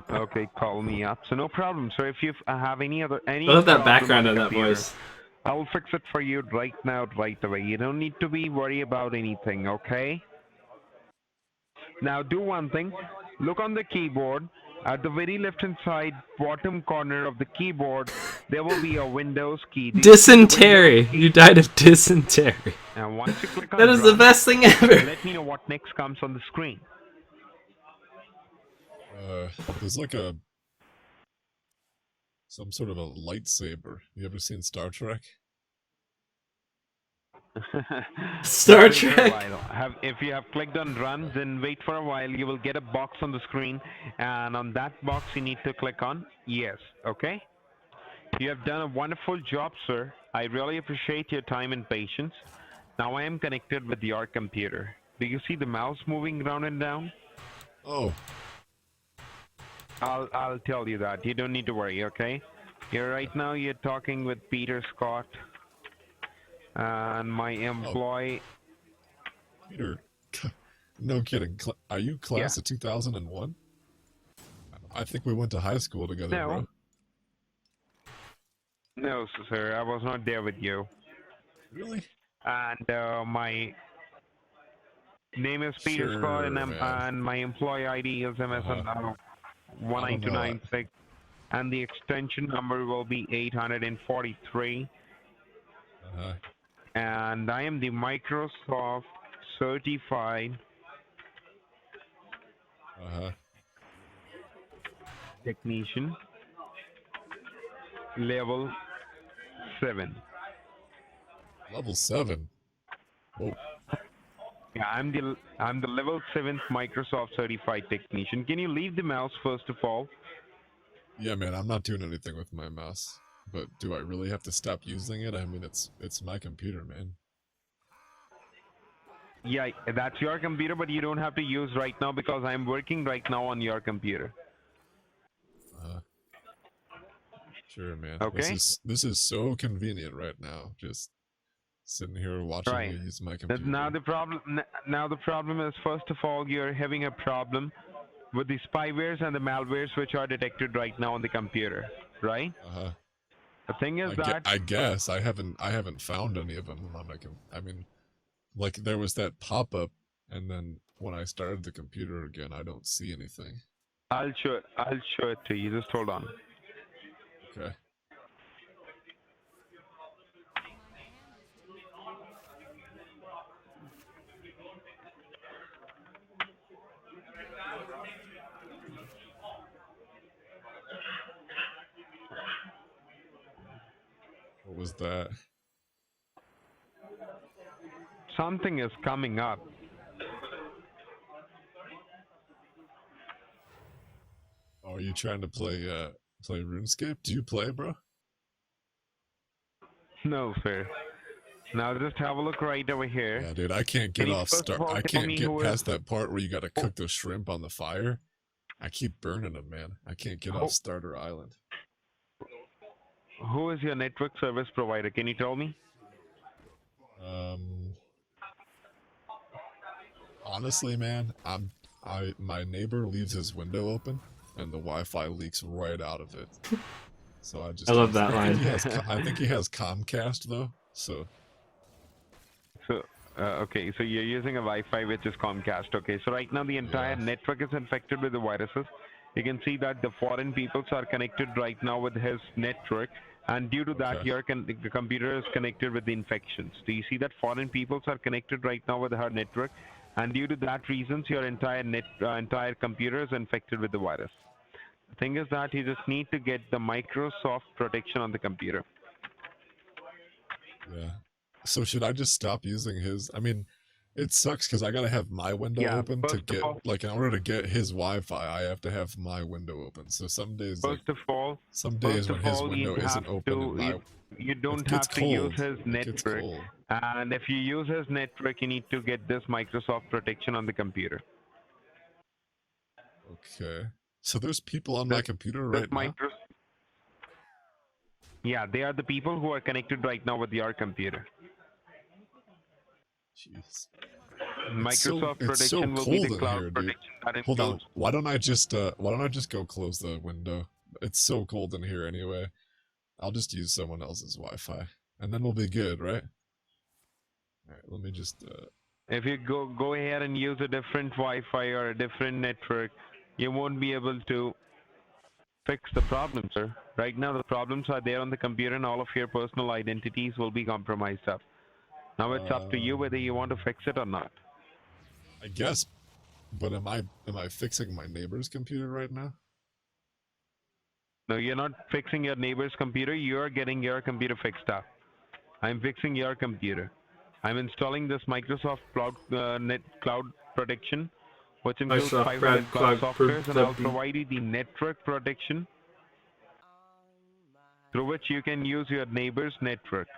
Speaker 6: Okay, call me up. So no problem, sir. If you have any
Speaker 1: I
Speaker 6: problem
Speaker 1: love that
Speaker 6: on
Speaker 1: background
Speaker 6: the
Speaker 1: on that
Speaker 6: computer,
Speaker 1: voice.
Speaker 6: I'll fix it for you right now, right away. You don't need to be worried about anything, okay? Now do one thing. Look on the keyboard. At the very left-hand side, bottom corner of the keyboard, there will be a Windows key. Do you see the Windows
Speaker 1: Dysentery.
Speaker 6: key?
Speaker 1: You died of dysentery.
Speaker 6: And once you click on
Speaker 1: That is the
Speaker 6: run,
Speaker 1: best thing ever.
Speaker 6: let me know what next comes on the screen.
Speaker 12: There's like some sort of a lightsaber. You ever seen Star Trek?
Speaker 1: Star
Speaker 6: Just wait for a
Speaker 1: Trek.
Speaker 6: while. If you have clicked on run, then wait for a while. You will get a box on the screen, and on that box you need to click on yes. Okay? You have done a wonderful job, sir. I really appreciate your time and patience. Now I am connected with your computer. Do you see the mouse moving round and down?
Speaker 12: Oh.
Speaker 6: I'll tell you that. You don't need to worry, okay? Right now you're talking with Peter Scott and my employee.
Speaker 12: Peter, no kidding. Are you class of 2001? I think we went to high school together,
Speaker 6: No.
Speaker 12: bro.
Speaker 6: No, sir. I was not there with you.
Speaker 12: Really?
Speaker 6: And my name is Peter Scott, and my employee ID is MSN 19296, and the extension number will be 843. And I am the Microsoft certified technician, level 7.
Speaker 12: Level 7? Whoa.
Speaker 6: Yeah, I'm the level 7th Microsoft certified technician. Can you leave the mouse first of all?
Speaker 12: Yeah, man, I'm not doing anything with my mouse. But do I really have to stop using it? I mean, it's my computer, man.
Speaker 6: Yeah, that's your computer, but you don't have to use right now because I'm working right now on your computer.
Speaker 12: Sure, man.
Speaker 6: Okay.
Speaker 12: This is so convenient right now. Just sitting here watching you use my computer.
Speaker 6: Now the problem is, first of all, you're having a problem with the spywares and the malwares which are detected right now on the computer, right? The thing is
Speaker 12: I guess I haven't found any of them on my I mean, like there was that pop-up, and then when I started the computer again, I don't see anything.
Speaker 6: I'll show it to you. Just hold on.
Speaker 12: Okay. What was that?
Speaker 6: Something is coming up.
Speaker 12: Oh, are you trying to play RuneScape? Do you play, bro?
Speaker 6: No, sir. Now just have a look right over here.
Speaker 12: Yeah, dude, I can't get off I can't get past that part where you gotta cook the shrimp on the fire. I keep burning them, man. I can't get off Starter Island.
Speaker 6: Who is your network service provider? Can you tell me?
Speaker 12: Honestly, man, my neighbor leaves his window open, and the Wi-Fi leaks right out of it. So I just.
Speaker 1: I love that line.
Speaker 12: I think he has Comcast though. So.
Speaker 6: Okay, so you're using a Wi-Fi which is Comcast. Okay, so right now the entire network is infected with the viruses. You can see that the foreign peoples are connected right now with his network, and due to that, the computer is connected with the infections. Do you see that foreign peoples are connected right now with her network, and due to that reasons, your entire computer is infected with the virus. The thing is that you just need to get the Microsoft protection on the computer.
Speaker 12: Yeah. So should I just stop using his? I mean, it sucks because I gotta have my window open to get in order to get his Wi-Fi. I have to have my window open. So some days, some days when his window isn't open,
Speaker 6: you don't have to use his network. And if you use his network, you need to get this Microsoft protection on the computer.
Speaker 12: Okay. So there's people on my computer right now?
Speaker 13: Yeah, they are the people who are connected right now with your computer.
Speaker 12: Jeez.
Speaker 13: Microsoft
Speaker 12: It's so
Speaker 13: protection will be the
Speaker 12: cold in
Speaker 13: cloud
Speaker 12: here, dude.
Speaker 13: protection that
Speaker 12: Hold on.
Speaker 13: includes.
Speaker 12: Why don't I just go close the window? It's so cold in here anyway. I'll just use someone else's Wi-Fi, and then we'll be good, right? All right. Let me just.
Speaker 13: If you go ahead and use a different Wi-Fi or a different network, you won't be able to fix the problem, sir. Right now, the problems are there on the computer, and all of your personal identities will be compromised up. Now it's up to you whether you want to fix it or not.
Speaker 12: I guess, but am I fixing my neighbor's computer right now?
Speaker 13: No, you're not fixing your neighbor's computer. You're getting your computer fixed up. I'm fixing your computer. I'm installing this Microsoft Cloud Protection, which includes
Speaker 1: Microsoft
Speaker 13: 500 cloud softwares, and I'll
Speaker 1: Protect-
Speaker 13: provide you the network protection through which you can use your neighbor's network.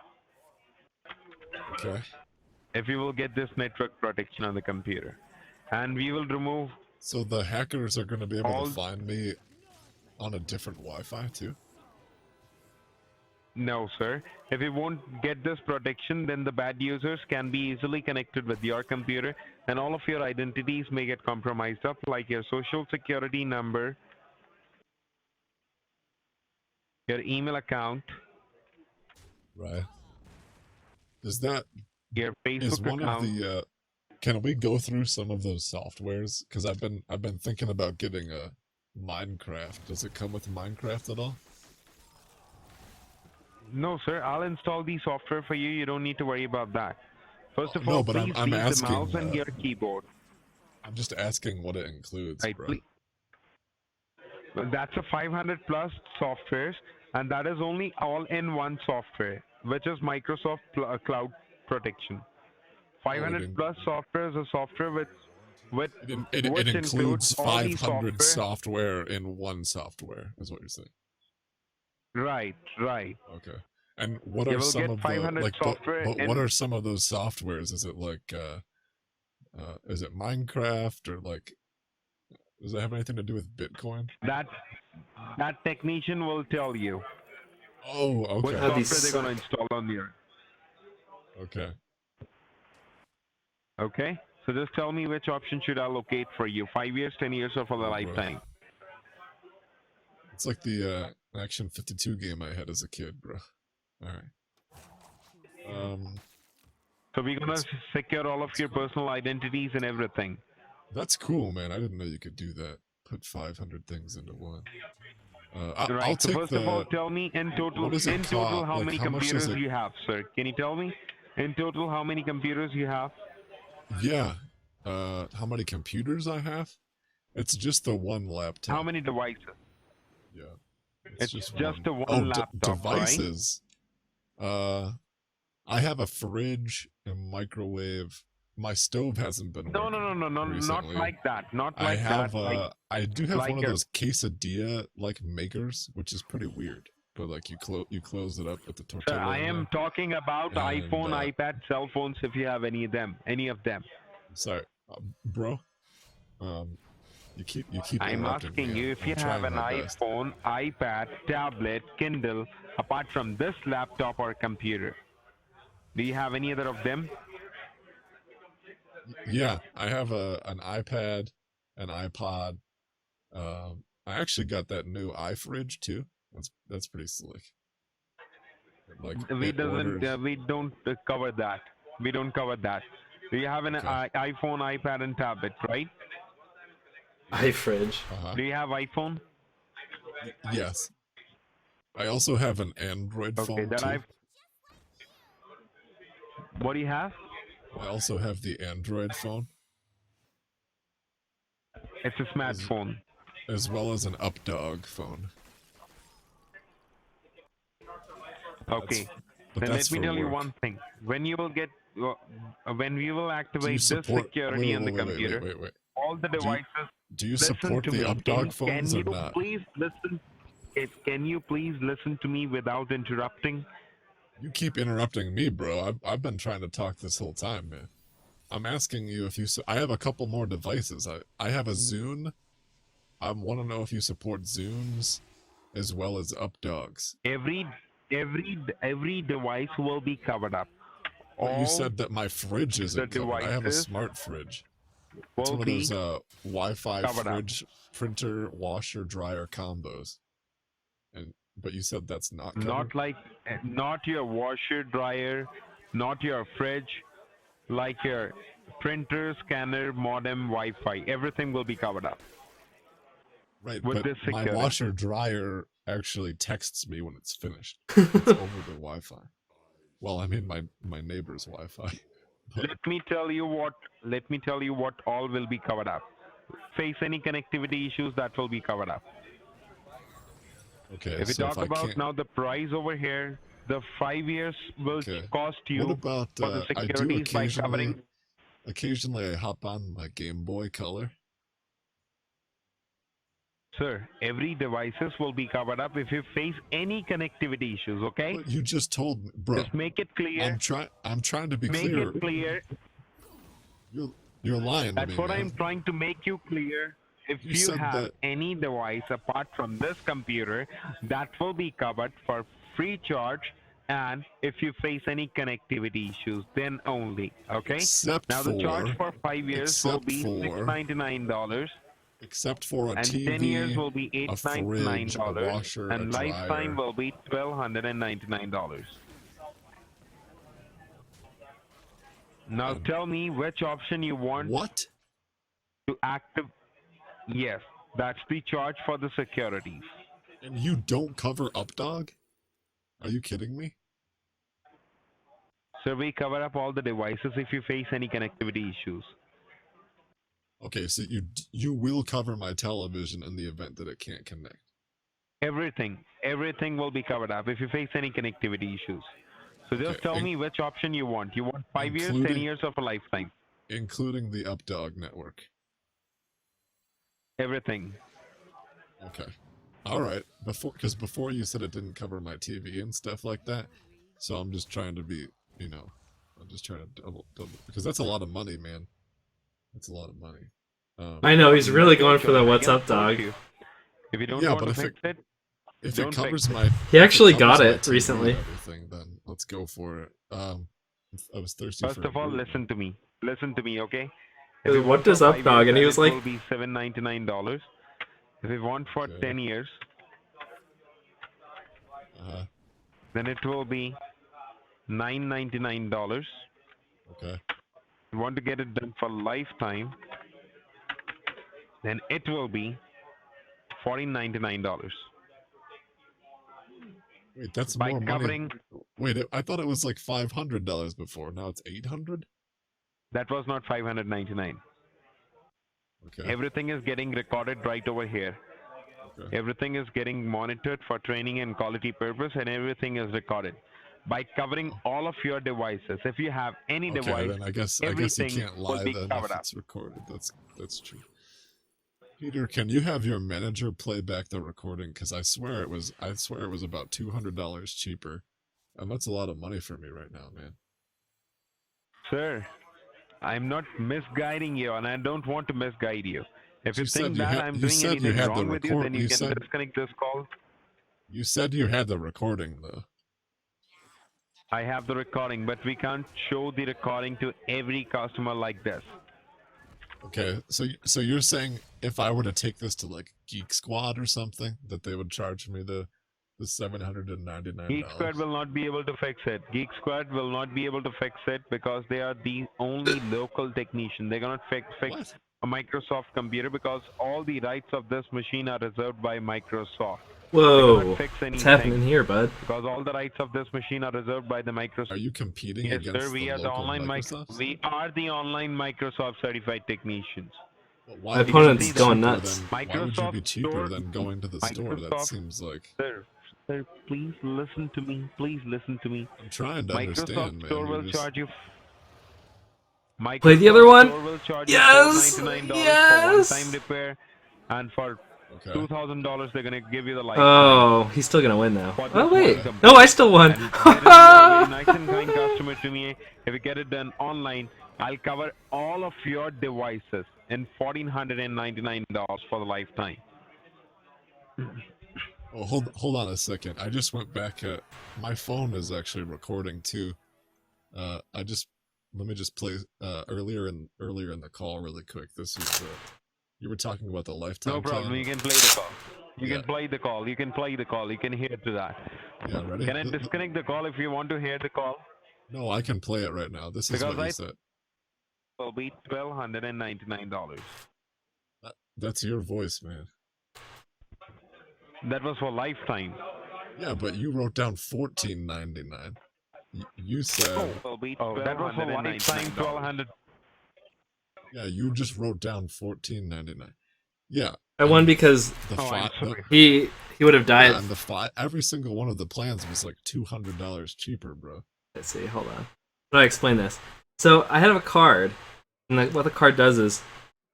Speaker 12: Okay.
Speaker 13: If you will get this network protection on the computer, and we will remove.
Speaker 12: So the hackers are going to be able to find me on a different Wi-Fi too?
Speaker 13: No, sir. If you won't get this protection, then the bad users can be easily connected with your computer, and all of your identities may get compromised up, like your social security number, your email account.
Speaker 12: Right. Is that
Speaker 13: your Facebook
Speaker 12: is one
Speaker 13: account?
Speaker 12: of the? Can we go through some of those softwares? Because I've been thinking about getting a Minecraft. Does it come with Minecraft at all?
Speaker 13: No, sir. I'll install the software for you. You don't need to worry about that. First of
Speaker 12: No,
Speaker 13: all,
Speaker 12: but
Speaker 13: please
Speaker 12: I'm
Speaker 13: leave
Speaker 12: asking,
Speaker 13: the mouse and your keyboard.
Speaker 12: I'm just asking what it includes,
Speaker 13: Right,
Speaker 12: bro.
Speaker 13: That's a 500 plus softwares, and that is only all-in-one software, which is Microsoft Cloud Protection. 500 plus software is a software which
Speaker 12: It includes
Speaker 13: all these
Speaker 12: 500 software in one software, is what you're saying.
Speaker 13: Right.
Speaker 12: Okay. And what
Speaker 13: You
Speaker 12: are
Speaker 13: will
Speaker 12: some
Speaker 13: get
Speaker 12: of the
Speaker 13: 500
Speaker 12: like?
Speaker 13: software
Speaker 12: But what
Speaker 13: in-
Speaker 12: are some of those softwares? Is it like, is it Minecraft or like? Does it have anything to do with Bitcoin?
Speaker 13: That technician will tell you.
Speaker 12: Oh, okay.
Speaker 13: What software they're going to install on your.
Speaker 12: Okay.
Speaker 13: Okay. So just tell me which option should I locate for you? 5 years, 10 years, or for the lifetime?
Speaker 12: It's like the Action 52 game I had as a kid, bro. All right.
Speaker 13: So we're gonna secure all of your personal identities and everything.
Speaker 12: That's cool, man. I didn't know you could do that. Put 500 things into one. I'll
Speaker 13: Right. So
Speaker 12: take
Speaker 13: first of all, tell me in total.
Speaker 12: What does it
Speaker 13: In total,
Speaker 12: cost?
Speaker 13: how
Speaker 12: Like,
Speaker 13: many
Speaker 12: how much does
Speaker 13: computers
Speaker 12: it-
Speaker 13: you have, sir? Can you tell me? In total, how many computers you have?
Speaker 12: Yeah. How many computers I have? It's just the one laptop.
Speaker 13: How many devices?
Speaker 12: Yeah.
Speaker 13: It's just
Speaker 12: one.
Speaker 13: the one
Speaker 12: Oh,
Speaker 13: laptop,
Speaker 12: devices. I have a fridge, a microwave. My stove hasn't been
Speaker 13: No,
Speaker 12: working
Speaker 13: not
Speaker 12: recently.
Speaker 13: like that. Not
Speaker 12: I
Speaker 13: like
Speaker 12: have
Speaker 13: that. Like,
Speaker 12: I do have
Speaker 13: like
Speaker 12: one of
Speaker 13: a-
Speaker 12: those quesadilla like makers, which is pretty weird. But like you close it up with the tortilla.
Speaker 13: Sir, I
Speaker 12: in
Speaker 13: am
Speaker 12: there.
Speaker 13: talking about
Speaker 12: And,
Speaker 13: iPhone, iPad, cell phones. If you have any of them.
Speaker 12: Sorry, bro. You keep.
Speaker 13: I'm
Speaker 12: interrupting
Speaker 13: asking
Speaker 12: me.
Speaker 13: you if
Speaker 12: I'm
Speaker 13: you have
Speaker 12: trying
Speaker 13: an
Speaker 12: my best.
Speaker 13: iPhone, iPad, tablet, Kindle, apart from this laptop or computer. Do you have any other of them?
Speaker 12: Yeah, I have an iPad, an iPod. I actually got that new iFridge too. That's pretty slick. Like
Speaker 13: We
Speaker 12: it
Speaker 13: don't cover that. We don't cover that. Do you have an iPhone, iPad, and tablet, right?
Speaker 1: iFridge.
Speaker 12: Uh-huh.
Speaker 13: Do you have iPhone?
Speaker 12: Yes. I also have an Android phone too.
Speaker 13: What do you have?
Speaker 12: I also have the Android phone.
Speaker 13: It's a smartphone.
Speaker 12: As well as an Updog phone.
Speaker 13: Okay.
Speaker 12: But
Speaker 13: Then
Speaker 12: that's
Speaker 13: let me
Speaker 12: for
Speaker 13: tell you
Speaker 12: work.
Speaker 13: one thing. When you will get, when we will activate this
Speaker 12: support-
Speaker 13: security
Speaker 12: wait,
Speaker 13: on the
Speaker 12: wait, wait,
Speaker 13: computer,
Speaker 12: wait.
Speaker 13: all the
Speaker 12: Do you-
Speaker 13: devices.
Speaker 12: Do you
Speaker 13: listen
Speaker 12: support
Speaker 13: to
Speaker 12: the
Speaker 13: me.
Speaker 12: Updog phones
Speaker 13: can
Speaker 12: or
Speaker 13: you
Speaker 12: not?
Speaker 13: Please listen. Can you please listen to me without interrupting?
Speaker 12: You keep interrupting me, bro. I've been trying to talk this whole time, man. I'm asking you if you. I have a couple more devices. I have a Zune. I want to know if you support Zooms as well as Updogs.
Speaker 13: Every device will be covered up.
Speaker 12: Well, you
Speaker 13: All
Speaker 12: said that my fridge isn't
Speaker 13: the
Speaker 12: covered. I have a
Speaker 13: devices
Speaker 12: smart fridge. It's
Speaker 13: will
Speaker 12: one of
Speaker 13: be
Speaker 12: those Wi-Fi
Speaker 13: covered up.
Speaker 12: fridge printer washer dryer combos. But you said that's not covered.
Speaker 13: Not your washer dryer, not your fridge, like your printer, scanner, modem, Wi-Fi. Everything will be covered up.
Speaker 12: Right,
Speaker 13: with
Speaker 12: but
Speaker 13: this
Speaker 12: my
Speaker 13: security.
Speaker 12: washer dryer actually texts me when it's finished. It's over the Wi-Fi. Well, I mean my neighbor's Wi-Fi.
Speaker 13: Let me tell you what all will be covered up. Face any connectivity issues, that will be covered up.
Speaker 12: Okay,
Speaker 13: If we
Speaker 12: so
Speaker 13: talk
Speaker 12: if I
Speaker 13: about
Speaker 12: can't...
Speaker 13: now the price over here, the 5 years will cost you
Speaker 12: What about
Speaker 13: for the
Speaker 12: I do
Speaker 13: securities by covering.
Speaker 12: occasionally I hop on my Game Boy Color.
Speaker 13: Sir, every devices will be covered up if you face any connectivity issues, okay?
Speaker 12: But you just told me, bro.
Speaker 13: Just make it clear.
Speaker 12: I'm trying to be
Speaker 13: Make
Speaker 12: clear.
Speaker 13: it clear.
Speaker 12: You're lying to
Speaker 13: That's
Speaker 12: me,
Speaker 13: what
Speaker 12: man.
Speaker 13: I'm trying to make you clear. If
Speaker 12: You
Speaker 13: you
Speaker 12: said
Speaker 13: have
Speaker 12: that-
Speaker 13: any device apart from this computer, that will be covered for free charge. And if you face any connectivity issues, then only, okay?
Speaker 12: Except
Speaker 13: now the charge
Speaker 12: for-
Speaker 13: for 5 years will
Speaker 12: except
Speaker 13: be
Speaker 12: for-
Speaker 13: $699.
Speaker 12: Except for a
Speaker 13: and
Speaker 12: TV,
Speaker 13: 10 years will be
Speaker 12: a fridge, a
Speaker 13: $899,
Speaker 12: washer,
Speaker 13: and
Speaker 12: a
Speaker 13: lifetime
Speaker 12: dryer.
Speaker 13: will be $1,299. Now tell me which option you want.
Speaker 12: What?
Speaker 13: To active. Yes, that's the charge for the securities.
Speaker 12: And you don't cover Updog? Are you kidding me?
Speaker 13: So we cover up all the devices if you face any connectivity issues.
Speaker 12: Okay, so you will cover my television in the event that it can't connect.
Speaker 13: Everything will be covered up if you face any connectivity issues. So just
Speaker 12: Okay,
Speaker 13: tell me which option you want. You want 5 years, 10
Speaker 12: including-
Speaker 13: years, or a lifetime?
Speaker 12: Including the Updog network.
Speaker 13: Everything.
Speaker 12: Okay. All right. Because before you said it didn't cover my TV and stuff like that, so I'm just trying to be, I'm just trying to double because that's a lot of money, man. That's a lot of money.
Speaker 1: I know he's really going for the "What's up, dog."
Speaker 13: If you don't
Speaker 12: Yeah,
Speaker 13: want
Speaker 12: but
Speaker 13: to
Speaker 12: if
Speaker 13: fix it,
Speaker 12: if
Speaker 13: don't
Speaker 12: it covers
Speaker 13: fix
Speaker 12: my,
Speaker 1: He actually
Speaker 12: if it covers
Speaker 1: got
Speaker 12: my
Speaker 1: it
Speaker 12: TV
Speaker 1: recently.
Speaker 12: and everything, then let's go for it. I was thirsty.
Speaker 13: First
Speaker 12: for
Speaker 13: of all,
Speaker 12: a brew.
Speaker 13: listen to me. Listen to me, okay?
Speaker 1: Hey,
Speaker 13: you
Speaker 1: what
Speaker 13: want
Speaker 1: does
Speaker 13: for
Speaker 1: up,
Speaker 13: 5
Speaker 1: dog?
Speaker 13: years,
Speaker 1: And he
Speaker 13: then
Speaker 1: was
Speaker 13: it
Speaker 1: like-
Speaker 13: will be $799. If you want for 10 years, then it will be $999.
Speaker 12: Okay.
Speaker 13: You want to get it done for lifetime, then it will be $1,499.
Speaker 12: Wait, that's
Speaker 13: By
Speaker 12: more
Speaker 13: covering-
Speaker 12: money. Wait, I thought it was like $500 before. Now it's $800.
Speaker 13: That was not $599.
Speaker 12: Okay.
Speaker 13: Everything is getting recorded right over here.
Speaker 12: Okay.
Speaker 13: Everything is getting monitored for training and quality purpose, and everything is recorded. By covering all of your devices, if you have any
Speaker 12: Okay,
Speaker 13: device,
Speaker 12: then I guess you
Speaker 13: everything
Speaker 12: can't
Speaker 13: will
Speaker 12: lie
Speaker 13: be
Speaker 12: then
Speaker 13: covered
Speaker 12: if
Speaker 13: up.
Speaker 12: it's recorded. That's true. Peter, can you have your manager play back the recording? Because I swear it was about $200 cheaper, and that's a lot of money for me right now, man.
Speaker 13: Sir, I'm not misguiding you, and I don't want to misguide you. If you
Speaker 12: You said
Speaker 13: think
Speaker 12: you
Speaker 13: that
Speaker 12: had-
Speaker 13: I'm
Speaker 12: you
Speaker 13: doing
Speaker 12: said you
Speaker 13: anything
Speaker 12: had the
Speaker 13: wrong with you,
Speaker 12: record-
Speaker 13: then you
Speaker 12: you
Speaker 13: can
Speaker 12: said-
Speaker 13: disconnect this call.
Speaker 12: You said you had the recording though.
Speaker 13: I have the recording, but we can't show the recording to every customer like this.
Speaker 12: Okay, so you're saying if I were to take this to like Geek Squad or something, that they would charge me the $799?
Speaker 13: Geek Squad will not be able to fix it. Geek Squad will not be able to fix it because they are the only local technician. They cannot fix a Microsoft computer because all the rights of this machine are reserved by Microsoft. They
Speaker 1: Whoa,
Speaker 13: cannot fix
Speaker 1: what's
Speaker 13: anything
Speaker 1: happening here, bud?
Speaker 13: because all the rights of this machine are reserved by the Microsoft.
Speaker 12: Are you competing
Speaker 13: Yes,
Speaker 12: against
Speaker 13: sir. We
Speaker 12: the
Speaker 13: are the
Speaker 12: local
Speaker 13: online
Speaker 12: Microsofts?
Speaker 13: we are the online Microsoft certified technicians.
Speaker 12: Why
Speaker 1: My
Speaker 12: would you
Speaker 1: opponent's
Speaker 12: be
Speaker 1: going
Speaker 12: cheaper
Speaker 1: nuts.
Speaker 12: Why would you be
Speaker 13: Microsoft
Speaker 12: cheaper
Speaker 13: Store-
Speaker 12: than going to the store? That
Speaker 13: Microsoft-
Speaker 12: seems like...
Speaker 13: Sir, please listen to me. Please listen to me.
Speaker 12: I'm trying to
Speaker 13: Microsoft
Speaker 12: understand, man.
Speaker 13: Store
Speaker 12: You're
Speaker 13: will
Speaker 12: just-
Speaker 13: charge you. Microsoft
Speaker 1: Play the other one?
Speaker 13: Store will charge
Speaker 1: Yes!
Speaker 13: you $499
Speaker 1: Yes!
Speaker 13: for one-time repair, and for $2,000 they're gonna give you the life.
Speaker 1: Oh, he's still gonna win now.
Speaker 13: For this
Speaker 1: Oh wait,
Speaker 13: one
Speaker 1: no, I still won.
Speaker 13: And there is a very nice and kind customer to me. If you get it done online, I'll cover all of your devices in $1,499 for the lifetime.
Speaker 12: Oh, hold on a second. I just went back at my phone is actually recording too. Let me just play earlier in the call really quick. This is you were talking about the lifetime
Speaker 13: No problem.
Speaker 12: plan.
Speaker 13: You can play the call. You can play the call. You can play the call. You can hear to that.
Speaker 12: Yeah, ready?
Speaker 13: Can I disconnect the call if you want to hear the call?
Speaker 12: No, I can play it right now. This is what you said.
Speaker 13: Will be $1,299.
Speaker 12: That's your voice, man.
Speaker 13: That was for lifetime.
Speaker 12: Yeah, but you wrote down $14.99. You said.
Speaker 13: That was for lifetime 1,200.
Speaker 12: Yeah, you just wrote down $14.99. Yeah.
Speaker 1: I won because he would have died.
Speaker 12: Yeah, and every single one of the plans was like $200 cheaper, bro.
Speaker 1: Let's see, hold on. How do I explain this? So I have a card, and what the card does is,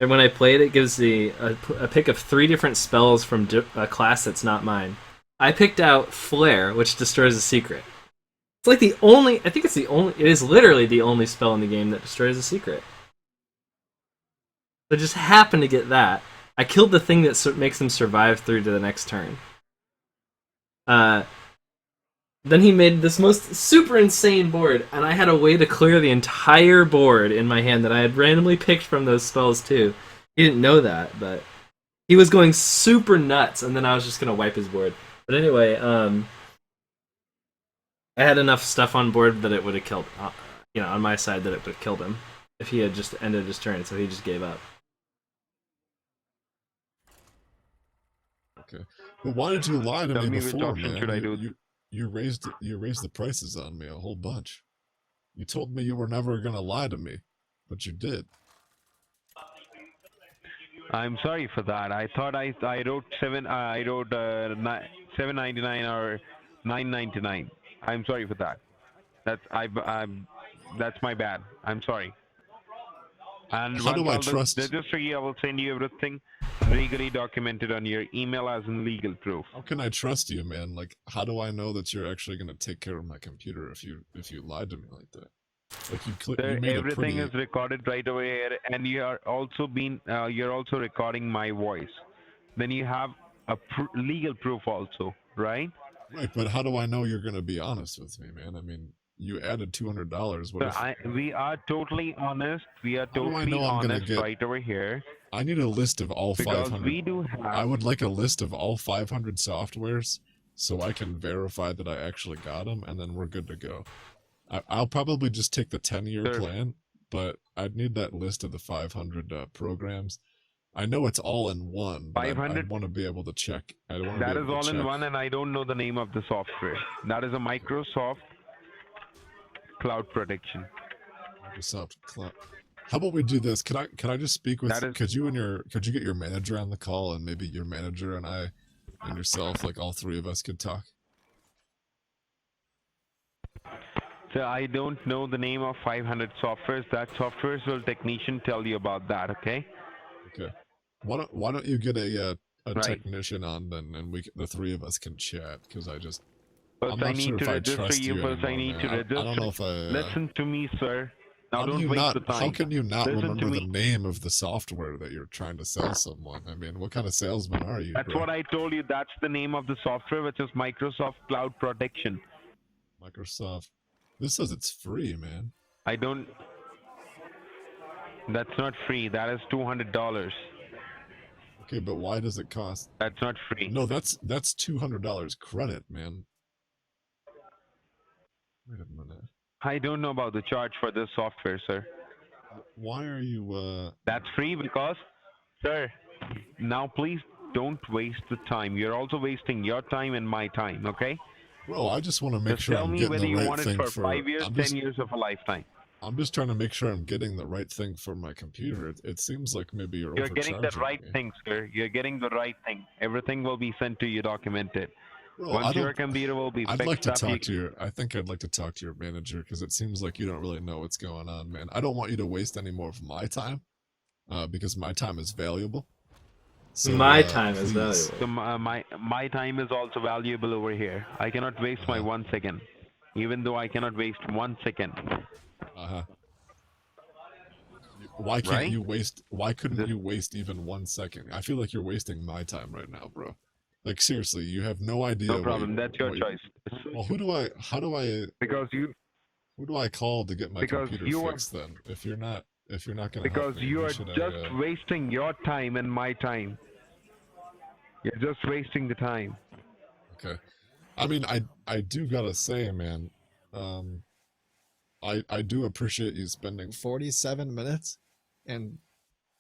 Speaker 1: and when I play it, it gives a pick of 3 different spells from a class that's not mine. I picked out Flare, which destroys a secret. It's like it is literally the only spell in the game that destroys a secret. So I just happened to get that. I killed the thing that makes them survive through to the next turn. Then he made this most super insane board, and I had a way to clear the entire board in my hand that I had randomly picked from those spells too. He didn't know that, but he was going super nuts, and then I was just gonna wipe his board. But anyway, I had enough stuff on board that it would have killed, on my side that it would have killed him if he had just ended his turn. So he just gave up.
Speaker 12: Okay, but why did you lie to me
Speaker 13: which
Speaker 12: before,
Speaker 13: option
Speaker 12: man?
Speaker 13: should I do?
Speaker 12: You raised the prices on me a whole bunch. You told me you were never gonna lie to me, but you did.
Speaker 13: I'm sorry for that. I thought I wrote $7.99 or $9.99. I'm sorry for that. That's my bad. I'm sorry. And
Speaker 12: How do I trust?
Speaker 13: Register you, I will send you everything legally documented on your email as in legal proof.
Speaker 12: How can I trust you, man? Like, how do I know that you're actually gonna take care of my computer if you lied to me like that? Like you made
Speaker 13: everything is recorded right away here, and you are also you're also recording my voice. Then you have a legal proof also, right?
Speaker 12: Right, but how do I know you're gonna be honest with me, man? I mean, you added $200.
Speaker 13: We are totally honest. We are totally honest right over here.
Speaker 12: I need a list of all 500.
Speaker 13: We do have.
Speaker 12: I would like a list of all 500 softwares so I can verify that I actually got them, and then we're good to go. I'll probably just take the 10-year plan, but I'd need that list of the 500 programs. I know it's all in one, but I want to be able to check.
Speaker 13: That is all in one, and I don't know the name of the software. That is a Microsoft Cloud Protection.
Speaker 12: Microsoft Cloud. How about we do this? Could I just speak with? Could you get your manager on the call, and maybe your manager and I and yourself, like all 3 of us, could talk?
Speaker 13: So I don't know the name of 500 softwares. That softwares will technician tell you about that. Okay.
Speaker 12: Okay. Why don't you get a technician on then, and the 3 of us can chat? Because
Speaker 13: First,
Speaker 12: I
Speaker 13: need to register you. First, I need to register.
Speaker 12: I don't know if I.
Speaker 13: Listen to me, sir. Now don't waste the time.
Speaker 12: How can you not
Speaker 13: Listen
Speaker 12: remember the name of the software that you're trying to sell someone? I mean, what kind of salesman are you?
Speaker 13: That's what I told you. That's the name of the software, which is Microsoft Cloud Protection.
Speaker 12: Microsoft. This says it's free, man.
Speaker 13: I don't. That's not free. That is $200.
Speaker 12: Okay, but why does it cost?
Speaker 13: That's not free.
Speaker 12: No, that's $200 credit, man. Wait a minute.
Speaker 13: I don't know about the charge for this software, sir.
Speaker 12: Why are you,
Speaker 13: That's free because, sir, now please don't waste the time. You're also wasting your time and my time, okay?
Speaker 12: Well, I just want to make sure I'm getting the right thing for...
Speaker 13: Tell me whether you want it for 5 years, 10 years of a lifetime.
Speaker 12: I'm just trying to make sure I'm getting the right thing for my computer. It seems like maybe you're
Speaker 13: getting the right thing, sir. You're getting the right thing. Everything will be sent to you documented.
Speaker 12: Well,
Speaker 13: once your computer will be fixed
Speaker 12: I'd like to
Speaker 13: up,
Speaker 12: talk to your... I think I'd like to talk to your manager, because it seems like you don't really know what's going on, man. I don't want you to waste any more of my time, because my time is valuable. So,
Speaker 1: my time is valuable.
Speaker 13: So my time is also valuable over here. I cannot waste my 1 second, even though I cannot waste 1 second.
Speaker 12: Why can't you waste? Why couldn't you waste even 1 second? I feel like you're wasting my time right now, bro. Like seriously, you have no idea.
Speaker 13: No problem. That's your
Speaker 12: what
Speaker 13: choice.
Speaker 12: Well,
Speaker 13: Because you
Speaker 12: who do I call to get my
Speaker 13: because
Speaker 12: computer
Speaker 13: you are
Speaker 12: fixed then? If you're not gonna help
Speaker 13: because
Speaker 12: me,
Speaker 13: you
Speaker 12: who
Speaker 13: are
Speaker 12: should
Speaker 13: just
Speaker 12: I?
Speaker 13: wasting your time and my time. You're just wasting the time.
Speaker 12: Okay. I mean, I do gotta say, man, I do appreciate you spending
Speaker 10: 47 minutes and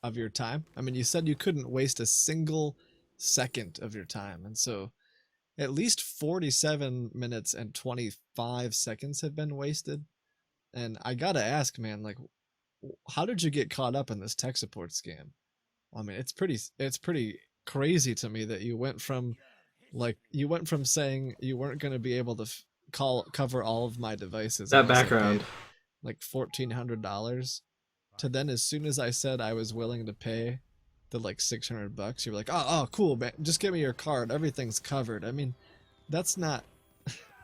Speaker 10: of your time. I mean, you said you couldn't waste a single second of your time, and so at least 47 minutes and 25 seconds have been wasted. And I gotta ask, man, like, how did you get caught up in this tech support scam? I mean, it's pretty crazy to me that you went from saying you weren't going to be able to cover all of my devices
Speaker 1: That
Speaker 10: unless I
Speaker 1: background.
Speaker 10: paid like $1,400 to then as soon as I said I was willing to pay the like $600, you were like, oh cool, man, just give me your card, everything's covered. I mean, that's not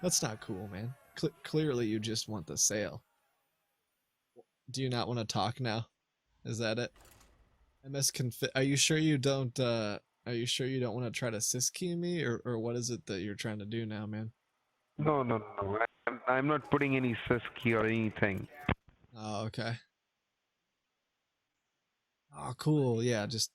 Speaker 10: that's not cool, man. Clearly you just want the sale. Do you not want to talk now? Is that it? Are you sure you don't want to try to syskey me, or what is it that you're trying to do now, man?
Speaker 13: No. I'm not putting any sysky or anything.
Speaker 10: Oh, okay. Oh, cool. Yeah, just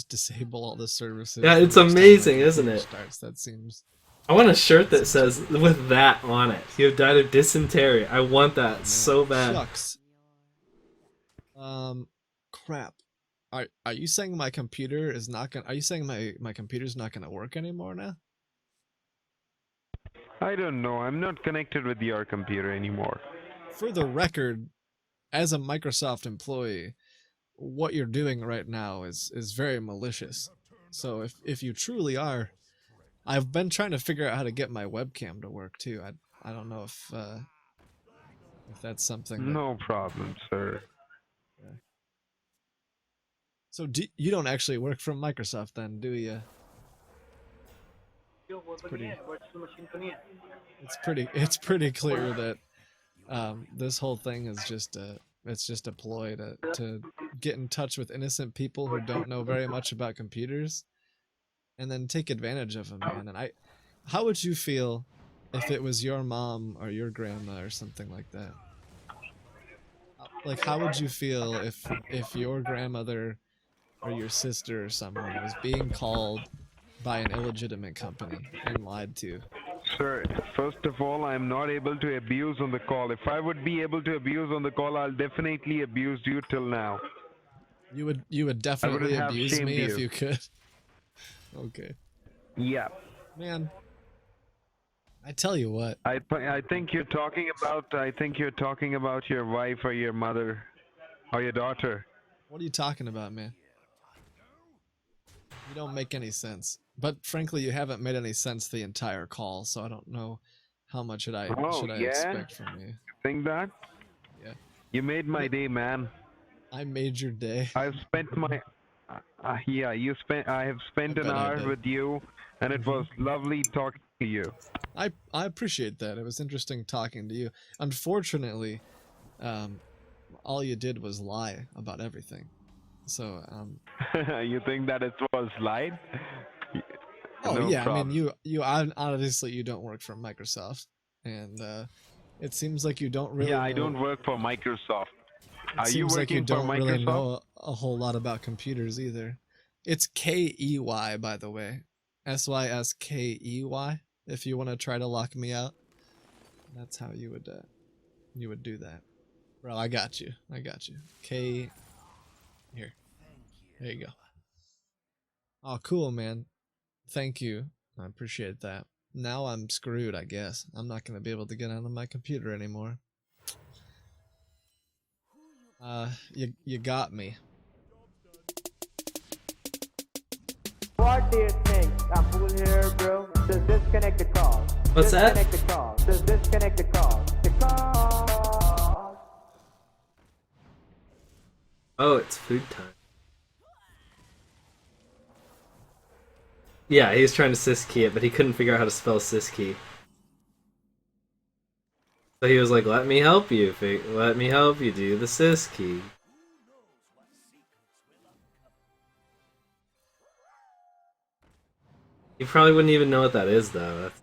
Speaker 10: disable all the services.
Speaker 1: Yeah, it's
Speaker 10: the next time my
Speaker 1: amazing, isn't
Speaker 10: computer
Speaker 1: it?
Speaker 10: Starts. That seems.
Speaker 1: I want a shirt that says with that on it. You have died of dysentery. I want that so bad.
Speaker 10: Shucks. Crap. Are you saying my computer is not gonna? Are you saying my computer's not gonna work anymore now?
Speaker 13: I don't know. I'm not connected with your computer anymore.
Speaker 10: For the record, as a Microsoft employee, what you're doing right now is very malicious. So if you truly are, I've been trying to figure out how to get my webcam to work too. I don't know if that's something.
Speaker 13: No problem, sir.
Speaker 10: Yeah. So you don't actually work from Microsoft then, do you? It's pretty clear that this whole thing is just a ploy to get in touch with innocent people who don't know very much about computers and then take advantage of them, man. And how would you feel if it was your mom or your grandma or something like that? Like, how would you feel if your grandmother or your sister or someone was being called by an illegitimate company and lied to?
Speaker 13: Sir, first of all, I'm not able to abuse on the call. If I would be able to abuse on the call, I'll definitely abuse you till now.
Speaker 10: You would definitely abuse me if you could. Okay.
Speaker 13: Yeah.
Speaker 10: Man, I tell you what.
Speaker 13: I think you're talking about your wife or your mother or your daughter.
Speaker 10: What are you talking about, man? You don't make any sense. But frankly, you haven't made any sense the entire call, so I don't know how much should I expect from you.
Speaker 13: Think that?
Speaker 10: Yeah.
Speaker 13: You made my day, man.
Speaker 10: I made your day.
Speaker 13: I've spent my I have spent an hour with you, and it was lovely talking to you.
Speaker 10: I appreciate that. It was interesting talking to you. Unfortunately, all you did was lie about everything. So
Speaker 13: you think that it was lied?
Speaker 10: Oh
Speaker 13: No
Speaker 10: yeah,
Speaker 13: problem.
Speaker 10: I mean you obviously you don't work for Microsoft, and it seems like you don't really.
Speaker 13: Yeah, I
Speaker 10: know,
Speaker 13: don't work for Microsoft. Are you
Speaker 10: seems like you
Speaker 13: working for
Speaker 10: don't really
Speaker 13: Microsoft?
Speaker 10: know a whole lot about computers either. It's KEY, by the way, SYSKEY. If you want to try to lock me out, that's how you would do that, bro. I got you. K. Here. There you go. Oh, cool, man. Thank you. I appreciate that. Now I'm screwed, I guess. I'm not going to be able to get onto my computer anymore. You got me.
Speaker 14: What do you think? I'm full here, bro. Just disconnect the call.
Speaker 1: What's that?
Speaker 14: Disconnect the call. Just disconnect the call. The call.
Speaker 1: Oh, it's food time. Yeah, he was trying to syskey it, but he couldn't figure out how to spell syskey. So he was like, let me help you do the syskey. You probably wouldn't even know what that is, though. That's...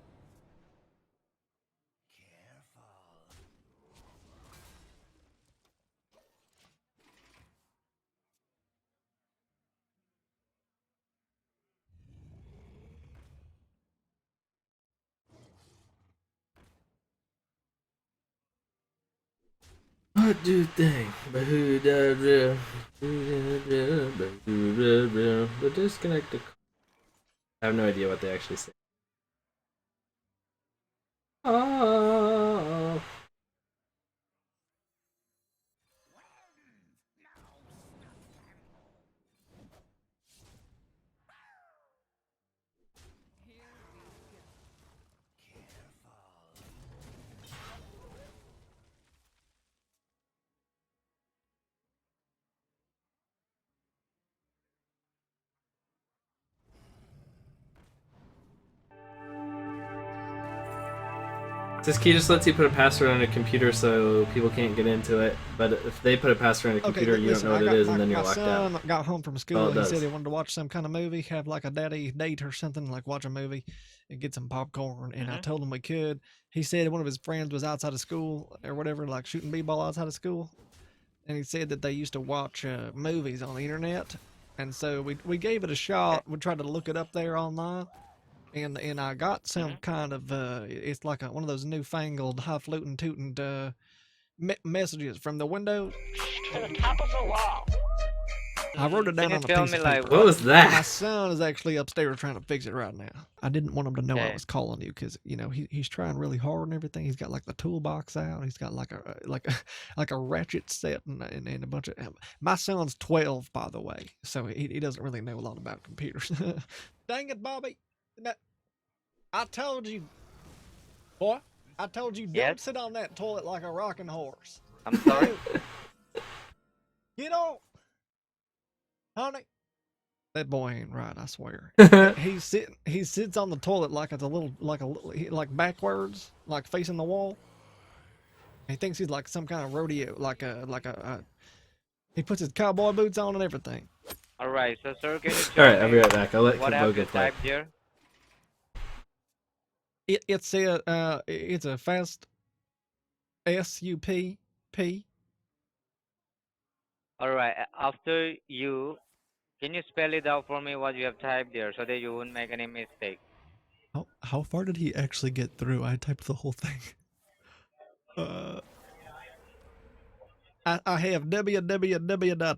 Speaker 1: What do you think? The disconnected. I have no idea what they actually say. Oh. This key just lets you put a password on a computer so people can't get into it. But if they put a password on a computer, you don't know what it is, and then you're locked out.
Speaker 10: My son got home from school. He said he wanted to watch some kind of movie, have like a daddy date or something, like watch a movie and get some popcorn. And I told him we could. He said one of his friends was outside of school or whatever, like shooting b-ball outside of school. And he said that they used to watch movies on the internet. And so we gave it a shot. We tried to look it up there online. And I got some kind of it's like one of those newfangled highfalutin tootin' messages from the window.
Speaker 5: To the top of the wall.
Speaker 10: I wrote it down on a piece of paper.
Speaker 1: What was that?
Speaker 10: My son is actually upstairs trying to fix it right now. I didn't want him to know I was calling you because you know he's trying really hard and everything. He's got like the toolbox out. He's got like a ratchet set and a bunch of. My son's 12, by the way, so he doesn't really know a lot about computers. Dang it, Bobby! I told you, boy. I told you don't sit on that toilet like a rocking horse.
Speaker 15: I'm sorry.
Speaker 10: Get on, honey. That boy ain't right, I swear. He sits on the toilet like it's like backwards, like facing the wall. He thinks he's like some kind of rodeo, he puts his cowboy boots on and everything.
Speaker 15: All right, so sir, can you
Speaker 1: All
Speaker 15: tell
Speaker 1: right, I'll be right back. I'll let
Speaker 15: what have you
Speaker 1: Kitboga play.
Speaker 15: typed here?
Speaker 10: It's a fast SUPP.
Speaker 15: All right, after you, can you spell it out for me what you have typed there so that you won't make any mistake?
Speaker 10: How far did he actually get through? I typed the whole thing. I have www.fastsu.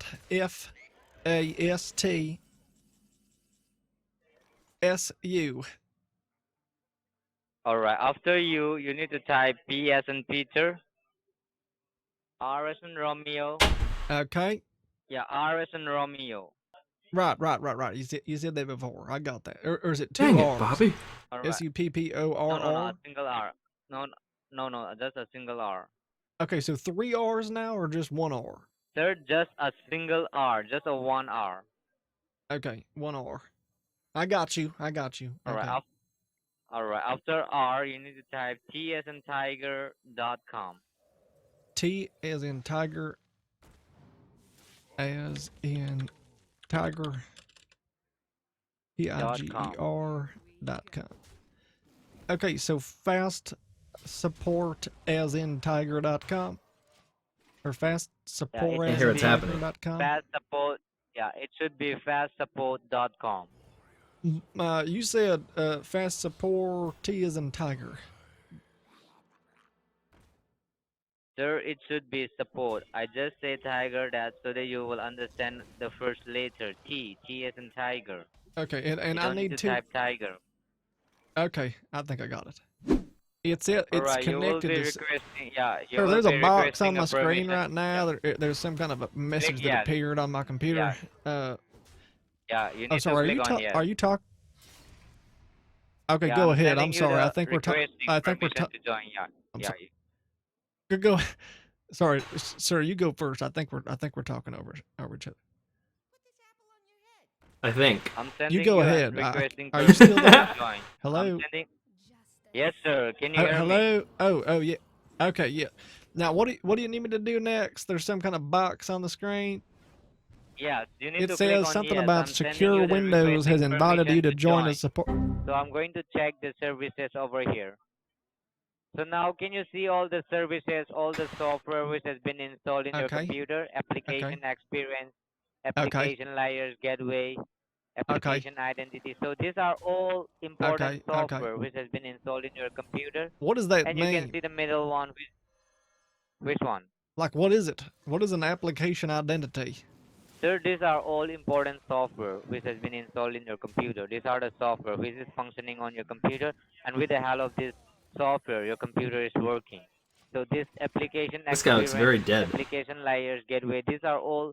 Speaker 15: All right, after you need to type P as in Peter, R as in Romeo.
Speaker 10: Okay.
Speaker 15: Yeah, R as in Romeo.
Speaker 10: Right. You said that before. I got that. Or is it two
Speaker 1: Dang
Speaker 10: R's?
Speaker 1: it, Bobby.
Speaker 15: All right.
Speaker 10: SUPPORR?
Speaker 15: No, a single R. No, just a single R.
Speaker 10: Okay, so 3 R's now or just 1 R?
Speaker 15: Sir, just a single R, just a 1 R.
Speaker 10: Okay, 1 R. I got you.
Speaker 15: All
Speaker 10: Okay.
Speaker 15: right. All right. After R, you need to type T as in Tiger.com.
Speaker 10: T as in Tiger. As in Tiger. TIGER.com. Okay, so fast support as in Tiger.com. Or fast support as in Tiger.com.
Speaker 15: Fast support. Yeah, it should be fastsupport.com.
Speaker 10: You said fast support T as in Tiger.
Speaker 15: Sir, it should be support. I just say tiger that so that you will understand the first letter T. T as in tiger.
Speaker 10: Okay, and
Speaker 15: you
Speaker 10: I
Speaker 15: don't
Speaker 10: need
Speaker 15: to type tiger.
Speaker 10: Okay, I think I got it. It's
Speaker 15: Alright,
Speaker 10: connected
Speaker 15: you will be
Speaker 10: to.
Speaker 15: requesting. Yeah, you
Speaker 10: Sir,
Speaker 15: will
Speaker 10: there's
Speaker 15: be
Speaker 10: a box on
Speaker 15: requesting
Speaker 10: my
Speaker 15: a
Speaker 10: screen
Speaker 15: permission.
Speaker 10: right now. There's some kind of a message
Speaker 15: Click
Speaker 10: that
Speaker 15: yes.
Speaker 10: appeared on my computer.
Speaker 15: Yeah, you need
Speaker 10: I'm sorry.
Speaker 15: to click on yes.
Speaker 10: Are you talking? Okay,
Speaker 15: Yeah,
Speaker 10: go
Speaker 15: I'm
Speaker 10: ahead.
Speaker 15: sending
Speaker 10: I'm
Speaker 15: you
Speaker 10: sorry.
Speaker 15: the
Speaker 10: I think we're talking.
Speaker 15: requesting
Speaker 10: I think we're
Speaker 15: permission
Speaker 10: talking.
Speaker 15: to join. Yeah,
Speaker 10: I'm
Speaker 15: yeah.
Speaker 10: sorry. Go. Sorry, sir. You go first. I think we're talking over each other.
Speaker 1: I think.
Speaker 15: I'm sending
Speaker 10: You go
Speaker 15: a
Speaker 10: ahead.
Speaker 15: requesting
Speaker 10: Are you still
Speaker 15: permission
Speaker 10: there?
Speaker 15: to join.
Speaker 10: Hello.
Speaker 15: I'm sending... Yes, sir. Can you hear me?
Speaker 10: Hello. Oh yeah. Okay, yeah. Now what do you need me to do next? There's some kind of box on the screen.
Speaker 15: Yes, you need
Speaker 10: It
Speaker 15: to click
Speaker 10: says
Speaker 15: on
Speaker 10: something
Speaker 15: yes.
Speaker 10: about
Speaker 15: I'm sending
Speaker 10: Secure
Speaker 15: you the
Speaker 10: Windows
Speaker 15: request
Speaker 10: has invited you
Speaker 15: information
Speaker 10: to
Speaker 15: to
Speaker 10: join a
Speaker 15: join.
Speaker 10: support.
Speaker 15: So I'm going to check the services over here. So now can you see all the services, all the software which has been installed in your
Speaker 10: Okay.
Speaker 15: computer? Application experience,
Speaker 10: Okay.
Speaker 15: application layers, gateway,
Speaker 10: Okay.
Speaker 15: application identity. So these are all important
Speaker 10: Okay. Okay.
Speaker 15: software which has been installed in your computer.
Speaker 10: What does that
Speaker 15: And you can
Speaker 10: mean?
Speaker 15: see the middle one. Which one?
Speaker 10: Like, what is it? What is an application identity?
Speaker 15: Sir, these are all important software which has been installed in your computer. These are the software which is functioning on your computer, and with the help of this software, your computer is working. So this application
Speaker 1: This guy looks very
Speaker 15: experience,
Speaker 1: dead.
Speaker 15: application layers, gateway, these are all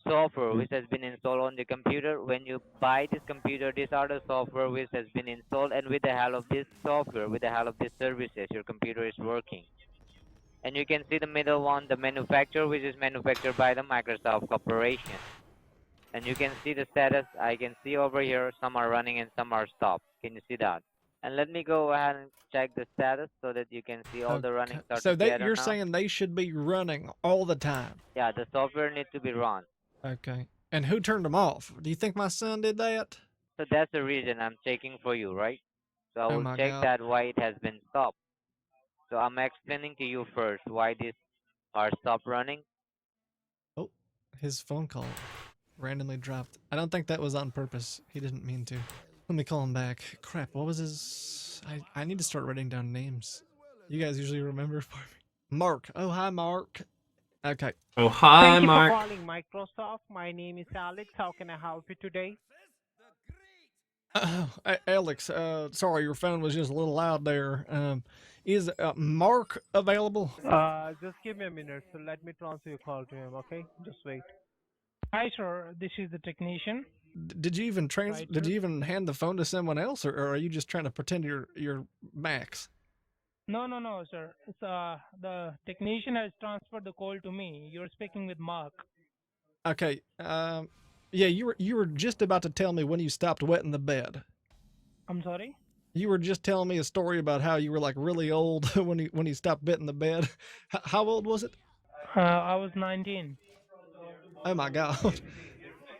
Speaker 15: software which has been installed on the computer. When you buy this computer, these are the software which has been installed, and with the help of this software, with the help of these services, your computer is working. And you can see the middle one, the manufacturer, which is manufactured by the Microsoft Corporation. And you can see the status. I can see over here, some are running and some are stopped. Can you see that? And let me go ahead and check the status so that you can see all the runnings are
Speaker 10: So
Speaker 15: together
Speaker 10: you're
Speaker 15: now.
Speaker 10: saying they should be running all the time?
Speaker 15: Yeah, the software needs to be run.
Speaker 10: Okay. And who turned them off? Do you think my son did that?
Speaker 15: So that's the reason I'm checking for you, right? So I
Speaker 10: Oh
Speaker 15: will
Speaker 10: my
Speaker 15: check
Speaker 10: God.
Speaker 15: that why it has been stopped. So I'm explaining to you first why these are stopped running.
Speaker 10: Oh, his phone call randomly dropped. I don't think that was on purpose. He didn't mean to. Let me call him back. Crap, what was his... I need to start writing down names. You guys usually remember for me. Mark. Oh, hi, Mark. Okay.
Speaker 1: Oh, hi,
Speaker 16: Thank you
Speaker 1: Mark.
Speaker 16: for calling Microsoft. My name is Alex. How can I help you today?
Speaker 10: Alex, sorry, your phone was just a little loud there. Is Mark available?
Speaker 16: Just give me a minute. So let me transfer your call to him, okay? Just wait. Hi, sir. This is the technician.
Speaker 10: Did you even
Speaker 16: Right,
Speaker 10: Did
Speaker 16: sir.
Speaker 10: you even hand the phone to someone else, or are you just trying to pretend you're Max?
Speaker 16: No, sir. It's, the technician has transferred the call to me. You're speaking with Mark.
Speaker 10: Okay. Yeah, you were just about to tell me when you stopped wetting the bed.
Speaker 16: I'm sorry?
Speaker 10: You were just telling me a story about how you were like really old when you stopped wetting the bed. How old was it?
Speaker 16: I was 19.
Speaker 10: Oh my God.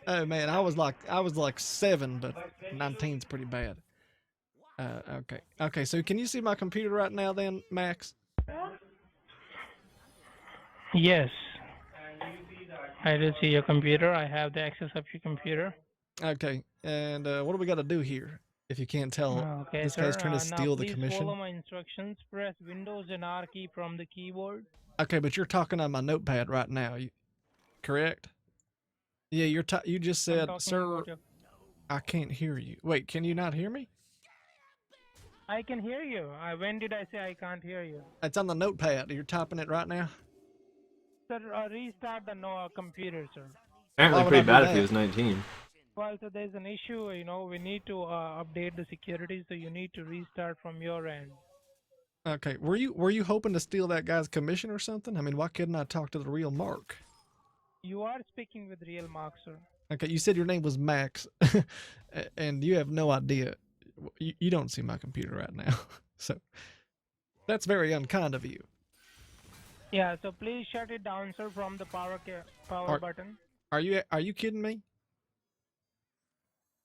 Speaker 10: Oh man, I was like 7, but 19's pretty bad. Okay. Okay, so can you see my computer right now then, Max?
Speaker 16: Yes. I do see your computer. I have the access of your computer.
Speaker 10: Okay. And what do we got to do here? If you can't tell,
Speaker 16: Okay,
Speaker 10: this
Speaker 16: sir.
Speaker 10: guy's trying to
Speaker 16: Now
Speaker 10: steal the
Speaker 16: please
Speaker 10: commission.
Speaker 16: follow my instructions. Press Windows and R key from the keyboard.
Speaker 10: Okay, but you're talking on my notepad right now. Correct? Yeah, you just
Speaker 16: I'm
Speaker 10: said,
Speaker 16: talking
Speaker 10: "Sir,
Speaker 16: about your...
Speaker 10: I can't hear you." Wait, can you not hear me?
Speaker 16: I can hear you. When did I say I can't hear you?
Speaker 10: It's on the notepad. You're typing it right now.
Speaker 16: Sir, restart the computer, sir.
Speaker 1: Apparently pretty bad if he was 19.
Speaker 16: Well, so there's an issue, we need to update the security, so you need to restart from your end.
Speaker 10: Okay, were you hoping to steal that guy's commission or something? I mean, why couldn't I talk to the real Mark?
Speaker 16: You are speaking with real Mark, sir.
Speaker 10: Okay, you said your name was Max, and you have no idea. You don't see my computer right now, so that's very unkind of you.
Speaker 16: Yeah, so please shut it down, sir, from the power button.
Speaker 10: Are you kidding me?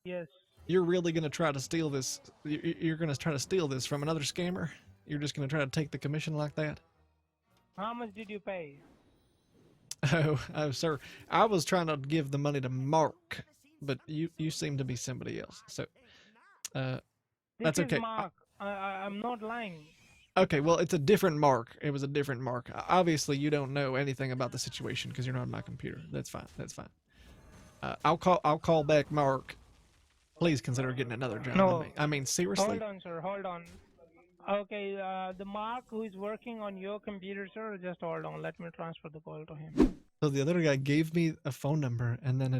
Speaker 16: Yes.
Speaker 10: You're really gonna try to steal this? You're gonna try to steal this from another scammer? You're just gonna try to take the commission like that?
Speaker 16: How much did you pay?
Speaker 10: Oh, sir, I was trying to give the money to Mark, but you seem to be somebody else. So, that's okay.
Speaker 16: This is Mark. I'm not lying.
Speaker 10: Okay, well, it's a different Mark. It was a different Mark. Obviously, you don't know anything about the situation because you're not on my computer. That's fine. That's fine. I'll call back Mark. Please consider getting another job.
Speaker 16: No.
Speaker 10: I mean, seriously.
Speaker 16: Hold on, sir. Hold on. Okay, the Mark who is working on your computer, sir, just hold on. Let me transfer the call to him.
Speaker 10: So the other guy gave me a phone number, and then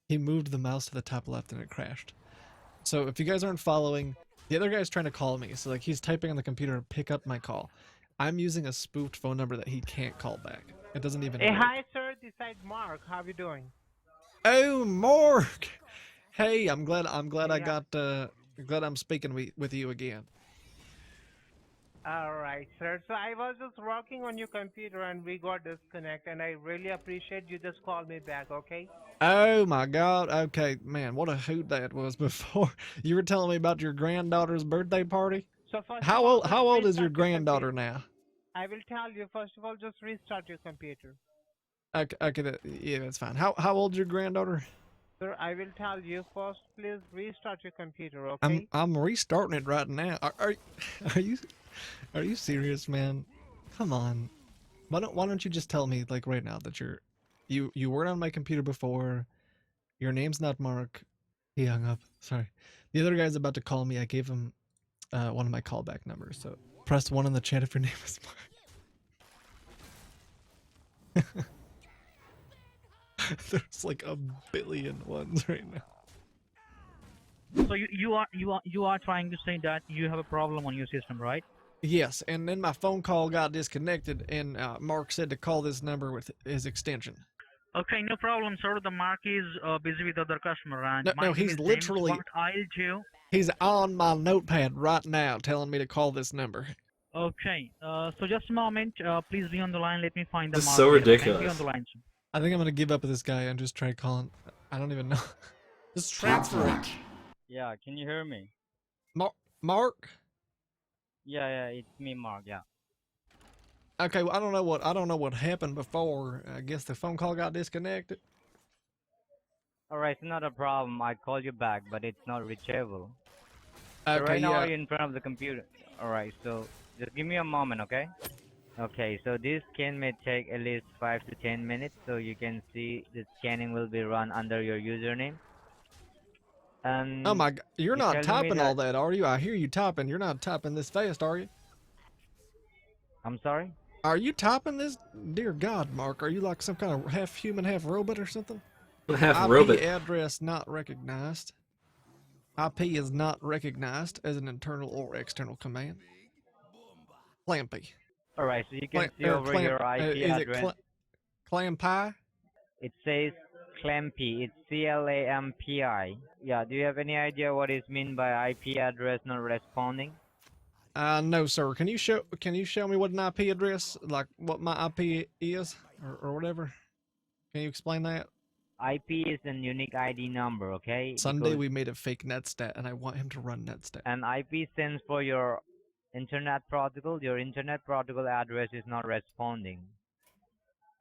Speaker 10: he moved the mouse to the top left, and it crashed. So if you guys aren't following, the other guy's trying to call me. So like he's typing on the computer to pick up my call. I'm using a spoofed phone number that he can't call back. It doesn't even
Speaker 16: Hey,
Speaker 10: work.
Speaker 16: hi, sir. This side Mark. How you doing?
Speaker 10: Oh, Mark. Hey, I'm glad I
Speaker 16: Yeah.
Speaker 10: got glad I'm speaking with you again.
Speaker 16: All right, sir. So I was just working on your computer and we got disconnected, and I really appreciate you just called me back, okay?
Speaker 10: Oh my God. Okay, man, what a hoot that was before. You were telling me about your granddaughter's birthday party.
Speaker 16: So first of
Speaker 10: How
Speaker 16: all,
Speaker 10: old?
Speaker 16: just
Speaker 10: How old is your
Speaker 16: restart your computer.
Speaker 10: granddaughter now?
Speaker 16: I will tell you, first of all, just restart your computer.
Speaker 10: Okay, okay, yeah, that's fine. How old's your granddaughter?
Speaker 16: Sir, I will tell you, first please restart your computer,
Speaker 10: I'm
Speaker 16: okay?
Speaker 10: I'm restarting it right now. Are you are you serious, man? Come on. Why don't you just tell me like right now that you weren't on my computer before. Your name's not Mark. He hung up. Sorry. The other guy's about to call me. I gave him one of my callback numbers. So press 1 in the chat if your name is Mark. There's like a billion ones right now.
Speaker 17: So you are trying to say that you have a problem on your system, right?
Speaker 10: Yes, and then my phone call got disconnected, and Mark said to call this number with his extension.
Speaker 17: Okay, no problem, sir. The Mark is busy with other customer, and my
Speaker 10: No,
Speaker 17: name
Speaker 10: he's
Speaker 17: is
Speaker 10: literally.
Speaker 17: James. What I'll do.
Speaker 10: He's on my notepad right now, telling me to call this number.
Speaker 17: Okay, so just a moment. Please be on the line. Let me find the
Speaker 1: This is
Speaker 17: Mark.
Speaker 1: so
Speaker 17: here, okay?
Speaker 1: ridiculous.
Speaker 17: Be on the line, sir.
Speaker 10: I think I'm gonna give up with this guy and just try calling. I don't even know. Just transfer it.
Speaker 18: Yeah, can you hear me?
Speaker 10: Mark?
Speaker 18: Yeah, it's me, Mark. Yeah.
Speaker 10: Okay, well, I don't know what happened before. I guess the phone call got disconnected.
Speaker 18: All right, it's not a problem. I called you back, but it's not reachable. So
Speaker 10: Okay,
Speaker 18: right now,
Speaker 10: yeah.
Speaker 18: are you in front of the computer? All right, so just give me a moment, okay? Okay, so this scan may take at least 5 to 10 minutes, so you can see the scanning will be run under your username.
Speaker 10: Oh my God, you're
Speaker 18: you
Speaker 10: not
Speaker 18: telling me
Speaker 10: typing all that, are you? I hear you typing. You're not typing this fast, are you?
Speaker 18: I'm sorry?
Speaker 10: Are you typing this? Dear God, Mark, are you like some kind of half human, half robot or something?
Speaker 1: Half
Speaker 10: IP
Speaker 1: robot.
Speaker 10: address not recognized. IP is not recognized as an internal or external command. Clampy.
Speaker 18: All right, so you can see over your IP
Speaker 10: is
Speaker 18: address.
Speaker 10: it Clampi?
Speaker 18: It says Clampy. It's CLAMPI. Yeah, do you have any idea what is meant by IP address not responding?
Speaker 10: No, sir. Can you show me what an IP address, like what my IP is, or whatever? Can you explain that?
Speaker 18: IP is a unique ID number, okay?
Speaker 10: Sunday
Speaker 18: Because
Speaker 10: we made a fake netstat, and I want him to run netstat.
Speaker 18: an IP stands for your internet protocol. Your internet protocol address is not responding.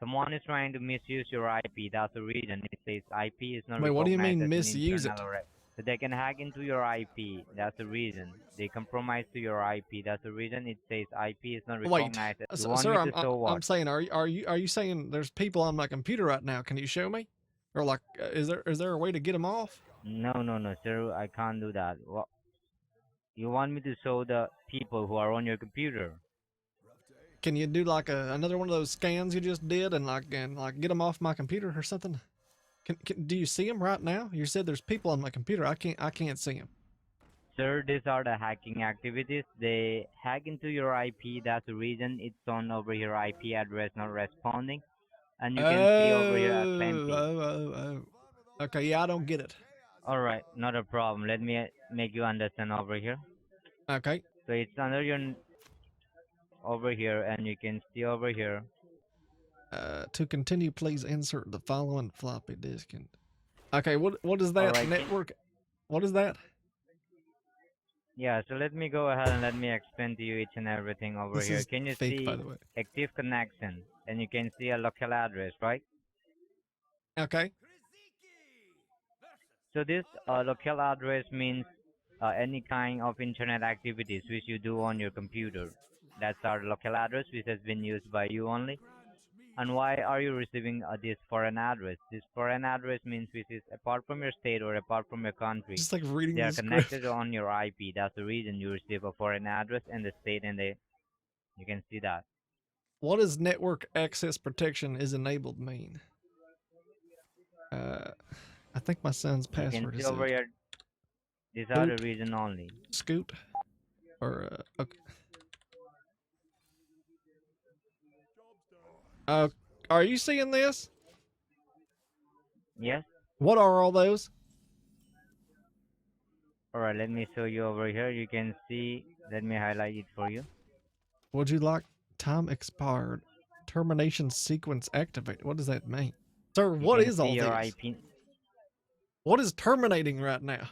Speaker 18: Someone is trying to misuse your IP. That's the reason it says IP is not
Speaker 10: Wait, what do you
Speaker 18: recognized
Speaker 10: mean
Speaker 18: as an
Speaker 10: misuse
Speaker 18: internal
Speaker 10: it?
Speaker 18: array. So they can hack into your IP. That's the reason. They compromise to your IP. That's the reason it says IP is not
Speaker 10: Wait,
Speaker 18: recognized. You want
Speaker 10: sir,
Speaker 18: me to show what?
Speaker 10: I'm saying, are you saying there's people on my computer right now? Can you show me, or like, is there a way to get them off?
Speaker 18: No, sir. I can't do that. What? You want me to show the people who are on your computer?
Speaker 10: Can you do like another one of those scans you just did and like get them off my computer or something? Do you see them right now? You said there's people on my computer. I can't see them.
Speaker 18: Sir, these are the hacking activities. They hack into your IP. That's the reason it's on over your IP address not responding. And you can see over here at Clampy.
Speaker 10: Okay, yeah, I don't get it.
Speaker 18: Alright, not a problem. Let me make you understand over here.
Speaker 10: Okay.
Speaker 18: So it's under your over here, and you can see over here.
Speaker 10: To continue, please insert the following floppy disk. Okay, what is that
Speaker 18: Alright,
Speaker 10: network? What is that?
Speaker 18: Yeah, so let me go ahead and let me explain to you each and everything over
Speaker 10: This
Speaker 18: here.
Speaker 10: is
Speaker 18: Can you
Speaker 10: fake,
Speaker 18: see
Speaker 10: by the way.
Speaker 18: active connection? And you can see a local address, right?
Speaker 10: Okay.
Speaker 18: So this local address means any kind of internet activities which you do on your computer. That's our local address which has been used by you only. And why are you receiving this foreign address? This foreign address means which is apart from your state or apart from your country.
Speaker 10: Just like reading
Speaker 18: they are
Speaker 10: the script.
Speaker 18: connected on your IP. That's the reason you receive a foreign address in the state, and you can see that.
Speaker 10: What does network access protection is enabled mean? I think my son's
Speaker 18: You can
Speaker 10: password
Speaker 18: see
Speaker 10: is
Speaker 18: over here. These are the reason only.
Speaker 10: Scoot, or okay. Are you seeing this?
Speaker 18: Yes.
Speaker 10: What are all those?
Speaker 18: Alright, let me show you over here. You can see, let me highlight it for you.
Speaker 10: Would you like time expired? Termination sequence activated. What does that mean? Sir,
Speaker 18: You
Speaker 10: what
Speaker 18: can
Speaker 10: is
Speaker 18: see
Speaker 10: all
Speaker 18: your
Speaker 10: this?
Speaker 18: IP.
Speaker 10: What is terminating right now?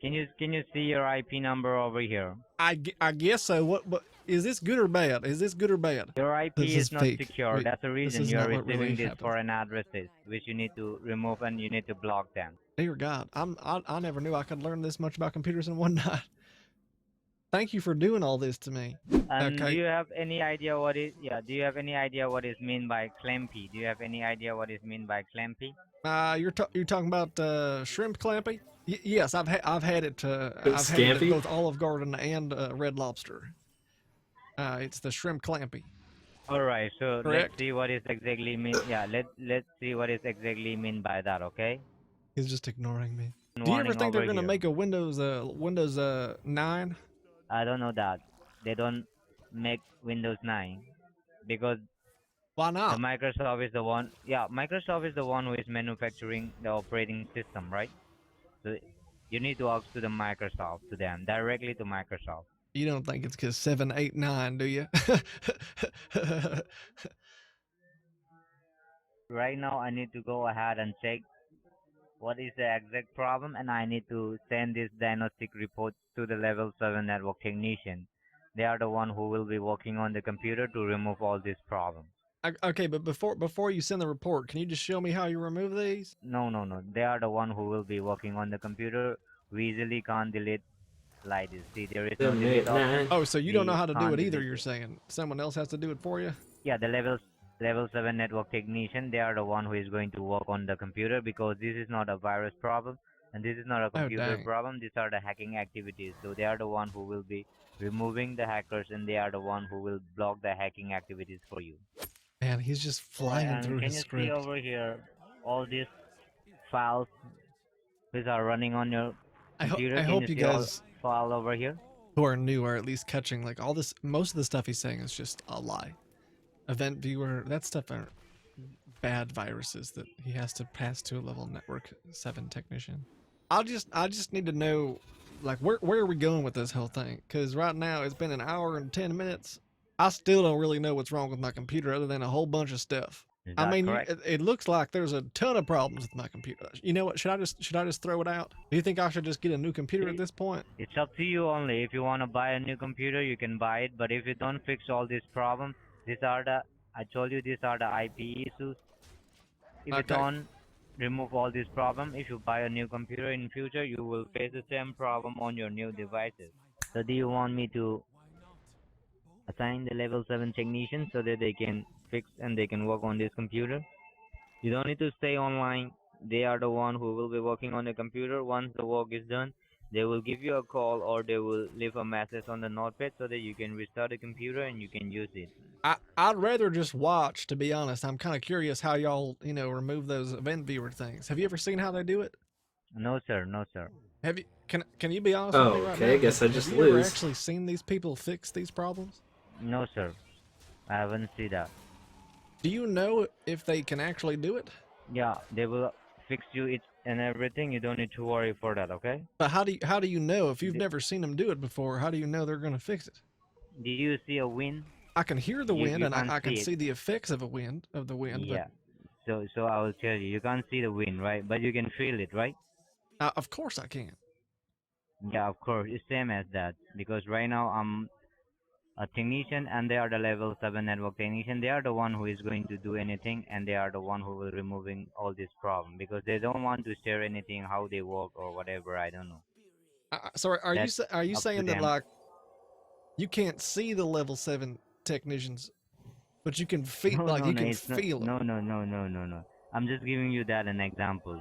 Speaker 18: Can you see your IP number over here?
Speaker 10: I guess so. What is this good or bad? Is this good or bad?
Speaker 18: Your IP
Speaker 10: This
Speaker 18: is
Speaker 10: is
Speaker 18: not
Speaker 10: fake.
Speaker 18: secure.
Speaker 10: Wait,
Speaker 18: That's the
Speaker 10: this
Speaker 18: reason
Speaker 10: is
Speaker 18: you are
Speaker 10: not what really
Speaker 18: receiving these
Speaker 10: happened.
Speaker 18: foreign addresses, which you need to remove and you need to block them.
Speaker 10: Dear God, I never knew I could learn this much about computers in one night. Thank you for doing all this to me.
Speaker 18: And do
Speaker 10: Okay.
Speaker 18: you have any idea what is Do you have any idea what is mean by clampy? Do you have any idea what is mean by clampy?
Speaker 10: You're talking about shrimp clampy? Yes, I've had it. I've had it at
Speaker 1: Scampy?
Speaker 10: both Olive Garden and Red Lobster. It's the shrimp clampy.
Speaker 18: All right, so
Speaker 10: Correct.
Speaker 18: let's see what is exactly mean. Yeah, let's see what is exactly mean by that. Okay.
Speaker 10: He's just ignoring me. Do you ever
Speaker 18: Warning
Speaker 10: think they're
Speaker 18: over
Speaker 10: gonna
Speaker 18: here.
Speaker 10: make a Windows 9?
Speaker 18: I don't know that. They don't make Windows 9 because
Speaker 10: why not?
Speaker 18: The Microsoft is the one. Yeah, Microsoft is the one who is manufacturing the operating system, right? So you need to ask to the Microsoft, to them directly to Microsoft.
Speaker 10: You don't think it's because 7, 8, 9, do you?
Speaker 18: Right now, I need to go ahead and check what is the exact problem, and I need to send this diagnostic report to the level 7 network technician. They are the one who will be working on the computer to remove all these problems.
Speaker 10: Okay, but before you send the report, can you just show me how you remove these?
Speaker 18: No. They are the one who will be working on the computer. We easily can't delete like this. See, there is no delete option.
Speaker 10: Oh, so you don't know how to do
Speaker 18: can't
Speaker 10: it either,
Speaker 18: delete
Speaker 10: you're saying. Someone else has to do it for you?
Speaker 18: Yeah, the level 7 network technician, they are the one who is going to work on the computer because this is not a virus problem and this is not a computer
Speaker 10: dang.
Speaker 18: problem. These are the hacking activities. So they are the one who will be removing the hackers and they are the one who will block the hacking activities for you.
Speaker 10: Man, he's just flying
Speaker 18: And
Speaker 10: through
Speaker 18: can
Speaker 10: his
Speaker 18: you
Speaker 10: script.
Speaker 18: see over here all these files which are running on your computer?
Speaker 10: I
Speaker 18: Can
Speaker 10: hope
Speaker 18: you
Speaker 10: you
Speaker 18: see all
Speaker 10: guys
Speaker 18: file over here?
Speaker 10: who are new are at least catching like all this. Most of the stuff he's saying is just a lie. Event viewer, that stuff are bad viruses that he has to pass to a level network 7 technician. I just need to know, like, where are we going with this whole thing? Because right now it's been an hour and 10 minutes. I still don't really know what's wrong with my computer other than a whole bunch of stuff.
Speaker 18: Is
Speaker 10: I
Speaker 18: that
Speaker 10: mean,
Speaker 18: correct?
Speaker 10: it looks like there's a ton of problems with my computer. You know what? Should I just throw it out? Do you think I should just get a new computer at this point?
Speaker 18: It's up to you only. If you want to buy a new computer, you can buy it. But if you don't fix all these problems, I told you these are the IP issues. If you
Speaker 10: Okay.
Speaker 18: don't remove all these problems, if you buy a new computer in future, you will face the same problem on your new devices. So do you want me to assign the level 7 technician so that they can fix and they can work on this computer? You don't need to stay online. They are the one who will be working on the computer. Once the work is done, they will give you a call or they will leave a message on the notepad so that you can restart the computer and you can use it.
Speaker 10: I'd rather just watch, to be honest. I'm kind of curious how y'all, remove those event viewer things. Have you ever seen how they do it?
Speaker 18: No, sir. No, sir.
Speaker 10: Have you? Can you be honest with me right now?
Speaker 1: Okay, I guess I
Speaker 10: Have
Speaker 1: just
Speaker 10: you ever
Speaker 1: lose.
Speaker 10: actually seen these people fix these problems?
Speaker 18: No, sir. I haven't seen that.
Speaker 10: Do you know if they can actually do it?
Speaker 18: Yeah, they will fix you it and everything. You don't need to worry for that, okay?
Speaker 10: But how do you know if you've never seen them do it before? How do you know they're going to fix it?
Speaker 18: Do you see a wind?
Speaker 10: I can hear the wind
Speaker 18: you
Speaker 10: and
Speaker 18: can't
Speaker 10: I can
Speaker 18: see it.
Speaker 10: see the effects of the wind.
Speaker 18: Yeah. So I will tell you. You can't see the wind, right? But you can feel it, right?
Speaker 10: But of course I can.
Speaker 18: Yeah, of course. It's same as that. Because right now I'm a technician and they are the level 7 network technician. They are the one who is going to do anything and they are the one who will removing all this problem because they don't want to share anything how they work or whatever. I don't know.
Speaker 10: So are
Speaker 18: That's
Speaker 10: you
Speaker 18: up to
Speaker 10: saying that
Speaker 18: them.
Speaker 10: like you can't see the level 7 technicians, but you can feel
Speaker 18: No,
Speaker 10: like
Speaker 18: no,
Speaker 10: you
Speaker 18: no,
Speaker 10: can
Speaker 18: it's not,
Speaker 10: feel them?
Speaker 18: no. I'm just giving you that an example.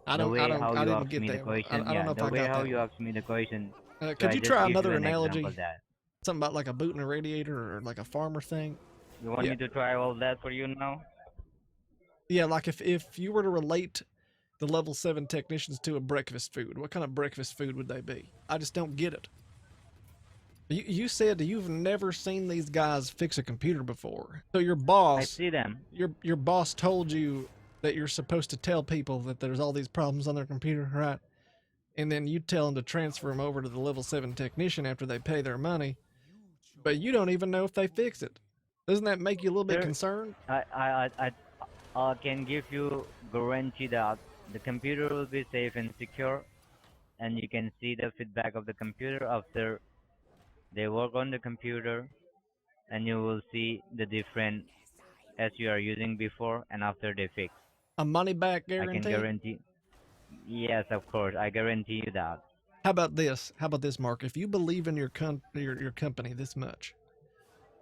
Speaker 10: I
Speaker 18: The way how
Speaker 10: I
Speaker 18: you
Speaker 10: didn't
Speaker 18: asked
Speaker 10: get
Speaker 18: me the
Speaker 10: that one.
Speaker 18: question,
Speaker 10: I don't know if
Speaker 18: the
Speaker 10: I
Speaker 18: way
Speaker 10: got
Speaker 18: how
Speaker 10: that
Speaker 18: you
Speaker 10: one.
Speaker 18: asked me the question. So
Speaker 10: Could
Speaker 18: I
Speaker 10: you
Speaker 18: just
Speaker 10: try
Speaker 18: give you
Speaker 10: another
Speaker 18: an
Speaker 10: analogy?
Speaker 18: example of that.
Speaker 10: Something about like a boot and a radiator or like a farmer thing?
Speaker 18: You want
Speaker 10: Yeah.
Speaker 18: me to try all that for you now?
Speaker 10: Yeah, like if you were to relate the level 7 technicians to a breakfast food, what kind of breakfast food would they be? I just don't get it. You said that you've never seen these guys fix a computer before. So your boss,
Speaker 18: I see them.
Speaker 10: Your boss told you that you're supposed to tell people that there's all these problems on their computer, right? And then you tell them to transfer them over to the level 7 technician after they pay their money. But you don't even know if they fix it. Doesn't that make you a little bit
Speaker 18: Sir,
Speaker 10: concerned?
Speaker 18: I can give you guarantee that the computer will be safe and secure, and you can see the feedback of the computer after they work on the computer, and you will see the difference as you are using before and after they fix.
Speaker 10: A money back
Speaker 18: I can
Speaker 10: guarantee?
Speaker 18: guarantee. Yes, of course, I guarantee you that.
Speaker 10: How about this? How about this, Mark? If you believe in your company this much,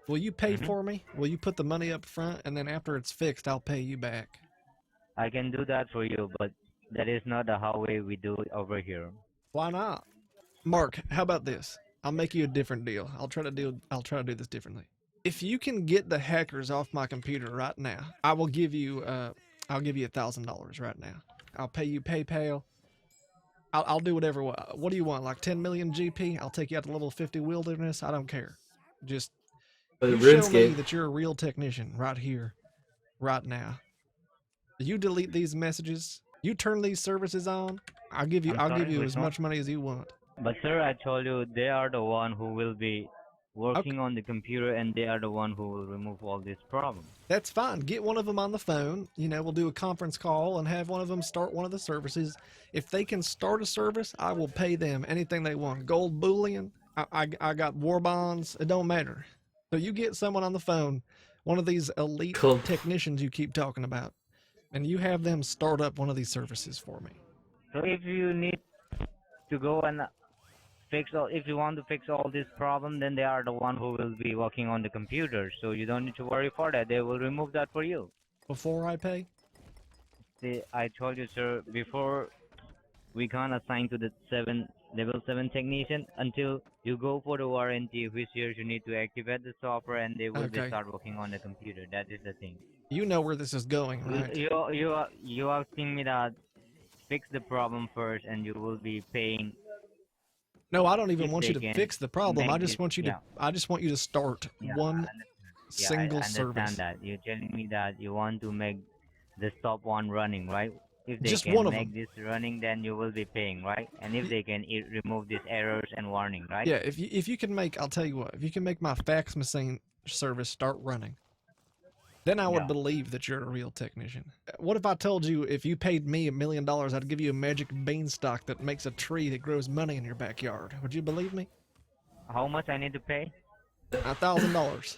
Speaker 10: will you pay for me? Will you put the money up front, and then after it's fixed, I'll pay you back?
Speaker 18: I can do that for you, but that is not the how way we do it over here.
Speaker 10: Why not? Mark, how about this? I'll make you a different deal. I'll try to do this differently. If you can get the hackers off my computer right now, I will give you $1,000 right now. I'll pay you PayPal. I'll do whatever. What do you want? Like 10 million GP? I'll take you out to level 50 wilderness. I don't care. Just you show me that you're a real technician right here, right now. You delete these messages. You turn these services on. I'll give you as much money as you want.
Speaker 18: But sir, I told you they are the one who will be working on the computer, and they are the one who will remove all these problems.
Speaker 10: That's fine. Get one of them on the phone. You know, we'll do a conference call and have one of them start one of the services. If they can start a service, I will pay them anything they want. Gold bullion. I got war bonds. It don't matter. So you get someone on the phone, one of these elite technicians you keep talking about, and you have them start up one of these services for me.
Speaker 18: So if you need to go and if you want to fix all this problem, then they are the one who will be working on the computer. So you don't need to worry for that. They will remove that for you.
Speaker 10: Before I pay?
Speaker 18: See, I told you, sir, before we can't assign to the level 7 technician until you go for the warranty, which years you need to activate the software, and they will be start working on the computer. That is the thing.
Speaker 10: You know where this is going, right?
Speaker 18: You asking me that fix the problem first, and you will be paying.
Speaker 10: No, I don't even want you to fix the problem. I just want you to. I just want you to start one single service.
Speaker 18: I understand that. You're telling me that you want to make the top one running, right? If they can make this running, then you will be paying, right? And if they can remove these errors and warning, right?
Speaker 10: Yeah, if you can make, I'll tell you what, if you can make my fax machine service start running, then I would believe that you're a real technician. What if I told you if you paid me $1 million, I'd give you a magic beanstalk that makes a tree that grows money in your backyard? Would you believe me?
Speaker 18: How much I need to pay?
Speaker 10: $1,000.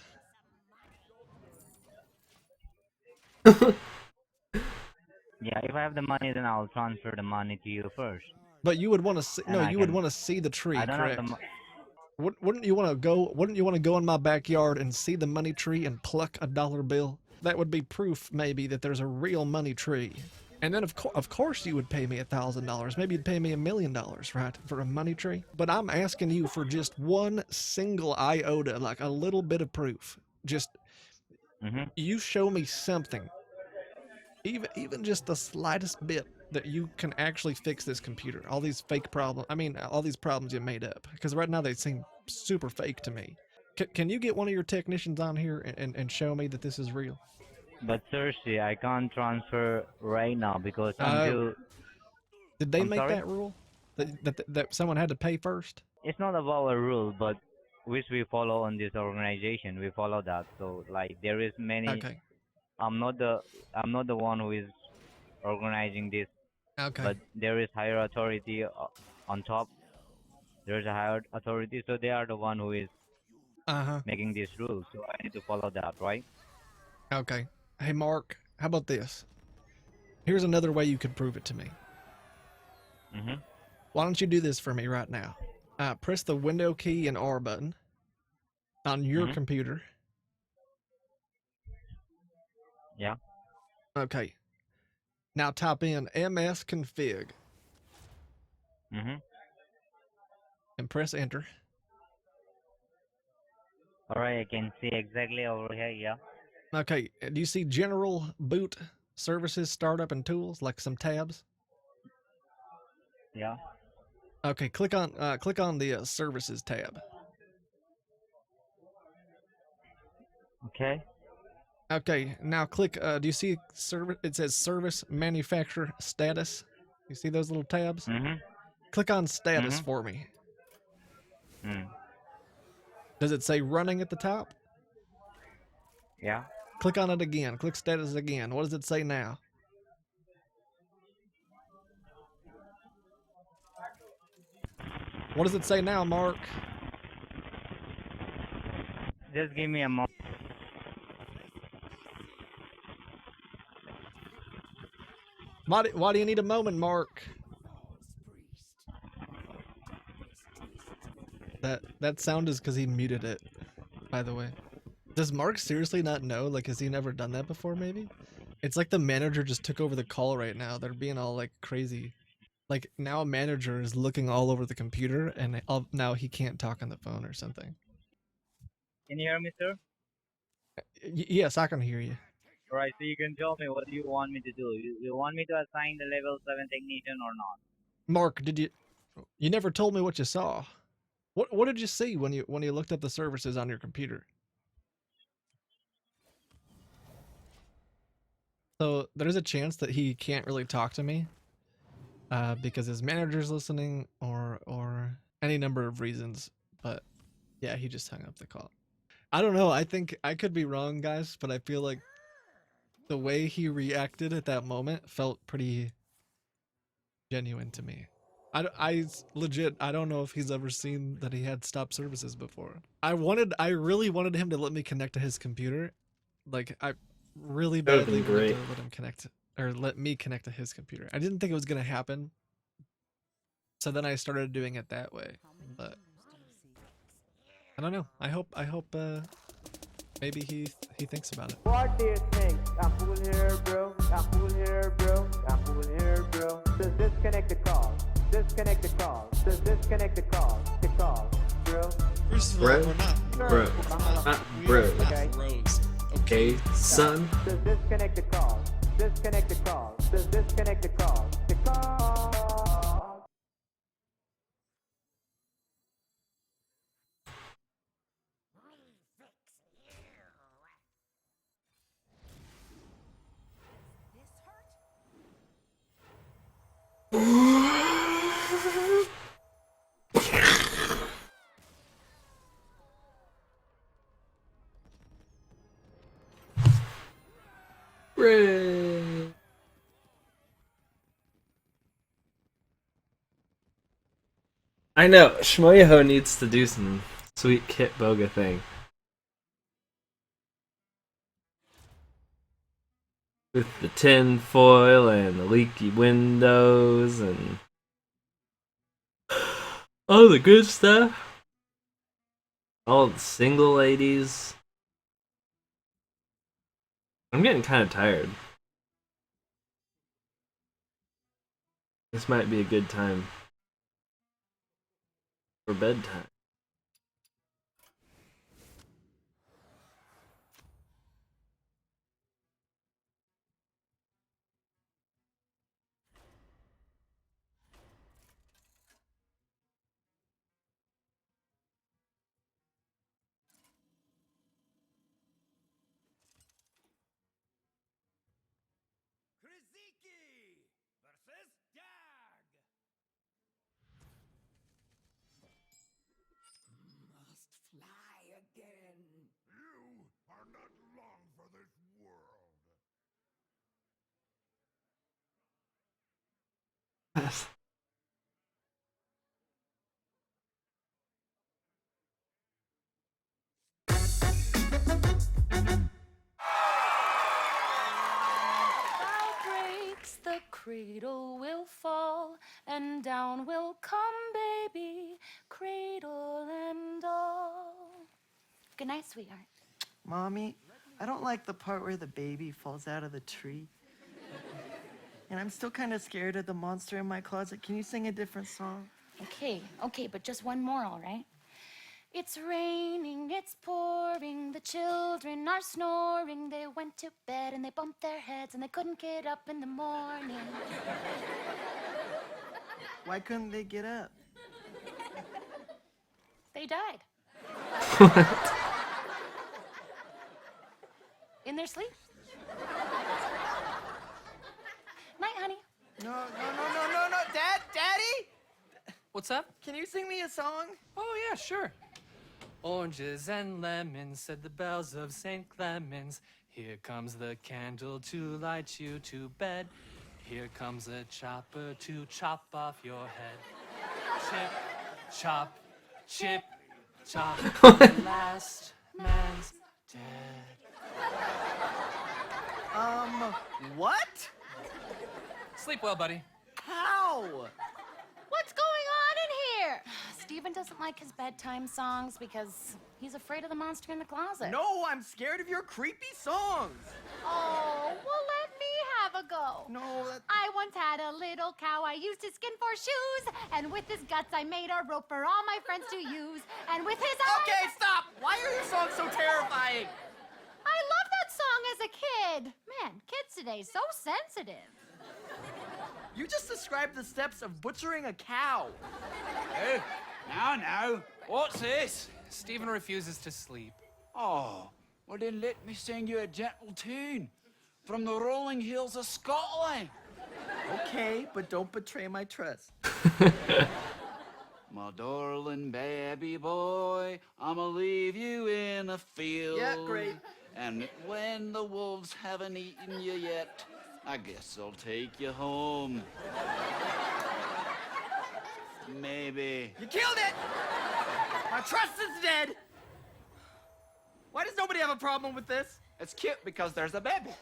Speaker 18: Yeah, if I have the money, then I'll transfer the money to you first.
Speaker 10: But you would want to see, would want to see the tree, correct? Wouldn't you want to go? Wouldn't you want to go in my backyard and see the money tree and pluck a dollar bill? That would be proof, maybe, that there's a real money tree. And then, of course, you would pay me $1,000. Maybe you'd pay me $1 million, right, for a money tree. But I'm asking you for just one single iota, like a little bit of proof. Just you show me something, even just the slightest bit, that you can actually fix this computer. All these fake problems. I mean, all these problems you made up. Because right now they seem super fake to me. Can you get one of your technicians on here and show me that this is real?
Speaker 18: But seriously, I can't transfer right now because until.
Speaker 10: Did they make that rule? That someone had to pay first?
Speaker 18: It's not about a rule, but which we follow on this organization. We follow that. So like there is many.
Speaker 10: Okay.
Speaker 18: I'm not the one who is organizing this.
Speaker 10: Okay.
Speaker 18: But there is higher authority on top. There is a higher authority, so they are the one who is making these rules. So I need to follow that, right?
Speaker 10: Okay. Hey, Mark, how about this? Here's another way you could prove it to me. Why don't you do this for me right now? Press the window key and R button on your computer.
Speaker 18: Yeah.
Speaker 10: Okay. Now type in msconfig. And press enter.
Speaker 18: Alright, I can see exactly over here, yeah.
Speaker 10: Okay, do you see general boot services, startup, and tools, like some tabs?
Speaker 18: Yeah.
Speaker 10: Okay, click on the services tab.
Speaker 18: Okay.
Speaker 10: Okay, now click, do you see it says service manufacturer status? You see those little tabs? Click on status for me. Does it say running at the top?
Speaker 15: Yeah.
Speaker 10: Click on it again. Click status again. What does it say now? What does it say now, Mark?
Speaker 18: Just give me a moment.
Speaker 10: Why do you need a moment, Mark? That sound is because he muted it, by the way. Does Mark seriously not know? Like, has he never done that before, maybe? It's like the manager just took over the call right now. They're being all, like, crazy. Like, now a manager is looking all over the computer, and now he can't talk on the phone or something.
Speaker 18: Can you hear me, sir?
Speaker 10: Yes, I can hear you.
Speaker 18: Alright, so you can tell me what do you want me to do. You want me to assign the level 7 technician or not?
Speaker 10: Mark, you never told me what you saw. What did you see when you looked up the services on your computer? So there's a chance that he can't really talk to me because his manager's listening or any number of reasons. But yeah, he just hung up the call. I don't know. I think I could be wrong, guys, but I feel like the way he reacted at that moment felt pretty genuine to me. I legit, I don't know if he's ever seen that he had stop services before. I really wanted him to let me connect to his computer. Like, I really
Speaker 1: That would've
Speaker 10: badly
Speaker 1: been
Speaker 10: wanted
Speaker 1: great.
Speaker 10: to let him connect, or let me connect to his computer. I didn't think it was going to happen. So then I started doing it that way. But I don't know. I hope maybe he thinks about it.
Speaker 14: What do you think? I'm cool here, bro. I'm cool here, bro. I'm cool here, bro. Just disconnect the call. Disconnect the call. Just disconnect the call. The call, bro.
Speaker 10: First of all,
Speaker 1: Bro.
Speaker 10: we're not
Speaker 1: Bro. Not bro.
Speaker 10: bros.
Speaker 1: Okay, son.
Speaker 14: Just disconnect the call. Disconnect the call. Just disconnect the call. The call.
Speaker 1: Hooray. I know, Shmoyaho needs to do some sweet Kitboga thing. With the tin foil and the leaky windows and all the good stuff. All the single ladies. I'm getting kind of tired. This might be a good time for bedtime.
Speaker 19: Breaks, the cradle will fall, and down will come baby, cradle and all. Good night, sweetheart.
Speaker 20: Mommy, I don't like the part where the baby falls out of the tree. And I'm still kind of scared of the monster in my closet. Can you sing a different song?
Speaker 19: Okay, but just one more, all right? It's raining, it's pouring, the children are snoring. They went to bed and they bumped their heads and they couldn't get up in the morning.
Speaker 20: Why couldn't they get up?
Speaker 19: They died. In their sleep. Night, honey.
Speaker 20: No. Daddy?
Speaker 21: What's up?
Speaker 20: Can you sing me a song?
Speaker 21: Oh, yeah, sure. Oranges and lemons, said the bells of St. Clemens. Here comes the candle to light you to bed. Here comes a chopper to chop off your head. Chip, chop, chip, chop. The last man's dead.
Speaker 20: What?
Speaker 21: Sleep well, buddy.
Speaker 20: How?
Speaker 19: What's going on in here? Steven doesn't like his bedtime songs because he's afraid of the monster in the closet.
Speaker 20: No, I'm scared of your creepy songs.
Speaker 19: Oh, well, let me have a go.
Speaker 20: No,
Speaker 19: I once had a little cow I used to skin for shoes, and with his guts I made a rope for all my friends to use, and with his eyes...
Speaker 20: Okay, stop! Why are your songs so terrifying?
Speaker 19: I loved that song as a kid. Man, kids today, so sensitive.
Speaker 20: You just described the steps of butchering a cow.
Speaker 21: Hey, now, what's this? Stephen refuses to sleep.
Speaker 22: Oh, well then let me sing you a gentle tune from the rolling hills of Scotland.
Speaker 20: Okay, but don't betray my trust.
Speaker 22: My darling baby boy, I'ma leave you in a field.
Speaker 20: Yeah, great.
Speaker 22: And when the wolves haven't eaten you yet, I guess I'll take you home. Maybe.
Speaker 20: You killed it! My trust is dead! Why does nobody have a problem with this?
Speaker 22: It's cute because there's a baby.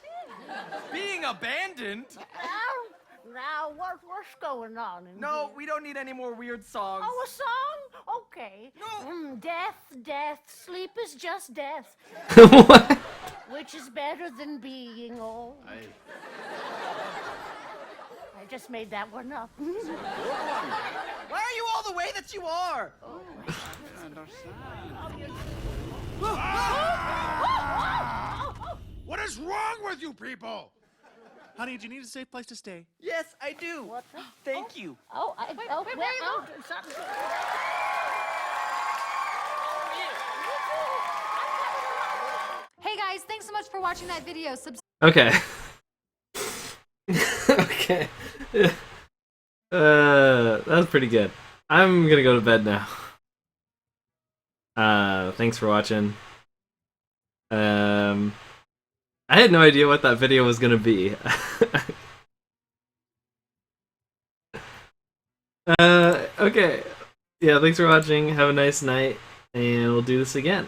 Speaker 20: Being abandoned?
Speaker 5: Now, what's going on?
Speaker 20: No, we don't need any more weird songs.
Speaker 5: Oh, a song? Okay. No. Death, sleep is just death.
Speaker 1: What?
Speaker 5: Which is better than being old. I just made that one up.
Speaker 20: Why are you all the way that you are?
Speaker 5: Oh,
Speaker 22: I understand.
Speaker 23: What is wrong with you people? Honey, do you need a safe place to stay?
Speaker 20: Yes, I do. Thank you.
Speaker 5: Oh,
Speaker 19: Hey guys, thanks so much for watching that video.
Speaker 1: Okay. Okay. That was pretty good. I'm gonna go to bed now. Thanks for watching. I had no idea what that video was gonna be. Okay. Yeah, thanks for watching. Have a nice night, and we'll do this again.